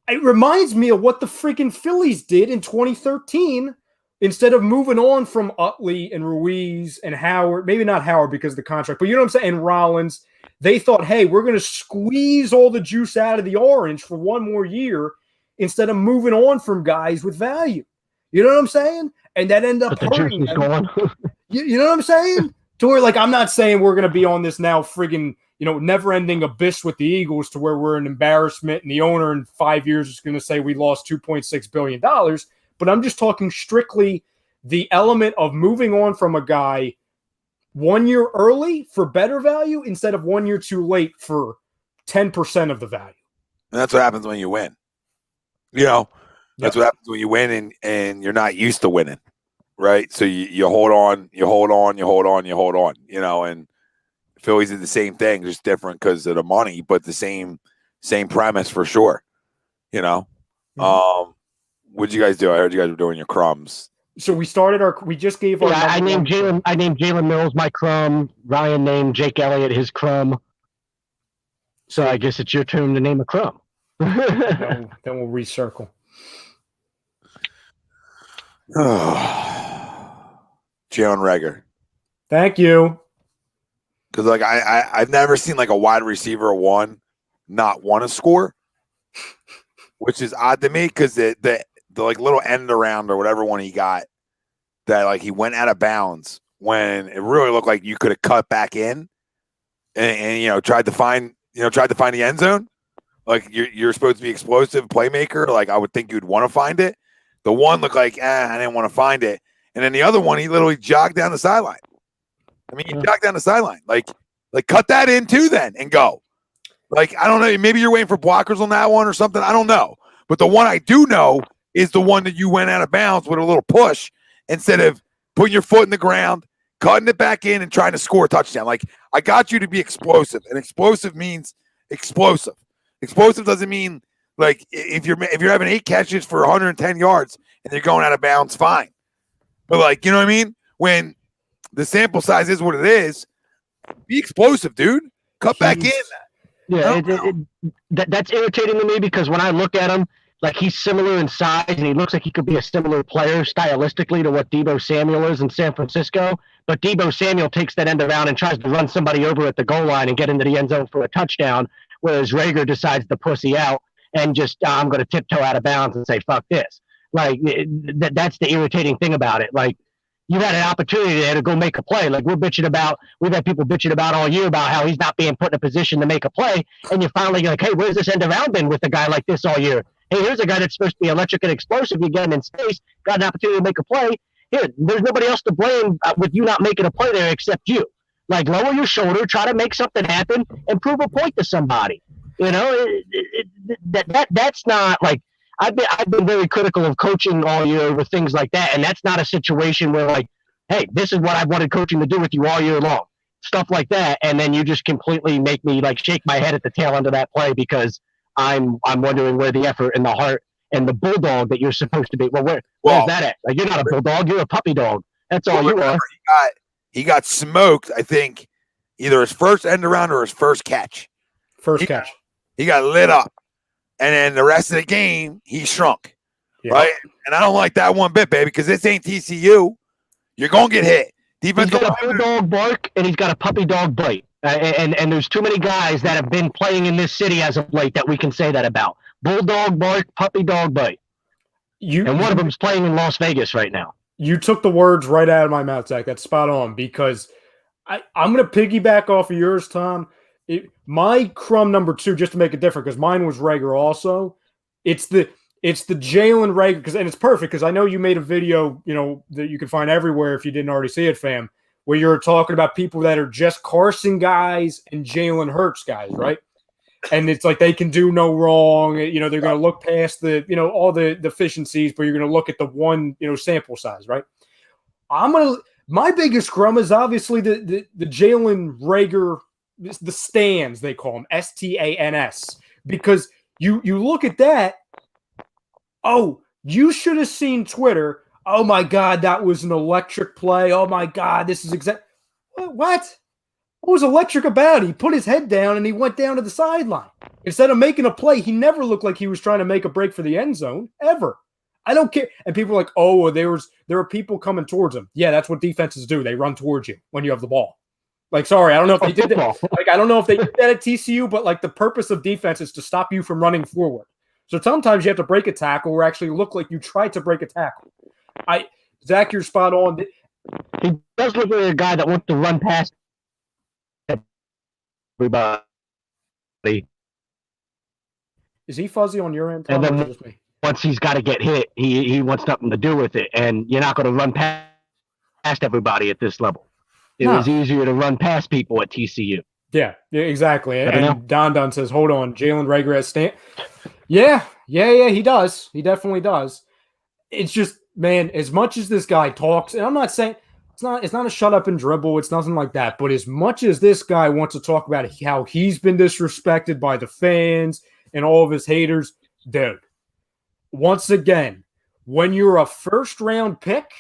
It reminds me of what the freaking Phillies did in 2013. Instead of moving on from Utley and Ruiz and Howard, maybe not Howard because of the contract, but you know what I'm saying, and Rollins, they thought, hey, we're going to squeeze all the juice out of the orange for one more year instead of moving on from guys with value. You know what I'm saying? And that ended up hurting them. You know what I'm saying? To where, like, I'm not saying we're going to be on this now friggin', never-ending abyss with the Eagles to where we're an embarrassment and the owner in 5 years is going to say we lost $2.6 billion. But I'm just talking strictly the element of moving on from a guy 1 year early for better value instead of 1 year too late for 10% of the value. And that's what happens when you win. That's what happens when you win and you're not used to winning, right? So you hold on, and Phillies did the same thing, just different because of the money, but the same premise for sure, Mm-hmm. What'd you guys do? I heard you guys were doing your crumbs. So we just gave our. Yeah, I named Jalen Mills my crumb. Ryan named Jake Elliott his crumb. So I guess it's your turn to name a crumb. Then we'll recircle. Jalen Reagor. Thank you. Because like I've never seen like a wide receiver not want to score, which is odd to me because the like little end around or whatever one he got that like he went out of bounds when it really looked like you could have cut back in and tried to find the end zone. Like you're supposed to be explosive playmaker. Like I would think you'd want to find it. The one looked like I didn't want to find it, and then the other one he literally jogged down the sideline. I mean, you jogged down the sideline. Like cut that in too then and go. Like I don't know. Maybe you're waiting for blockers on that one or something. I don't know. But the one I do know is the one that you went out of bounds with a little push instead of putting your foot in the ground, cutting it back in, and trying to score a touchdown. Like I got you to be explosive, and explosive means explosive. Explosive doesn't mean like if you're having 8 catches for 110 yards and you're going out of bounds, fine. But like you know what I mean? When the sample size is what it is, be explosive, dude. Cut back in. Yeah, that's irritating to me because when I look at him, like he's similar in size and he looks like he could be a similar player stylistically to what Deebo Samuel is in San Francisco. But Deebo Samuel takes that end around and tries to run somebody over at the goal line and get into the end zone for a touchdown, whereas Reagor decides to pussy out and just I'm going to tiptoe out of bounds and say fuck this. Like that's the irritating thing about it. Like you had an opportunity there to go make a play. Like we've had people bitching about all year about how he's not being put in a position to make a play. And you're finally like, hey, where's this end around been with a guy like this all year? Hey, here's a guy that's supposed to be electric and explosive. You get him in space, got an opportunity to make a play. Here, there's nobody else to blame with you not making a play there except you. Like lower your shoulder, try to make something happen and prove a point to somebody. You know, that's not like, I've been very critical of coaching all year over things like that, and that's not a situation where like, hey, this is what I wanted coaching to do with you all year long, stuff like that, and then you just completely make me like shake my head at the tail end of that play because I'm wondering where the effort and the heart and the bulldog that you're supposed to be. Well, where's that at? Like you're not a bulldog, you're a puppy dog. That's all you are. He got smoked. I think either his first end around or his first catch. He got lit up. And then the rest of the game, he shrunk, right? And I don't like that one bit, baby, because this ain't TCU. You're going to get hit. He's got a bulldog bark, and he's got a puppy dog bite. And there's too many guys that have been playing in this city as of late that we can say that about. Bulldog bark, puppy dog bite. And one of them is playing in Las Vegas right now. You took the words right out of my mouth, Zach. That's spot on because I'm going to piggyback off of yours, Tom. My crumb number 2, just to make it different, because mine was Reagor also. It's the Jalen Reagor, and it's perfect because I know you made a video, that you can find everywhere if you didn't already see it, fam, where you're talking about people that are just Carson guys and Jalen Hurts guys, right? And it's like they can do no wrong. They're going to look past the, all the deficiencies, but you're going to look at the one, sample size, right? My biggest crumb is obviously the Jalen Reagor. The stands, they call them, STANS, because you look at that, oh, you should have seen Twitter. Oh, my God, that was an electric play. Oh, my God, this is exact. What? What was electric about it? He put his head down and he went down to the sideline. Instead of making a play, he never looked like he was trying to make a break for the end zone, ever. I don't care. And people are like, oh, there are people coming towards him. Yeah, that's what defenses do. They run towards you when you have the ball. Like, sorry, I don't know if they did that. Like, I don't know if they did that at TCU, but like the purpose of defense is to stop you from running forward. So sometimes you have to break a tackle or actually look like you tried to break a tackle. Zach, you're spot on. He does look like a guy that wants to run past everybody. Is he fuzzy on your end? And then once he's got to get hit, he wants nothing to do with it. And you're not going to run past everybody at this level. It was easier to run past people at TCU. Yeah, exactly. And Don says, hold on, Jalen Reagor has stand. Yeah, he does. He definitely does. It's just, man, as much as this guy talks, and I'm not saying it's not a shut up and dribble, it's nothing like that, but as much as this guy wants to talk about how he's been disrespected by the fans and all of his haters, dude, once again, when you're a first-round pick,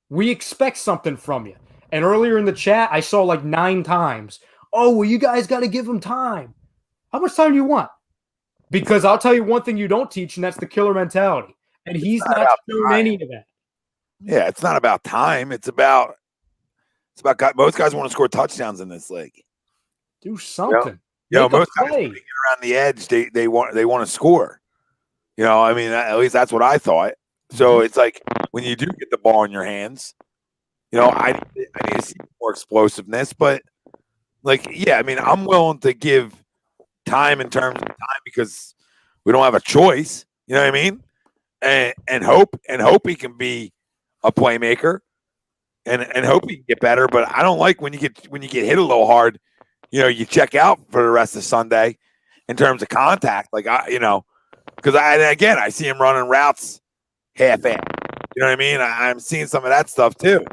we expect something from you. And earlier in the chat, I saw like 9 times, oh, well, you guys got to give him time. How much time do you want? Because I'll tell you one thing you don't teach, and that's the killer mentality. And he's not shown any of that. Yeah, it's not about time. It's about most guys want to score touchdowns in this league. Do something. Most guys when they get around the edge, they want to score. I mean, at least that's what I thought. So it's like when you do get the ball in your hands, I need to see more explosiveness. But I mean, I'm willing to give time in terms of time because we don't have a choice. You know what I mean? And hope he can be a playmaker, and hope he can get better. But I don't like when you get hit a little hard. You check out for the rest of Sunday in terms of contact. Because I see him running routes half-assed. You know what I mean? I'm seeing some of that stuff too.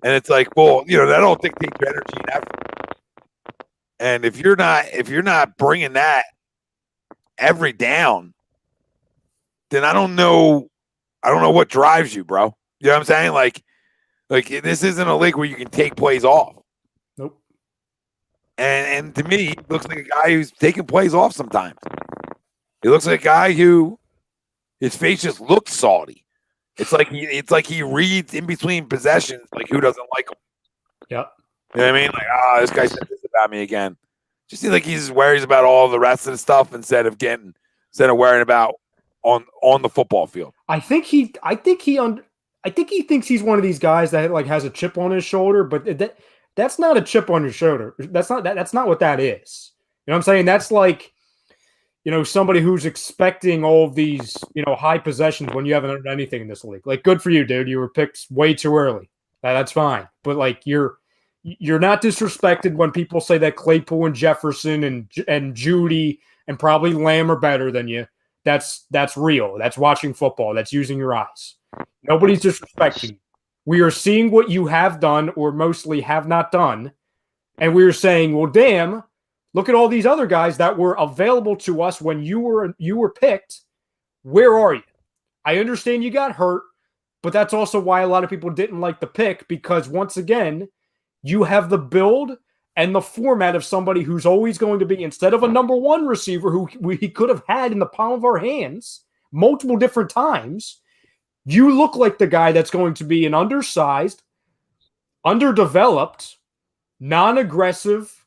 And it's like, well, that'll dictate your energy and effort. And if you're not bringing that every down, then I don't know what drives you, bro. You know what I'm saying? Like this isn't a league where you can take plays off. Nope. And to me, he looks like a guy who's taking plays off sometimes. He looks like a guy who his face just looks salty. It's like he reads in between possessions, like who doesn't like him. Yep. You know what I mean? Like, this guy said this about me again. Just seems like he just worries about all the rest of the stuff instead of worrying about on the football field. I think he thinks he's one of these guys that has a chip on his shoulder, but that's not a chip on your shoulder. That's not what that is. You know what I'm saying? That's like, somebody who's expecting all of these, high possessions when you haven't earned anything in this league. Like, good for you, dude. You were picked way too early. That's fine. But you're not disrespected when people say that Claypool and Jefferson and Judy and probably Lamb are better than you. That's real. That's watching football. That's using your eyes. Nobody's disrespecting you. We are seeing what you have done or mostly have not done. And we are saying, well, damn, look at all these other guys that were available to us when you were picked. Where are you? I understand you got hurt, but that's also why a lot of people didn't like the pick, because once again, you have the build and the format of somebody who's always going to be, instead of a number one receiver who he could have had in the palm of our hands multiple different times, you look like the guy that's going to be an undersized, underdeveloped, non-aggressive,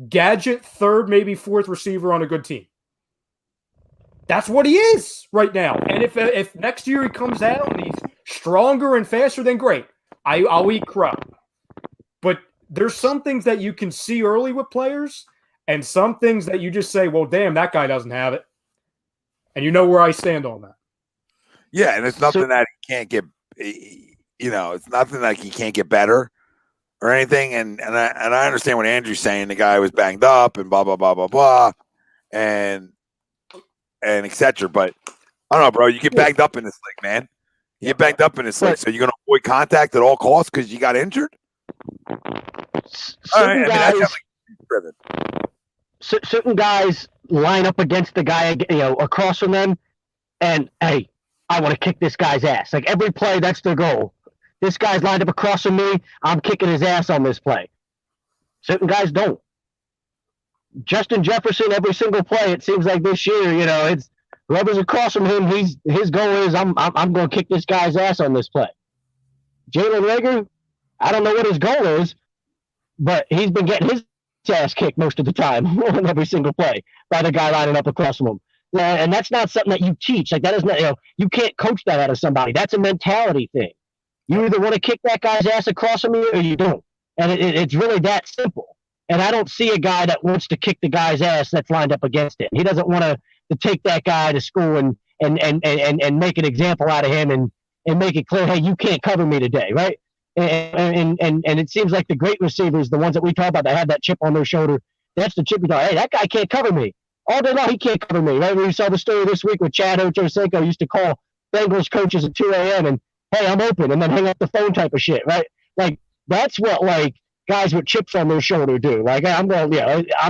gadget third, maybe fourth receiver on a good team. That's what he is right now. And if next year he comes out and he's stronger and faster, then great. I'll eat crow. But there's some things that you can see early with players and some things that you just say, well, damn, that guy doesn't have it. And you know where I stand on that. Yeah, and it's nothing that he can't get, it's nothing like he can't get better or anything. And I understand what Andrew's saying. The guy was banged up and blah, blah, blah, blah, blah, and et cetera. But I don't know, bro. You get banged up in this league, man. You get banged up in this league. So you're going to avoid contact at all costs because you got injured? Certain guys line up against the guy, across from them, and hey, I want to kick this guy's ass. Like every play, that's their goal. This guy's lined up across from me. I'm kicking his ass on this play. Certain guys don't. Justin Jefferson, every single play, it seems like this year, it's whoever's across from him. His goal is I'm going to kick this guy's ass on this play. Jalen Reagor, I don't know what his goal is, but he's been getting his ass kicked most of the time on every single play by the guy lining up across from him. And that's not something that you teach. Like that is not, you can't coach that out of somebody. That's a mentality thing. You either want to kick that guy's ass across from you or you don't. And it's really that simple. And I don't see a guy that wants to kick the guy's ass that's lined up against him. He doesn't want to take that guy to school and make an example out of him and make it clear, hey, you can't cover me today, right? And it seems like the great receivers, the ones that we talk about that have that chip on their shoulder, that's the chip you thought, hey, that guy can't cover me. All day long, he can't cover me, right? We saw the story this week with Chad Ochocinco used to call Bengals coaches at 2 a.m. and, hey, I'm open, and then hang up the phone type of shit, right? Like, that's what, guys with chips on their shoulder do. Like, I'm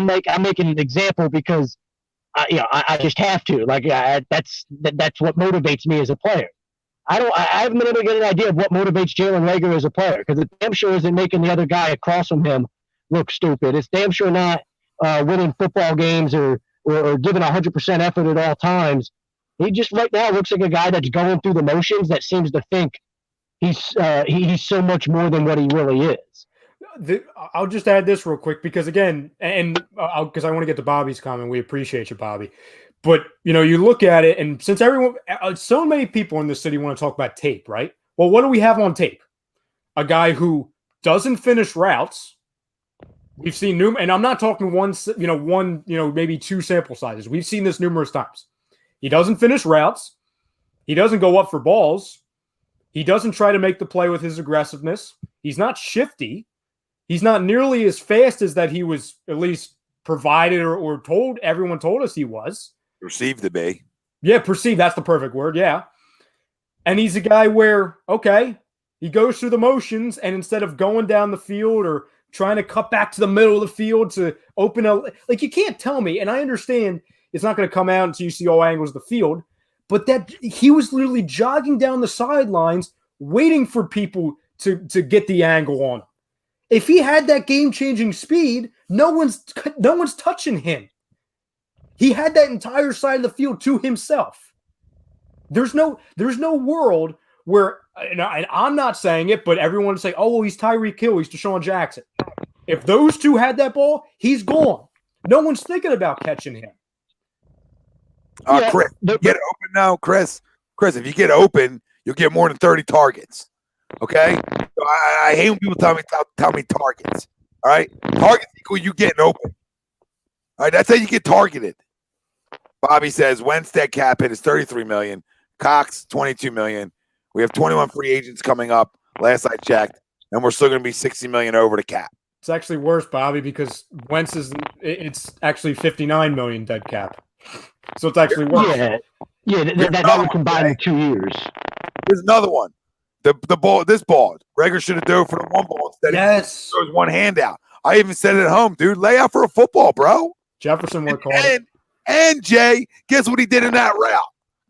making an example because, I just have to. Like, that's what motivates me as a player. I haven't been able to get an idea of what motivates Jalen Reagor as a player because it damn sure isn't making the other guy across from him look stupid. It's damn sure not winning football games or or giving 100% effort at all times. He just right now looks like a guy that's going through the motions that seems to think he's so much more than what he really is. I'll just add this real quick because, again, because I want to get to Bobby's comment. We appreciate you, Bobby. But, you look at it, and since so many people in the city want to talk about tape, right? Well, what do we have on tape? A guy who doesn't finish routes. We've seen and I'm not talking one, maybe two sample sizes. We've seen this numerous times. He doesn't finish routes. He doesn't go up for balls. He doesn't try to make the play with his aggressiveness. He's not shifty. He's not nearly as fast as that he was at least provided or told. Everyone told us he was. Perceived to be. Yeah, perceived. That's the perfect word. Yeah. And he's a guy where, okay, he goes through the motions, and instead of going down the field or trying to cut back to the middle of the field to open you can't tell me, and I understand it's not going to come out until you see all angles of the field, but that he was literally jogging down the sidelines waiting for people to get the angle on him. If he had that game-changing speed, no one's touching him. He had that entire side of the field to himself. There's no world where, and I'm not saying it, but everyone would say, oh, well, he's Tyreek Hill, he's Deshaun Jackson. If those two had that ball, he's gone. No one's thinking about catching him. Chris, get open now, Chris. Chris, if you get open, you'll get more than 30 targets. Okay? So I hate when people tell me targets. All right? Targets equal you getting open. All right, that's how you get targeted. Bobby says Wentz dead cap hit is $33 million. Cox, $22 million. We have 21 free agents coming up, last I checked, and we're still going to be $60 million over the cap. It's actually worse, Bobby, because Wentz it's actually $59 million dead cap. So it's actually worse. Yeah, that would combine in 2 years. Here's another one. The ball, this ball. Rager should have dove for the one ball instead. Yes. There was one handout. I even said it at home, dude. Lay out for a football, bro. Jefferson would call it. And Jay, guess what he did in that route?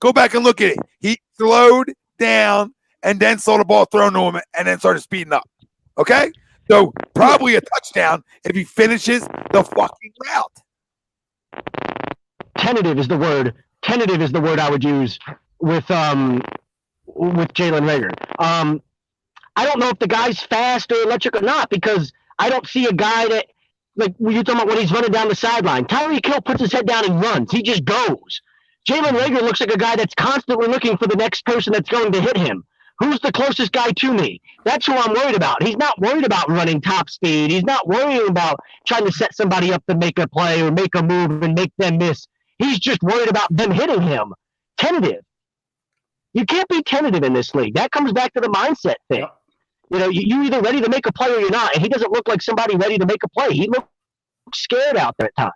Go back and look at it. He slowed down and then saw the ball thrown to him and then started speeding up. Okay? So probably a touchdown if he finishes the fucking route. Tentative is the word. Tentative is the word I would use with Jalen Reagor. I don't know if the guy's fast or electric or not, because I don't see a guy that, like you're talking about when he's running down the sideline. Tyreek Hill puts his head down and runs. He just goes. Jalen Reagor looks like a guy that's constantly looking for the next person that's going to hit him. Who's the closest guy to me? That's who I'm worried about. He's not worried about running top speed. He's not worried about trying to set somebody up to make a play or make a move and make them miss. He's just worried about them hitting him. Tentative. You can't be tentative in this league. That comes back to the mindset thing. Yep. You're either ready to make a play or you're not. And he doesn't look like somebody ready to make a play. He looks scared out there at times.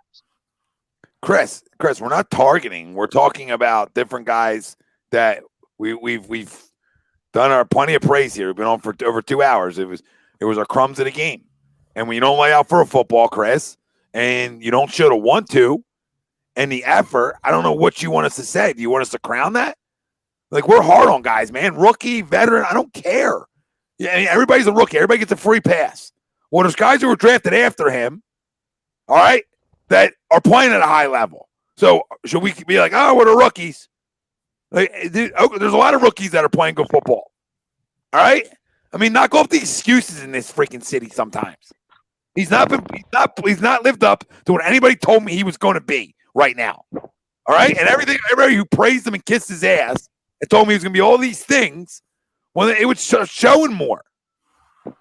Chris, we're not targeting. We're talking about different guys that we've done our plenty of praise here. We've been on for over 2 hours. It was our crumbs of the game. And when you don't lay out for a football, Chris, and you don't show the 1-2 and the effort, I don't know what you want us to say. Do you want us to crown that? Like, we're hard on guys, man. Rookie, veteran, I don't care. Yeah, everybody's a rookie. Everybody gets a free pass. Well, there's guys who were drafted after him, all right, that are playing at a high level. So should we be like, oh, we're the rookies? Like, there's a lot of rookies that are playing good football. All right? I mean, knock off the excuses in this freaking city sometimes. He's not lived up to what anybody told me he was going to be right now. All right? And everybody who praised him and kissed his ass and told me he was going to be all these things, well, it was showing more. And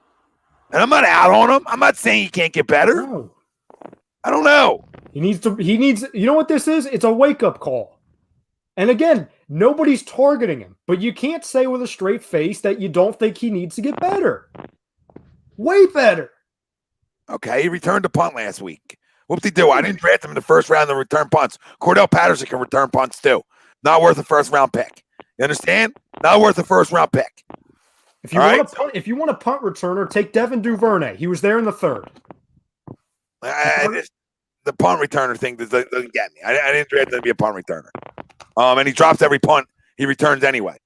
I'm not out on him. I'm not saying he can't get better. No. I don't know. He needs, you know what this is? It's a wake-up call. And again, nobody's targeting him, but you can't say with a straight face that you don't think he needs to get better. Way better. Okay, he returned a punt last week. Whoop-de-doo. I didn't draft him in the first round to return punts. Cordell Patterson can return punts too. Not worth a first-round pick. You understand? Not worth a first-round pick. If you want a punt returner, take Devin Duvernay. He was there in the third. The punt returner thing doesn't get me. I didn't draft him to be a punt returner. And he drops every punt he returns anyway.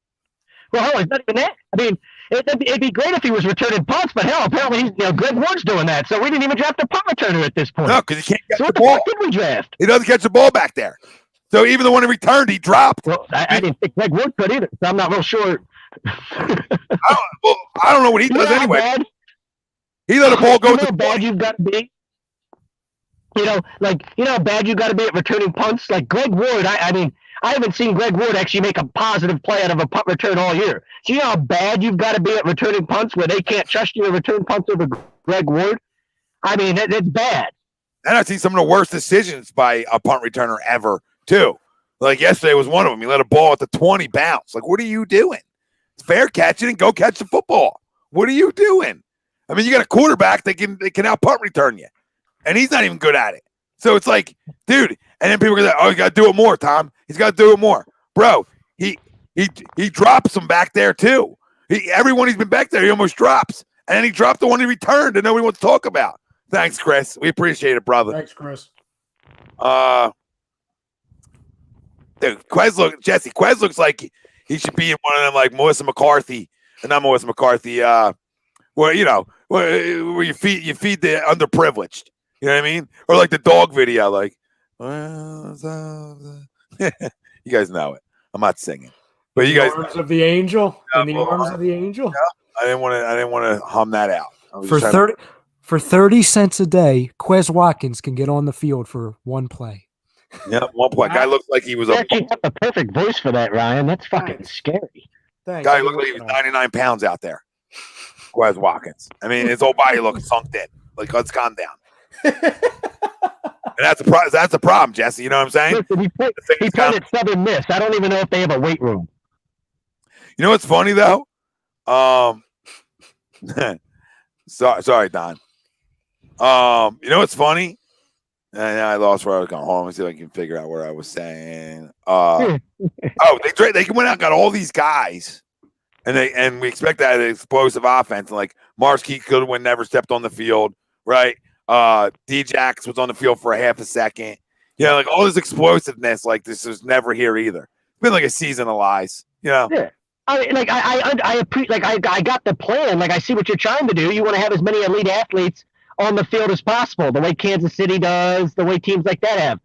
Well, it's not even that. I mean, It'd be great if he was returning punts, but hell, apparently Greg Ward's doing that, so we didn't even draft a punt returner at this point. No, because he can't catch So the what the ball. fuck did we draft? He doesn't catch the ball back there. So even the one he returned, he dropped. Well, I didn't think Greg Ward could either, so I'm not real sure. I don't know what he does how anyway. bad- He let the ball go you know to how bad you've got to be? How bad you got to be at returning punts? Like Greg Ward, I mean, I haven't seen Greg Ward actually make a positive play out of a punt return all year. So you know how bad you've got to be at returning punts where they can't trust you to return punts over Greg Ward? I mean, it's bad. And I've seen some of the worst decisions by a punt returner ever, too. Like yesterday was one of them. He let a ball at the 20 bounce. Like, what are you doing? It's fair catching and go catch the football. What are you doing? I mean, you got a quarterback that can out punt return you, and he's not even good at it. So it's like, dude. And then people are like, "Oh, you got to do it more, Tom. He's got to do it more, bro." He drops them back there too. Everyone he's been back there, he almost drops, and then he dropped the one he returned, and nobody wants to talk about. Thanks, Chris. We appreciate it, brother. Thanks, Chris. Dude, Quez looks like he should be in one of them, like Melissa McCarthy, and not Melissa McCarthy. Where you feed the underprivileged. You know what I mean? Or like the dog video, like, you guys know it. I'm not singing, but you guys. In the arms of the angel. In the arms of the angel. I didn't want to hum that out. For 30 cents a day, Quez Watkins can get on the field for one play. Yeah, one play. Guy looks like he was You actually have the perfect voice for that, Ryan. That's fucking scary. Thanks. guy looked like he was 99 pounds out there. Quez Watkins. I mean, his whole body looks sunk in. Like, let's calm down. And that's a problem, Jesse. You know what I'm saying? Listen, he played at Southern Miss. I don't even know if they have a weight room. You know what's funny though? Sorry, Don. You know what's funny? And I lost where I was going. Hold on, let me see if I can figure out where I was saying. They went out and got all these guys, and we expect that explosive offense. And like Marsky Goodwin never stepped on the field, right? D-Jax was on the field for a half a second. Yeah, like all this explosiveness, like this was never here either. It's been like a season of lies, you know. Yeah. I got the plan. Like I see what you're trying to do. You want to have as many elite athletes on the field as possible, the way Kansas City does, the way teams like that have.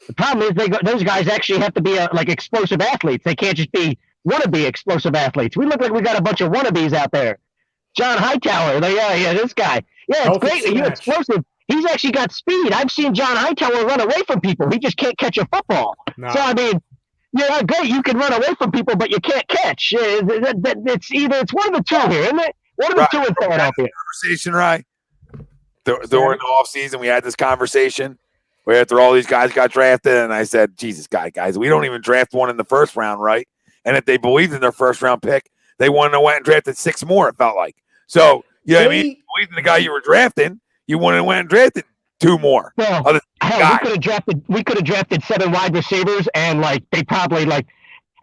The problem is those guys actually have to be like explosive athletes. They can't just be wannabe explosive athletes. We look like we got a bunch of wannabes out there. John Hightower, this guy. Yeah, it's great. You're explosive. He's actually got speed. I've seen John Hightower run away from people. He just can't catch a football. No. So, I mean, yeah, great. You can run away from people, but you can't catch. It's one of the two here, isn't it? One of the two in Philadelphia. Conversation, right? During the offseason, we had this conversation where after all these guys got drafted, and I said, Jesus, guys, we don't even draft one in the first round, right? And if they believed in their first round pick, they went and drafted 6 more, it felt like. So, you know what I mean? Believed in the guy you were drafting, you went and drafted 2 more. Well, we could have drafted 7 wide receivers, and they probably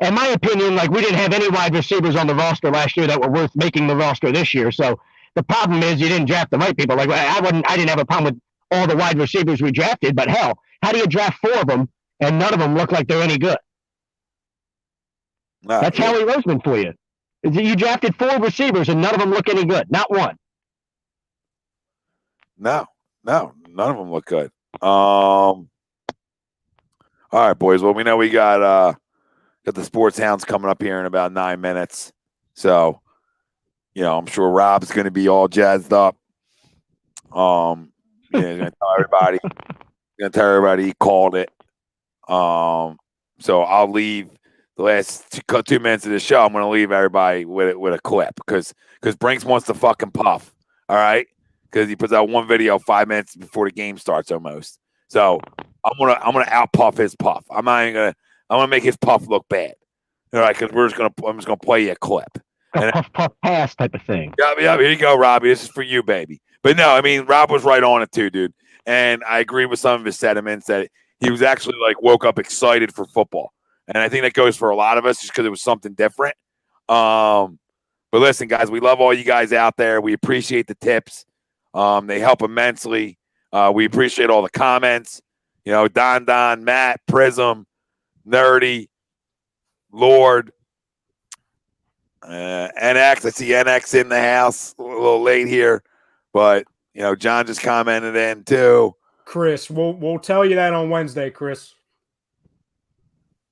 in my opinion, we didn't have any wide receivers on the roster last year that were worth making the roster this year. So the problem is you didn't draft the right people. I didn't have a problem with all the wide receivers we drafted, but hell, how do you draft 4 of them and none of them look like they're any good? That's Howie Roseman for you. You drafted 4 receivers and none of them look any good. Not one. No, none of them look good. All right, boys. Well, we know we got the Sports Hounds coming up here in about 9 minutes. So, I'm sure Rob's going to be all jazzed up. He's going to tell everybody he called it. So I'll leave the last 2 minutes of the show. I'm going to leave everybody with a clip because Brinks wants to fucking puff. All right. Because he puts out one video 5 minutes before the game starts almost. So I'm gonna out puff his puff. I'm gonna make his puff look bad. All right, because I'm just gonna play you a clip. A puff pass type of thing. Yeah, here you go, Robbie. This is for you, baby. But no, I mean Rob was right on it too, dude. And I agree with some of his sentiments that he was actually woke up excited for football. And I think that goes for a lot of us just because it was something different. But listen, guys, we love all you guys out there. We appreciate the tips. They help immensely. We appreciate all the comments. Don, Matt, Prism, Nerdy, Lord, NX, I see NX in the house. A little late here, but John just commented in too. Chris, we'll tell you that on Wednesday, Chris.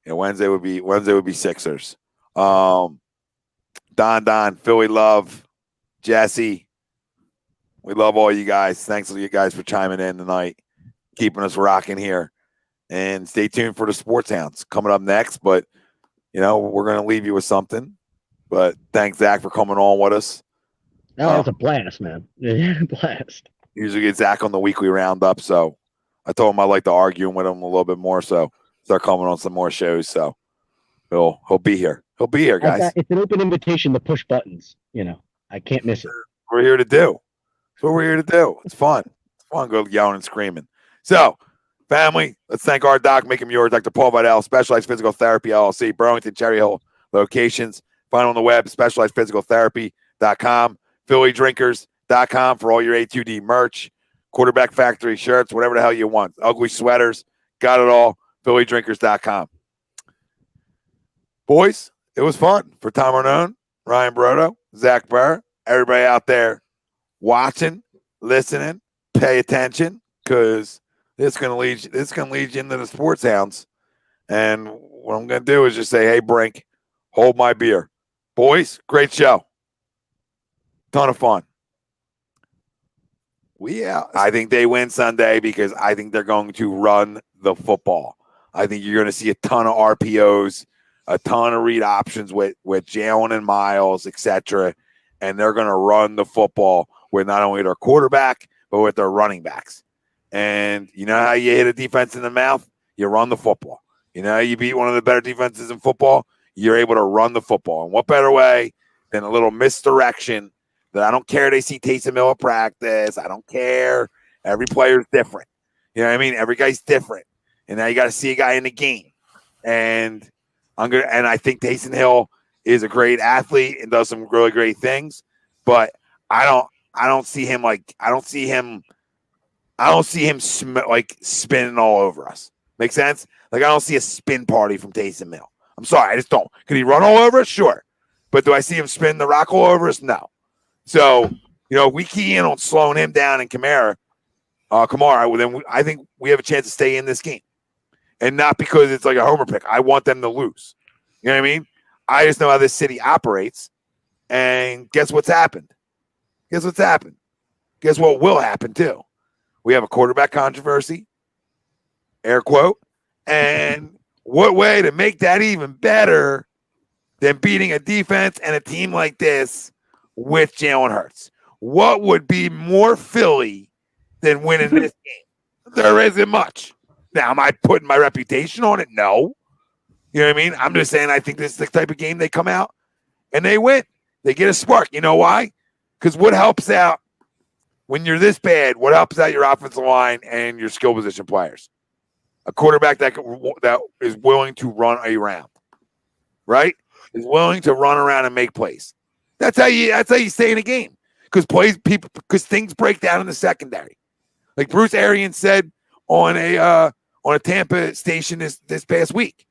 Yeah, Wednesday would be Sixers. Don, Philly love, Jesse. We love all you guys. Thanks to you guys for chiming in tonight, keeping us rocking here. And stay tuned for the Sports Hounds coming up next. But, we're going to leave you with something. But thanks, Zach, for coming on with us. Oh, that was a blast, man. A blast. Usually get Zach on the weekly roundup. So I told him I'd like to argue with him a little bit more. So start coming on some more shows. So he'll be here. He'll be here, guys. It's an open invitation to push buttons. I can't miss it. We're here to do. That's what we're here to do. It's fun. It's fun go yelling and screaming. So, family, let's thank our doc, make him yours, Dr. Paul Vidal, Specialized Physical Therapy, LLC, Burlington, Cherry Hill locations. Find on the web, specializedphysicaltherapy.com, phillydrinkers.com for all your A2D merch, Quarterback Factory shirts, whatever the hell you want. Ugly sweaters, got it all, phillydrinkers.com. Boys, it was fun. For Tom Arnone, Ryan Brodo, Zach Burr, everybody out there watching, listening, pay attention, because this is gonna lead you into the Sports Hounds. And what I'm gonna do is just say, hey, Brink, hold my beer. Boys, great show. Ton of fun. I think they win Sunday because I think they're going to run the football. I think you're going to see a ton of RPOs, a ton of read options with Jalen and Miles, etc. And they're going to run the football with not only their quarterback, but with their running backs. And you know how you hit a defense in the mouth? You run the football. You know how you beat one of the better defenses in football? You're able to run the football. And what better way than a little misdirection that I don't care they see Taysom Hill at practice. I don't care. Every player's different. You know what I mean? Every guy's different. And now you got to see a guy in the game. And I think Taysom Hill is a great athlete and does some really great things. But I don't see him spinning all over us. Make sense? Like, I don't see a spin party from Taysom Hill. I'm sorry, I just don't. Could he run all over us? Sure. But do I see him spin the rock all over us? No. So, if we key in on slowing him down and Kamara, then I think we have a chance to stay in this game. And not because it's like a homer pick. I want them to lose. You know what I mean? I just know how this city operates. And guess what's happened? Guess what will happen, too? We have a quarterback controversy, air quote. And what way to make that even better than beating a defense and a team like this with Jalen Hurts? What would be more Philly than winning this game? There isn't much. Now, am I putting my reputation on it? No. You know what I mean? I'm just saying I think this is the type of game they come out and they win. They get a spark. You know why? Because what helps out when you're this bad, what helps out your offensive line and your skill position players? A quarterback that is willing to run around, right? Is willing to run around and make plays. That's how you stay in a game. Because things break down in the secondary. Like Bruce Arians said on a Tampa station this past week.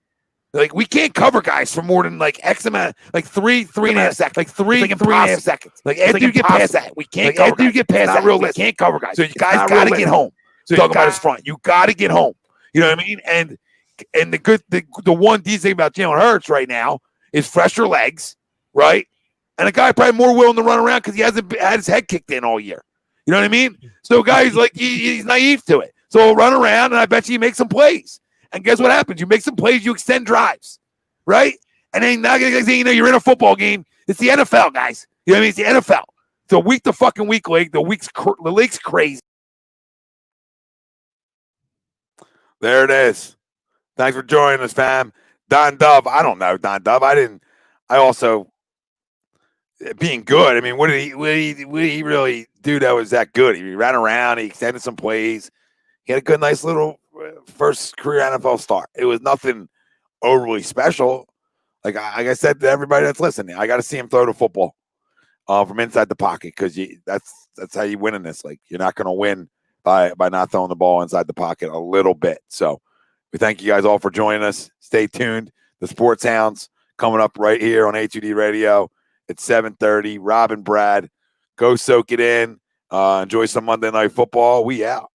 Like, we can't cover guys for more than like X amount, like three and a half seconds. Like three and a half seconds. Like, after you get past that, we can't cover guys. After you get past that, we can't cover guys. So you guys got to get home. So talking about his front. You got to get home. You know what I mean? And the one decent thing about Jalen Hurts right now is fresher legs, right? And a guy probably more willing to run around because he hasn't had his head kicked in all year. You know what I mean? So guys, like, he's naive to it. So he'll run around, and I bet you make some plays. And guess what happens? You make some plays, you extend drives, right? And then now you're in a football game. It's the NFL, guys. You know what I mean? It's the NFL. It's a week to fucking week league. The league's crazy. There it is. Thanks for joining us, fam. Don Dove. I don't know Don Dove. I also being good. I mean, what did he really do that was that good? He ran around. He extended some plays. He had a good, nice little first career NFL start. It was nothing overly special. Like I said to everybody that's listening, I got to see him throw the football from inside the pocket because that's how you win in this. Like, you're not going to win by not throwing the ball inside the pocket a little bit. So we thank you guys all for joining us. Stay tuned. The Sports Hounds coming up right here on A2D Radio. at 7:30. Rob and Brad, go soak it in. Enjoy some Monday Night Football. We out.